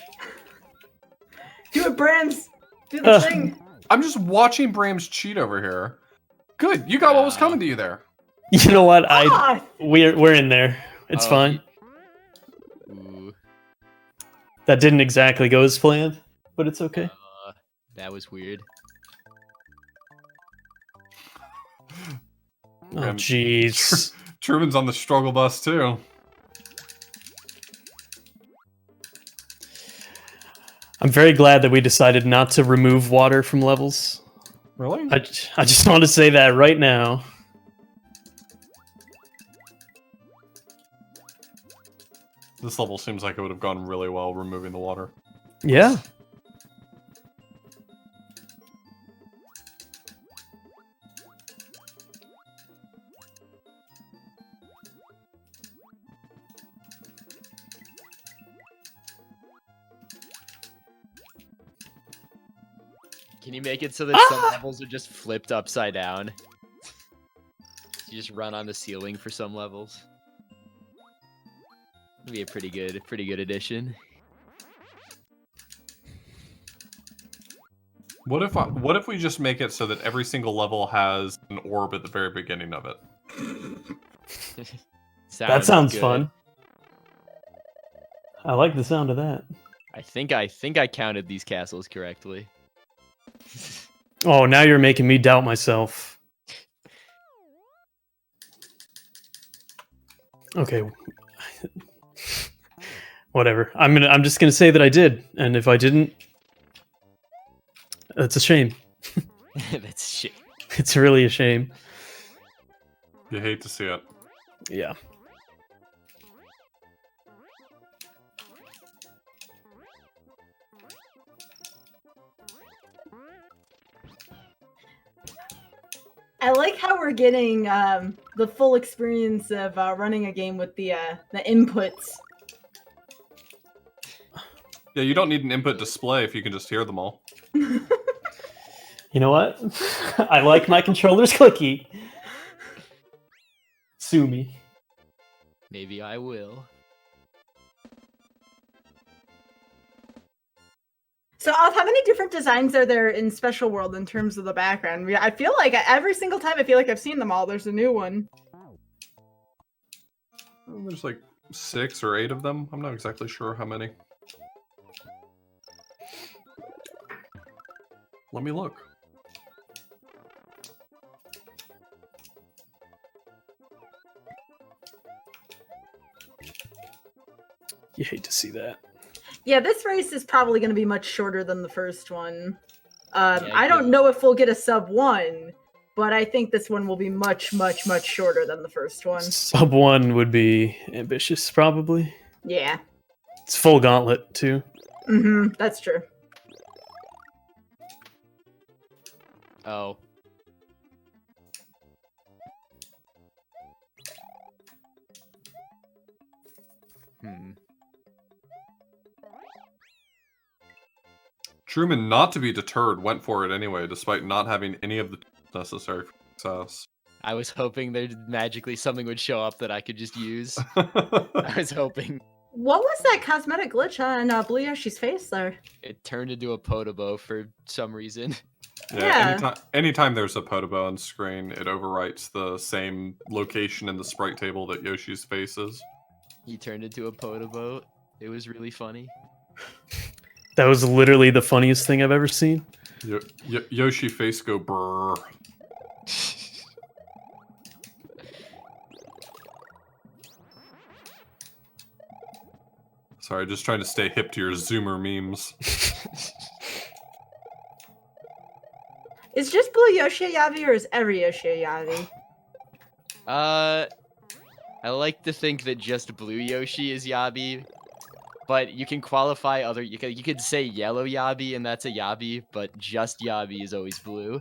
Do it, Brams! Do the thing! I'm just watching Brams cheat over here. Good, you got what was coming to you there. You know what? Ah! We're in there. It's Oh, fine. Ooh, That didn't exactly go as planned, but it's okay. that was weird. Oh, And jeez. Truman's on the struggle bus too. I'm very glad that we decided not to remove water from levels. Really? I just want to say that right now. This level seems like it would have gone really well removing the water. Yeah. Can you make it so that some levels are just flipped upside down? You just run on the ceiling for some levels. That'd be a pretty good addition. What if we just make it so that every single level has an orb at the very beginning of it? That sounds good. fun. I like the sound of that. I think I counted these castles correctly. Oh, now you're making me doubt myself. Okay. Whatever. I'm just gonna say that I did, and if I didn't, that's a shame. That's shit. It's really a shame. You hate to see it. Yeah. I like how we're getting the full experience of running a game with the inputs. Yeah, you don't need an input display if you can just hear them all. You know what? I like my controller's clicky. Sue me. Maybe I will. So, how many different designs are there in Special World in terms of the background? I feel like every single time I feel like I've seen them all. There's a new one. There's like 6 or 8 of them. I'm not exactly sure how many. Let me look. You hate to see that. Yeah, this race is probably going to be much shorter than the first one. Yeah, I don't know if we'll get a sub 1, but I think this one will be much, much, much shorter than the first one. Sub 1 would be ambitious, probably. Yeah. It's full gauntlet, too. Mm-hmm, that's true. Oh. Truman, not to be deterred, went for it anyway, despite not having any of the tools necessary for success. I was hoping there'd magically something would show up that I could just use. I was hoping. What was that cosmetic glitch on Blue Yoshi's face there? It turned into a Podobo for some reason. Yeah. Anytime there's a Podobo on screen, it overwrites the same location in the sprite table that Yoshi's face is. He turned into a Podobo. It was really funny. That was literally the funniest thing I've ever seen. Yoshi face go brrr. Sorry, just trying to stay hip to your Zoomer memes. Is just Blue Yoshi a Yavi or is every Yoshi a Yavi? I like to think that just Blue Yoshi is Yabi, but you can qualify other. You could say Yellow Yabi and that's a Yabi, but just Yabi is always blue.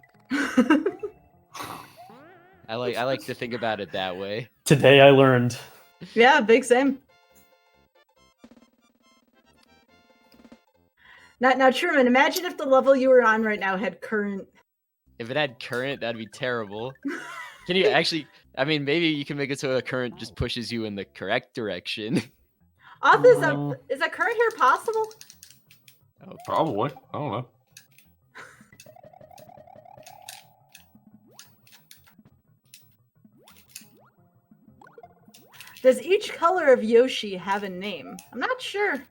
I like to think about it that way. Today I learned. Yeah, big same. Now, Truman, imagine if the level you were on right now had current. If it had current, that'd be terrible. Can you actually? I mean, maybe you can make it so a current just pushes you in the correct direction. Is that current here possible? Oh, Probably. I don't know. Does each color of Yoshi have a name? I'm not sure.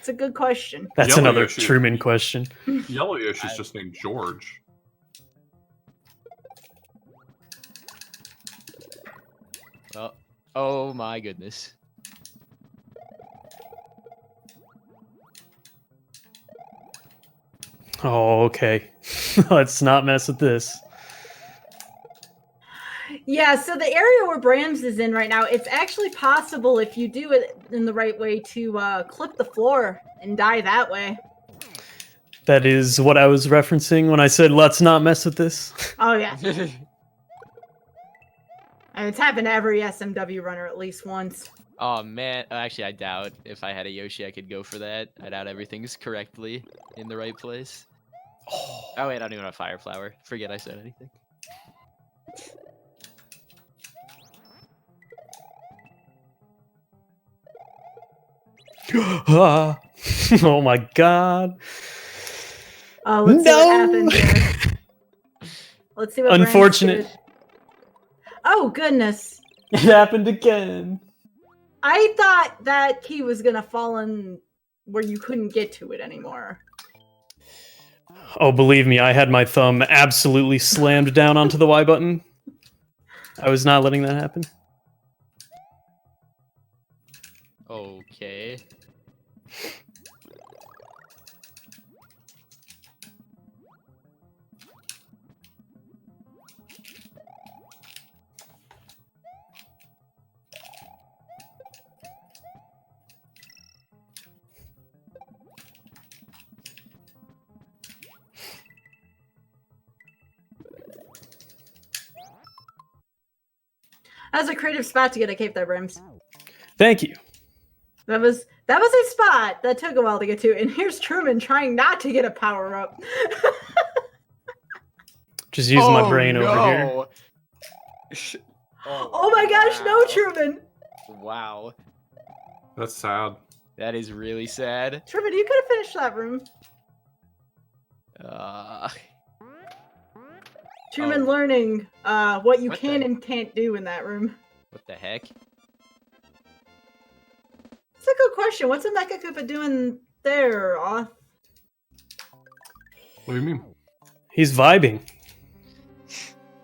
It's a good question. That's Yellow another Yoshi. Truman question. Yellow Yoshi's just named George. Well, oh my goodness. Oh, okay. Let's not mess with this. Yeah, so the area where Brams is in right now, it's actually possible if you do it in the right way to clip the floor and die that way. That is what I was referencing when I said, let's not mess with this. Oh, yeah. And it's happened to every SMW runner at least once. Oh man, actually I doubt if I had a Yoshi I could go for that. I doubt everything's correctly in the right place. Oh wait, I don't even have Fire Flower. Forget I said anything. Oh my god. Let's see what happened here. Let's see what Brams Unfortunate. did. Oh, goodness. It happened again. I thought that key was going to fall in where you couldn't get to it anymore. Oh, believe me, I had my thumb absolutely slammed down onto the Y button. I was not letting that happen. Okay. That was a creative spot to get a cape there, Brams. Thank you. That was a spot that took a while to get to. And here's Truman trying not to get a power up. Just using my brain over here. Oh my gosh, no, Truman. Wow. That's sad. That is really sad. Truman, you could have finished that room. Truman learning what you can and can't do in that room. What the heck? It's a good question. What's a Mecha Koopa doing there, Oth? What do you mean? He's vibing.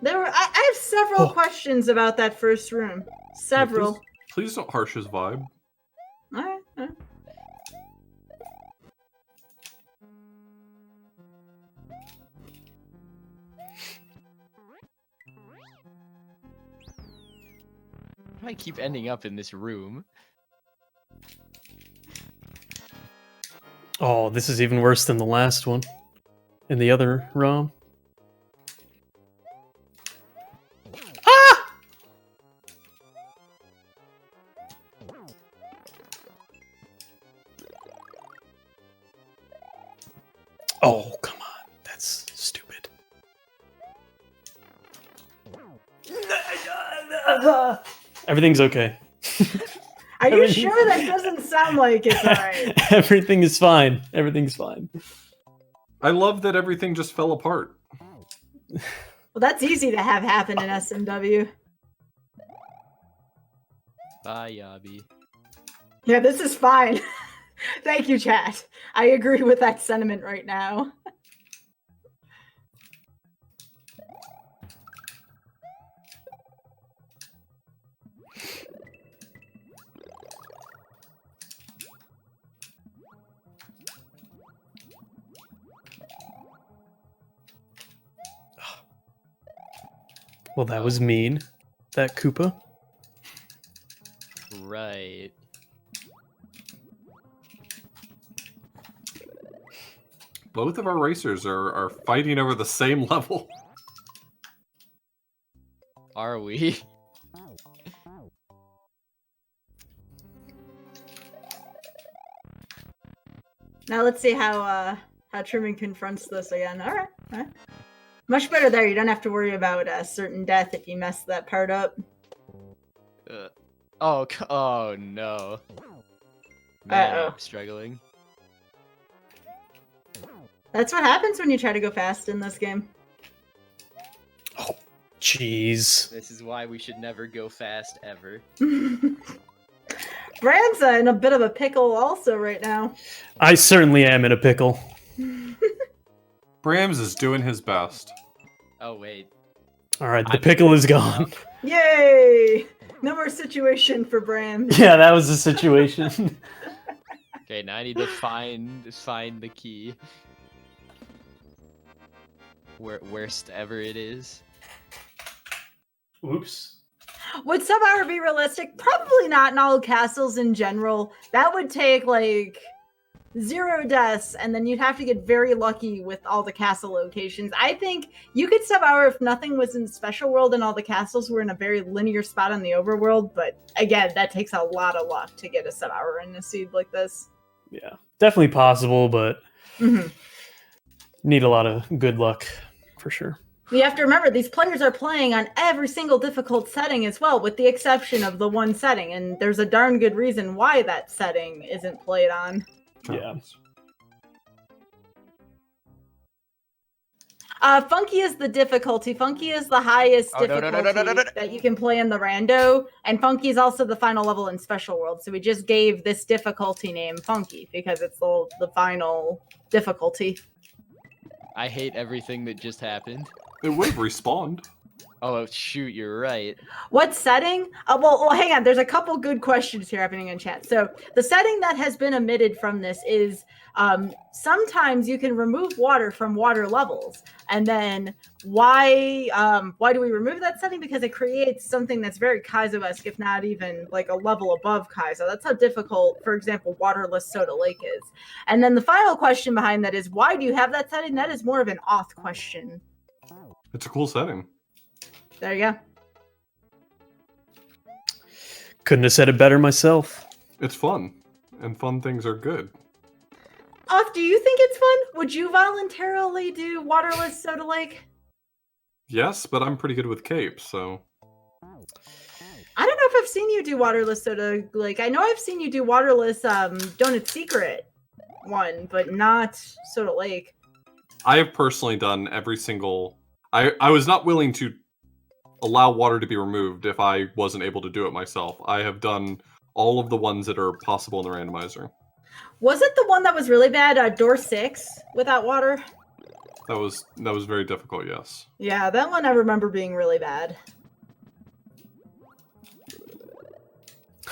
I have several questions about that first room. Several. Please don't harsh his vibe. Alright. I keep ending up in this room. Oh, this is even worse than the last one. In the other ROM. Ah! Oh, come on. That's stupid. Everything's okay. Are you sure that doesn't sound like it's alright? Everything is fine. Everything's fine. I love that everything just fell apart. Well, that's easy to have happen in SMW. Bye, Yabi. Yeah, this is fine. Thank you, chat. I agree with that sentiment right now. Well, that was mean. That Koopa. Right. Both of our racers are fighting over the same level. Are we? Now let's see how Truman confronts this again. All right. Much better there. You don't have to worry about a certain death if you mess that part up. Oh no. Man, I'm struggling. That's what happens when you try to go fast in this game. Oh, Jeez. This is why we should never go fast ever. Bram's in a bit of a pickle also right now. I certainly am in a pickle. Brams is doing his best. Oh wait. All right, the pickle is gone. Yay! No more situation for Bram. Yeah, that was the situation. Okay, now I need to find the key. Worst ever it is. Oops. Would sub-hour be realistic? Probably not in all castles in general. That would take like 0 deaths, and then you'd have to get very lucky with all the castle locations. I think you could sub-hour if nothing was in Special World and all the castles were in a very linear spot on the overworld, but again, that takes a lot of luck to get a sub-hour in a seed like this. Yeah, definitely possible, but need a lot of good luck for sure. You have to remember, these players are playing on every single difficult setting as well, with the exception of the one setting, and there's a darn good reason why that setting isn't played on. Yeah. Funky is the difficulty. Funky is the highest difficulty that you can play in the rando, and Funky is also the final level in Special World. So we just gave this difficulty name Funky because it's the final difficulty. I hate everything that just happened. It would have respawned. Oh shoot, you're right. What setting? Well, hang on. There's a couple good questions here happening in chat. So the setting that has been omitted from this is sometimes you can remove water from water levels. And then why do we remove that setting? Because it creates something that's very Kaizo-esque, if not even like a level above Kaizo. That's how difficult, for example, waterless Soda Lake is. And then the final question behind that is, why do you have that setting? That is more of an auth question. It's a cool setting. There you go. Couldn't have said it better myself. It's fun, and fun things are good. Off, do you think it's fun? Would you voluntarily do waterless Soda Lake? Yes, but I'm pretty good with capes, so... I don't know if I've seen you do waterless Soda Lake. I know I've seen you do waterless Donut Secret one, but not Soda Lake. I have personally done every single... I was not willing to allow water to be removed if I wasn't able to do it myself. I have done all of the ones that are possible in the randomizer. Was it the one that was really bad, door 6, without water? That was very difficult, yes. Yeah, that one I remember being really bad.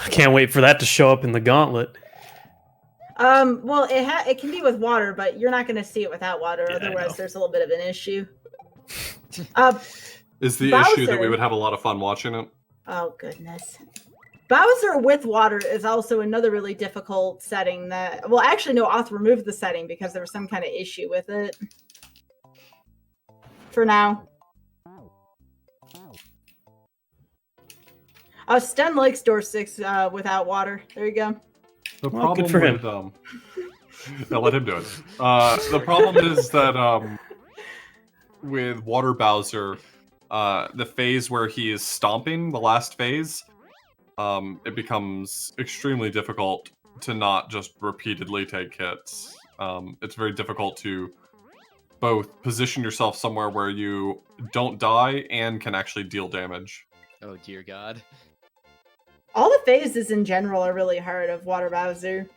I can't wait for that to show up in the gauntlet. Well, it can be with water, but you're not going to see it without water. Yeah, otherwise, there's a little bit of an issue. Is the Bowser. issue that we would have a lot of fun watching it? Oh, goodness. Bowser with water is also another really difficult setting that... Well, actually, no, Auth removed the setting because there was some kind of issue with it. For now. Sten likes door 6 without water. There you go. The Well, problem good for him. with now let him do it. The problem is that with Water Bowser, the phase where he is stomping, the last phase, it becomes extremely difficult to not just repeatedly take hits. It's very difficult to both position yourself somewhere where you don't die and can actually deal damage. Oh dear God. All the phases in general are really hard of Water Bowser.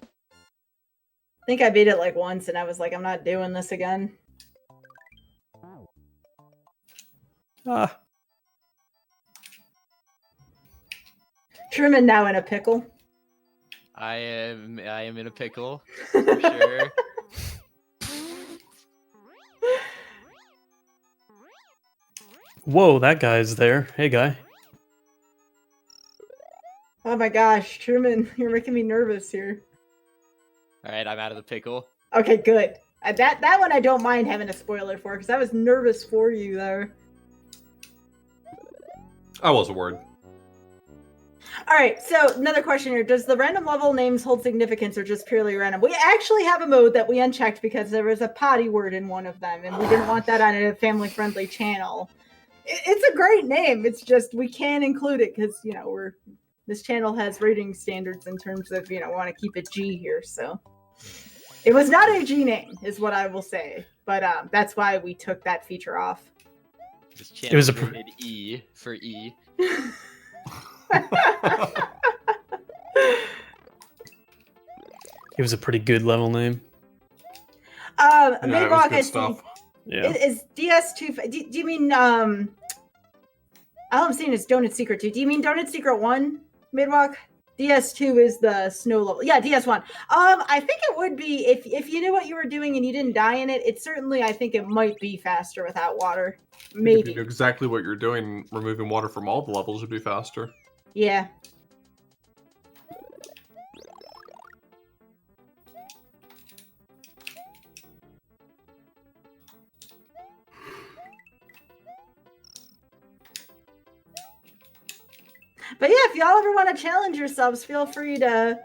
I think I beat it like once and I was like, I'm not doing this again. Ah, Truman now in a pickle. I am in a pickle, for sure. whoa, that guy's there. Hey, guy. Oh my gosh, Truman, you're making me nervous here. Alright, I'm out of the pickle. Okay, good. That one I don't mind having a spoiler for, because I was nervous for you there. I wasn't worried. Alright, so another question here. Does the random level names hold significance or just purely random? We actually have a mode that we unchecked because there was a potty word in one of them, and we didn't want that on a family-friendly channel. It's a great name. It's just we can include it because, you know, this channel has rating standards in terms of, you know, we want to keep it G here, so. It was not a G name, is what I will say. But that's why we took that feature off. This It was channel made E for E. It was a pretty good level name. Yeah, it was Midwalk, good I stuff. see. Yeah. Is DS2? Do you mean all I'm seeing is Donut Secret 2? Do you mean Donut Secret 1, Midwalk? DS2 is the snow level. Yeah, DS1. I think it would be if you knew what you were doing and you didn't die in it. It certainly, I think it might be faster without water. If you Maybe. knew exactly what you're doing, removing water from all the levels would be faster. Yeah. But yeah, if y'all ever want to challenge yourselves, feel free to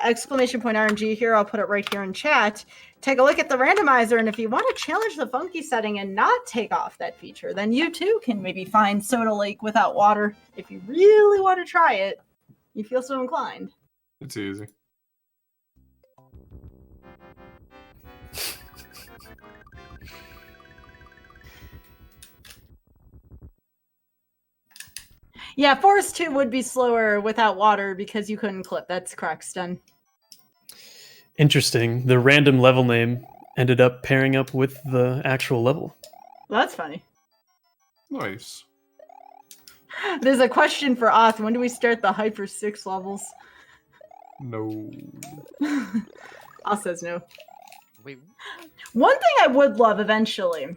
exclamation point RNG here. I'll put it right here in chat. Take a look at the randomizer, and if you want to challenge the funky setting and not take off that feature, then you too can maybe find Soda Lake without water. If you really want to try it, you feel so inclined. It's easy. Yeah, Forest 2 would be slower without water because you couldn't clip. That's correct, Sten. Interesting. The random level name ended up pairing up with the actual level. Well, that's funny. Nice. There's a question for Oth. When do we start the Hyper 6 levels? No. Oth says no. Wait. One thing I would love eventually,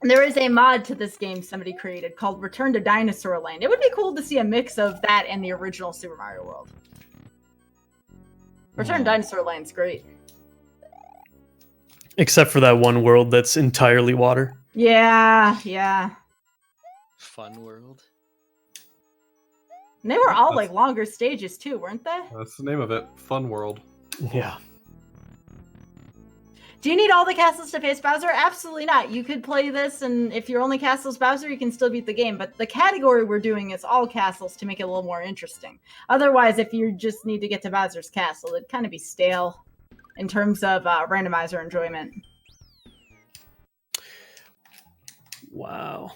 there is a mod to this game somebody created called Return to Dinosaur Land. It would be cool to see a mix of that and the original Super Mario World. Return to Dinosaur Land's great. Except for that one world that's entirely water. Yeah. Fun world. And they were all like longer stages too, weren't they? That's the name of it. Fun World. Yeah. Do you need all the castles to face Bowser? Absolutely not. You could play this, and if your only castle is Bowser, you can still beat the game. But the category we're doing is all castles to make it a little more interesting. Otherwise, if you just need to get to Bowser's castle, it'd kind of be stale in terms of randomizer enjoyment. Wow.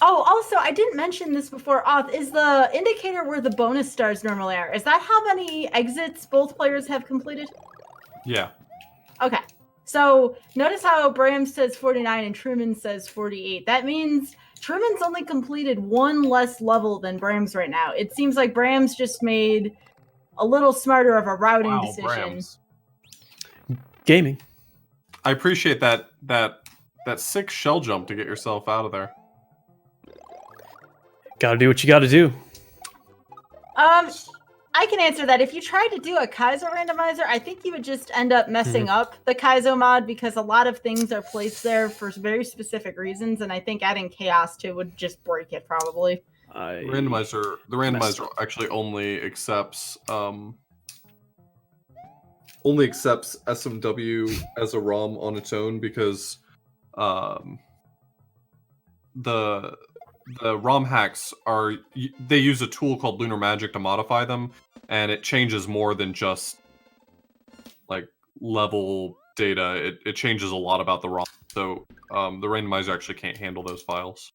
Oh, also, I didn't mention this before. Oth, is the indicator where the bonus stars normally are? Is that how many exits both players have completed? Yeah. Okay. So notice how Bram says 49 and Truman says 48. That means Truman's only completed one less level than Bram's right now. It seems like Bram's just made a little smarter of a routing decision. Brams. Gaming. I appreciate that sick shell jump to get yourself out of there. Gotta do what you gotta do. I can answer that. If you tried to do a Kaizo randomizer, I think you would just end up messing up the Kaizo mod because a lot of things are placed there for very specific reasons, and I think adding chaos to it would just break it probably. The randomizer actually only accepts SMW as a ROM on its own because the ROM hacks they use a tool called Lunar Magic to modify them, and it changes more than just like level data. It changes a lot about the ROM, so the randomizer actually can't handle those files.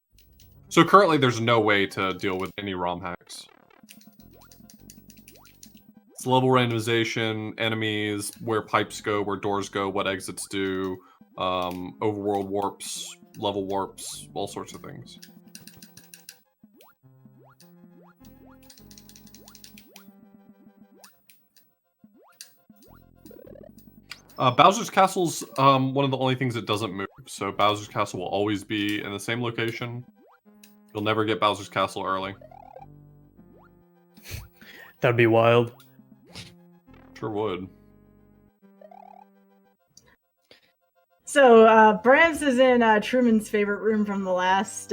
So currently there's no way to deal with any ROM hacks. It's level randomization, enemies, where pipes go, where doors go, what exits do, overworld warps, level warps, all sorts of things. Bowser's Castle's one of the only things that doesn't move, so Bowser's Castle will always be in the same location. You'll never get Bowser's Castle early. That'd be wild. Sure would. So, Brams is in Truman's favorite room from the last...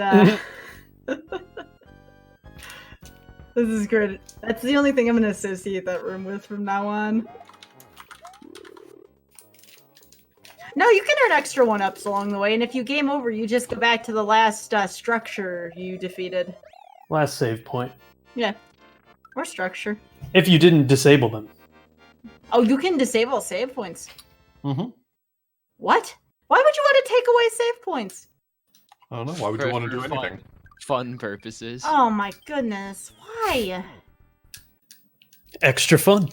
This is great. That's the only thing I'm going to associate that room with from now on. No, you can earn extra 1-ups along the way, and if you game over, you just go back to the last structure you defeated. Last save point. Yeah. Or structure. If you didn't disable them. Oh, you can disable save points. Mm-hmm. What? Why would you want to take away save points? I don't know. Why would you want to do For anything? Fun purposes. Oh my goodness. Why? Extra fun.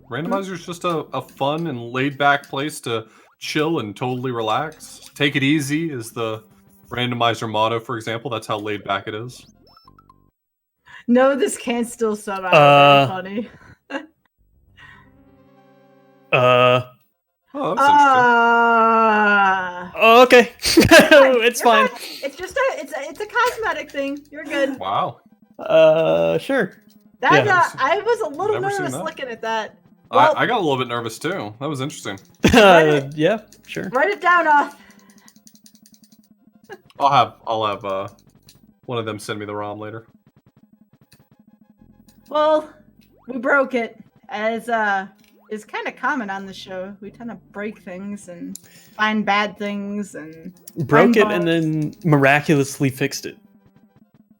Randomizer's just a fun and laid back place to chill and totally relax. Take it easy is the randomizer motto, for example. That's how laid back it is. No, this can still somehow very funny. Oh, that's Oh, okay. It's fine. It's just it's a cosmetic thing. You're good. interesting. Wow. Sure. That Yeah. I was a little Never seen nervous that. looking at that. Well, I got a little bit nervous too. That was interesting. Yeah, sure. write it down, Oth. I'll have one of them send me the ROM later. Well, we broke it, as is kind of common on the show. We tend to break things and find bad things and Broke find it bugs. and then miraculously fixed it.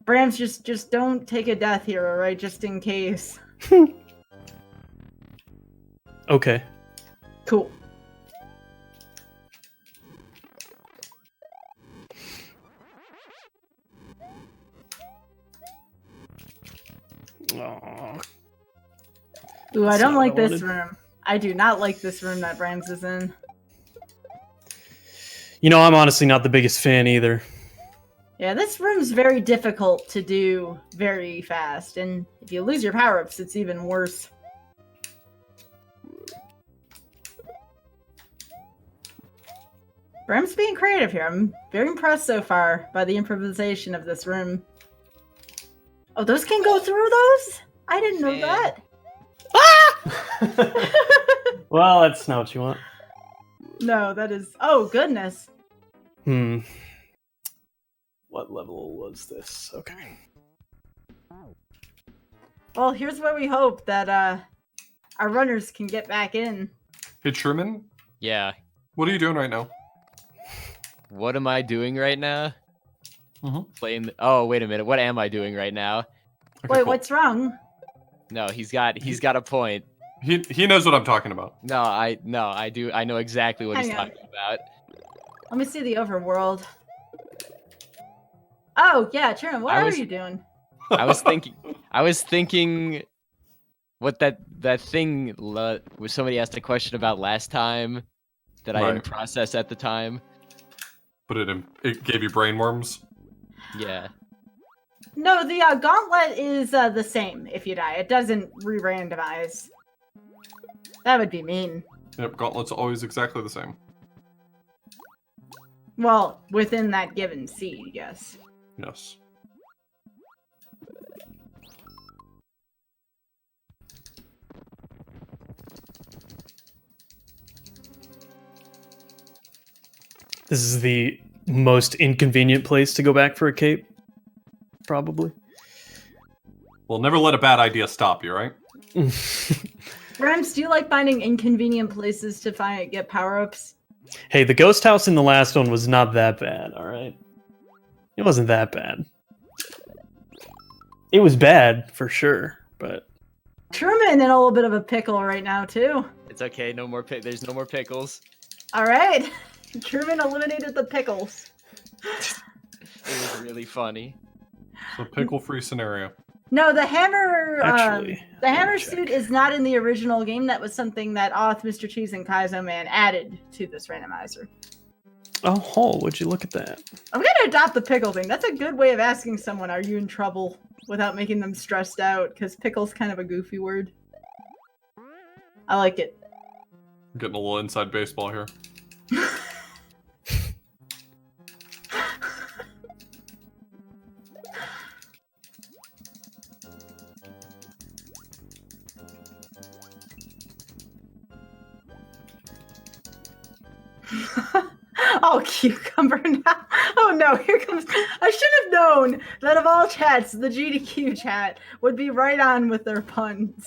Brams, just don't take a death here, alright? Just in case. Okay. Cool. Aw. Ooh, I That's don't not like what I this wanted. room. I do not like this room that Brams is in. You know, I'm honestly not the biggest fan either. Yeah, this room's very difficult to do very fast, and if you lose your power-ups, it's even worse. Bram's being creative here. I'm very impressed so far by the improvisation of this room. Oh, those can go through those? I didn't know Man. that. Well, that's not what you want. No, that is... Oh, goodness. What level was this? Okay. Well, here's where we hope that our runners can get back in. Hey Truman, Yeah. what are you doing right now? What am I doing right now? Mhm. Playing. Oh, wait a minute. What am I doing right now? Okay, Wait, cool. what's wrong? No, he's got a point. He knows what I'm talking about. No, I do. I know exactly what he's Hang on. talking about. Let me see the overworld. Oh, yeah, Truman, what I are was- you doing? I was thinking what that thing where somebody asked a question about last time that I didn't Right. process at the time. But it gave you brain worms. Yeah. No, the gauntlet is the same if you die. It doesn't re-randomize. That would be mean. Yep, Gauntlet's always exactly the same. Well, within that given seed, yes. Yes. This is the most inconvenient place to go back for a cape. Probably. Well, never let a bad idea stop you, right? Rams, do you like finding inconvenient places to get power-ups? Hey, the ghost house in the last one was not that bad, alright? It wasn't that bad. It was bad, for sure, but... Truman in a little bit of a pickle right now, too. It's okay. No more there's no more pickles. Alright. Truman eliminated the pickles. It was really funny. It's a pickle-free scenario. No, the hammer. Actually, the hammer let me check. suit is not in the original game. That was something that Oth, Mr. Cheese, and Kaizo Man added to this randomizer. Oh, would you look at that? I'm gonna adopt the pickle thing. That's a good way of asking someone, "Are you in trouble?" without making them stressed out. Because pickle's kind of a goofy word. I like it. Getting a little inside baseball here. Oh, cucumber now. Oh no, here comes. I should have known that of all chats, the GDQ chat would be right on with their puns.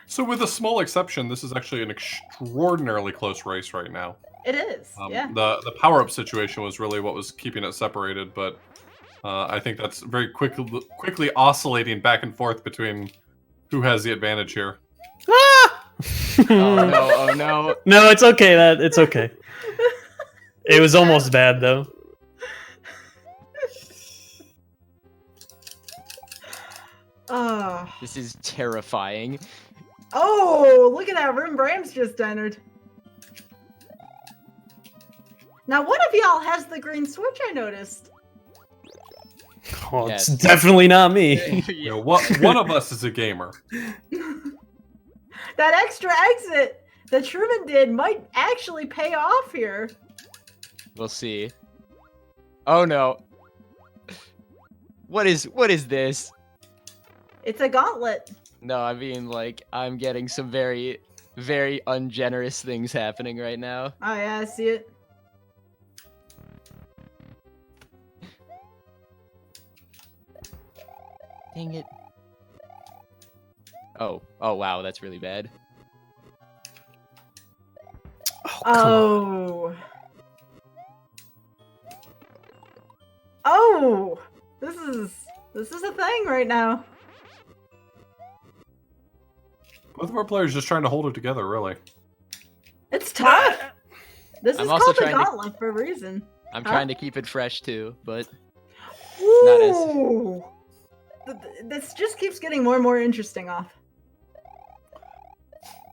So with a small exception, this is actually an extraordinarily close race right now. It is. Yeah. The power-up situation was really what was keeping it separated, but I think that's very quickly oscillating back and forth between who has the advantage here. Ah! Oh no! Oh no! No, it's okay. It's okay. It was almost bad though. This is terrifying. Oh, look at that room Brams just entered. Now, one of y'all has the green switch, I noticed. Oh, Yes. it's definitely not me. You know, one of us is a gamer. That extra exit that Truman did might actually pay off here. We'll see. Oh no! What is this? It's a gauntlet. No, I mean like I'm getting some very, very ungenerous things happening right now. Oh yeah, I see it. Dang it! Oh wow, that's really bad. Oh. Oh, this is a thing right now. Both of our players just trying to hold it together, really. It's tough. This I'm is also called the trying to- gauntlet for a reason. I'm Huh? trying to keep it fresh too, but not as- Ooh. This just keeps getting more and more interesting off.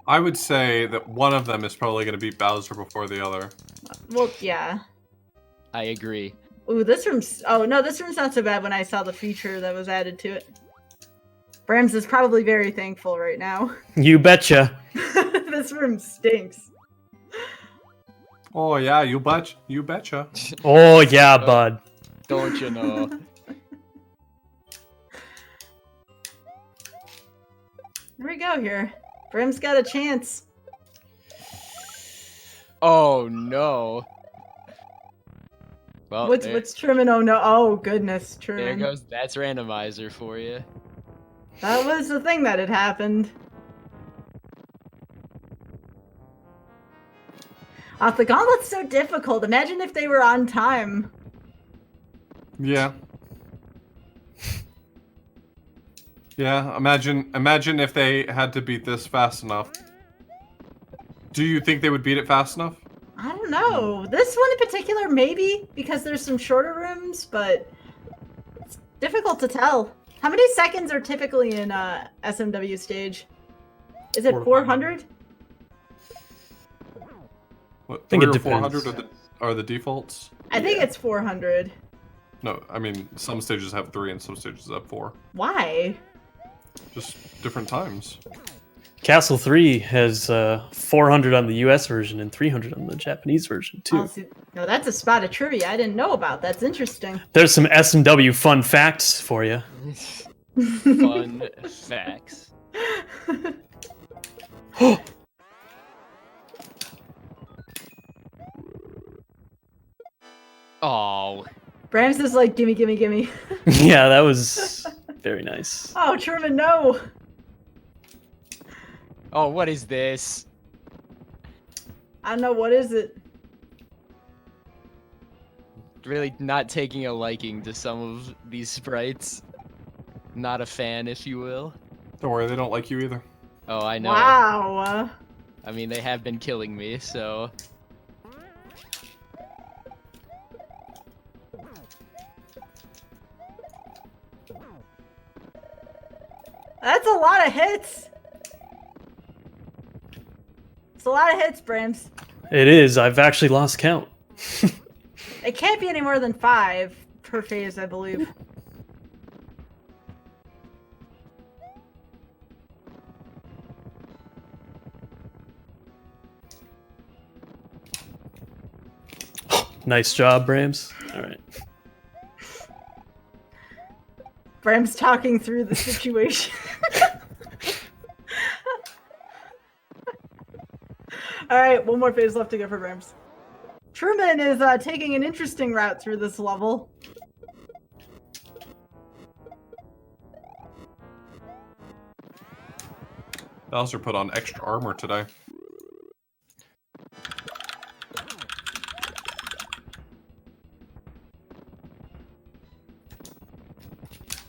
I would say that one of them is probably going to beat Bowser before the other. Well, yeah. I agree. Ooh, this room's... Oh, no, this room's not so bad when I saw the feature that was added to it. Brams is probably very thankful right now. You betcha. This room stinks. Oh yeah, you betcha. Oh yeah, bud. Don't you know? Here we go here. Brim's got a chance. Oh no! Well, What's Truman? Oh no! Oh goodness, there Truman. goes. That's randomizer for you. That was the thing that had happened. The gauntlet's so difficult. Imagine if they were on time. Yeah. Yeah, imagine if they had to beat this fast enough. Do you think they would beat it fast enough? I don't know. This one in particular, maybe, because there's some shorter rooms, but it's difficult to tell. How many seconds are typically in SMW stage? Is it 400? What, I think it 400 depends. are the defaults? I think it's 400. No, I mean some stages have 3 and some stages have 4. Why? Just different times. Castle 3 has 400 on the US version and 300 on the Japanese version too. Oh, see, no, that's a spot of trivia I didn't know about. That's interesting. There's some S&W fun facts for you. Fun facts. Oh, Brams is like, gimme, gimme, gimme. Yeah, that was very nice. Oh, Truman, no. oh, what is this? I don't know, what is it? Really not taking a liking to some of these sprites. Not a fan, if you will. Don't worry, they don't like you either. Oh, I know. Wow. I mean, they have been killing me, so. That's a lot of hits. It's a lot of hits, Brams. It is. I've actually lost count. It can't be any more than 5 per phase, I believe. Nice job, Brams. All right. Bram's talking through the situation. Alright, one more phase left to go for Brams. Truman is taking an interesting route through this level. Bowser put on extra armor today.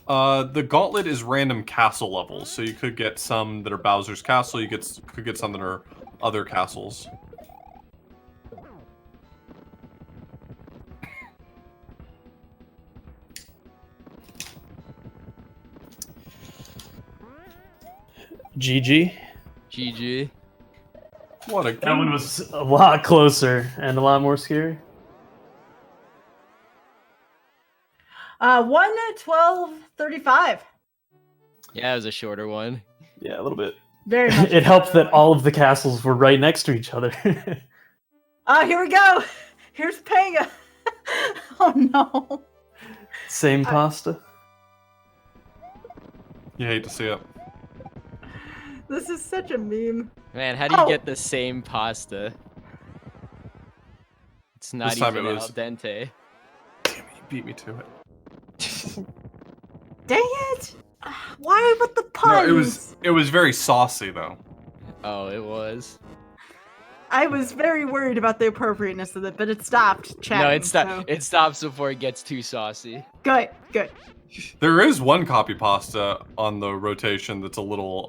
The gauntlet is random castle levels, so you could get some that are Bowser's castle. You could get some that are other castles. GG. GG. What a That one was a lot closer and a lot more scary. 1:12:35. Yeah, it was a shorter one. Yeah, a little bit. Very much. It helped that all of the castles were right next to each other. Here we go. Here's Panga. Oh no. Same pasta. You hate to see it. This is such a meme. Man, how do you get the same pasta? It's not This time even it al was- dente. Damn it, you beat me to it. Dang it! Why with the puns? No, it was very saucy though. Oh, it was. I was very worried about the appropriateness of it, but it stopped chatting. No, so- it stops before it gets too saucy. Good, good. There is one copy pasta on the rotation that's a little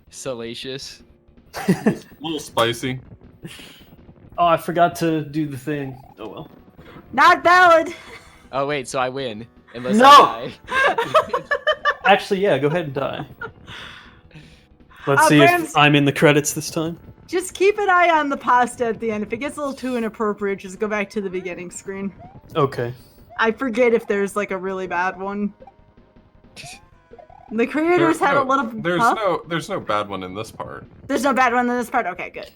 Salacious. spicy. Oh, I forgot to do the thing. Oh well. Not valid. Oh wait, so I win. Unless No! I die. Actually, yeah, go ahead and die. Let's see Brams- if I'm in the credits this time. Just keep an eye on the pasta at the end. If it gets a little too inappropriate, just go back to the beginning screen. Okay. I forget if there's like a really bad one. The creators had a little. There's no bad one in this part. There's no bad one in this part. Okay, good.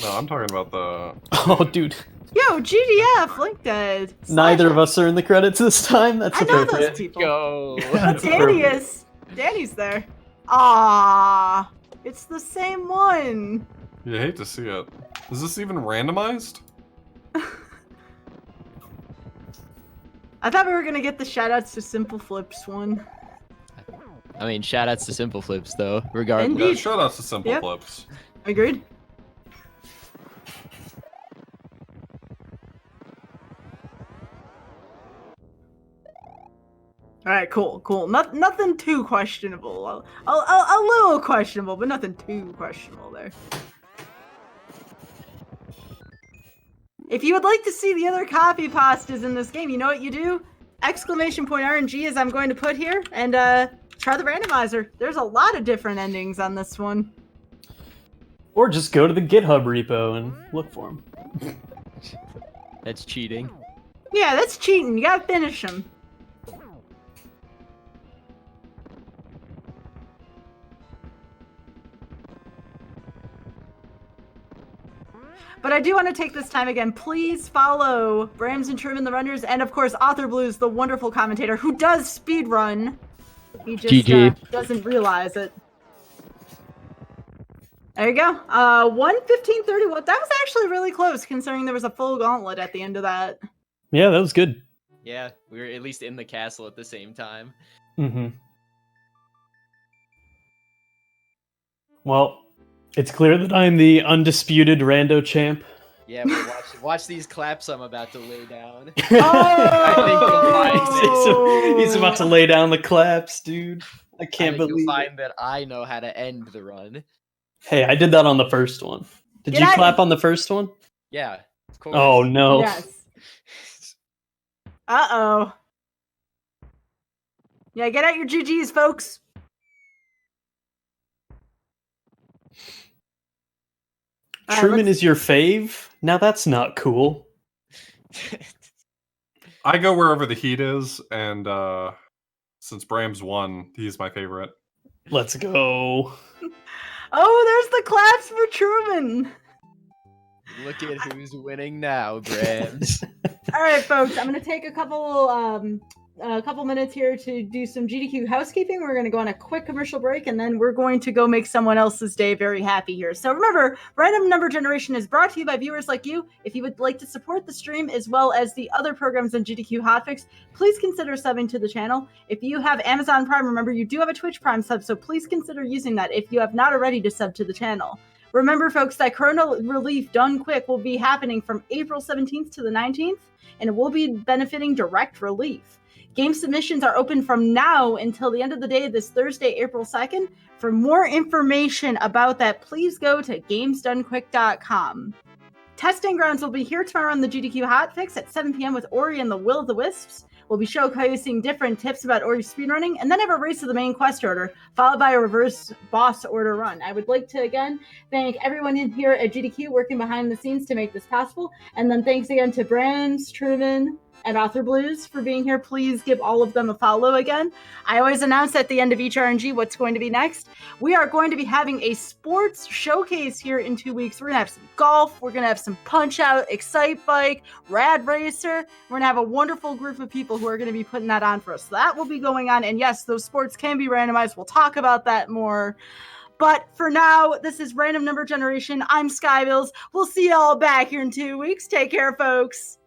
No, I'm talking about the. Oh, dude. Yo, GDF, Link Dead. Neither of us are in the credits this time. That's I know appropriate. those people. Go. That's Danny appropriate. is. Danny's there. Ah, it's the same one. You hate to see it. Is this even randomized? I thought we were gonna get the shoutouts to Simple Flips one. I mean, shoutouts to Simple Flips though, regardless. Indeed. Yeah, shout outs to Simple Yep. Flips. Agreed. All right, cool. Nothing too questionable. A little questionable, but nothing too questionable there. If you would like to see the other copy pastas in this game, you know what you do? Exclamation point RNG as I'm going to put here, and try the randomizer. There's a lot of different endings on this one. Or just go to the GitHub repo and look for them. That's cheating. Yeah, that's cheating. You gotta finish them. But I do want to take this time again. Please follow Brams and Truman the Runners, and of course Author Blues, the wonderful commentator who does speedrun. He just GG. doesn't realize it. There you go. 1:15:31. That was actually really close, considering there was a full gauntlet at the end of that. Yeah, that was good. Yeah, we were at least in the castle at the same time. Mm-hmm. Well, it's clear that I'm the undisputed rando champ. Yeah, but watch these claps I'm about to lay down. Oh! He's about to lay down the claps, dude. I can't You'll believe it. find that I know how to end the run. Hey, I did that on the first one. Did Get you out- clap on the first one? Yeah, of course. Oh no. Yes. Uh-oh. Yeah, get out your GGs, folks. All right, Truman let's- is your fave? Now that's not cool. I go wherever the heat is, and since Brams won, he's my favorite. Let's go. Oh, there's the claps for Truman. Look at who's winning now, Brams. All right, folks, I'm going to take a couple a couple minutes here to do some GDQ housekeeping. We're going to go on a quick commercial break, and then we're going to go make someone else's day very happy here. So remember, Random Number Generation is brought to you by viewers like you. If you would like to support the stream as well as the other programs on GDQ Hotfix, please consider subbing to the channel. If you have Amazon Prime, remember you do have a Twitch Prime sub, so please consider using that if you have not already to sub to the channel. Remember, folks, that Corona Relief Done Quick will be happening from April 17th to the 19th, and it will be benefiting Direct Relief. Game submissions are open from now until the end of the day this Thursday, April 2nd. For more information about that, please go to gamesdonequick.com. Testing Grounds will be here tomorrow on the GDQ Hotfix at 7 p.m. with Ori and the Will of the Wisps. We'll be showcasing different tips about Ori speedrunning, and then have a race to the main quest order, followed by a reverse boss order run. I would like to, again, thank everyone in here at GDQ working behind the scenes to make this possible, and then thanks again to Brands, Truman, and Author Blues for being here. Please give all of them a follow again. I always announce at the end of each RNG what's going to be next. We are going to be having a sports showcase here in 2 weeks. We're going to have some golf. We're going to have some Punch-Out, Excite Bike, Rad Racer. We're going to have a wonderful group of people who are going to be putting that on for us. So that will be going on. And yes, those sports can be randomized. We'll talk about that more. But for now, this is Random Number Generation. I'm Skybilz. We'll see you all back here in 2 weeks. Take care, folks.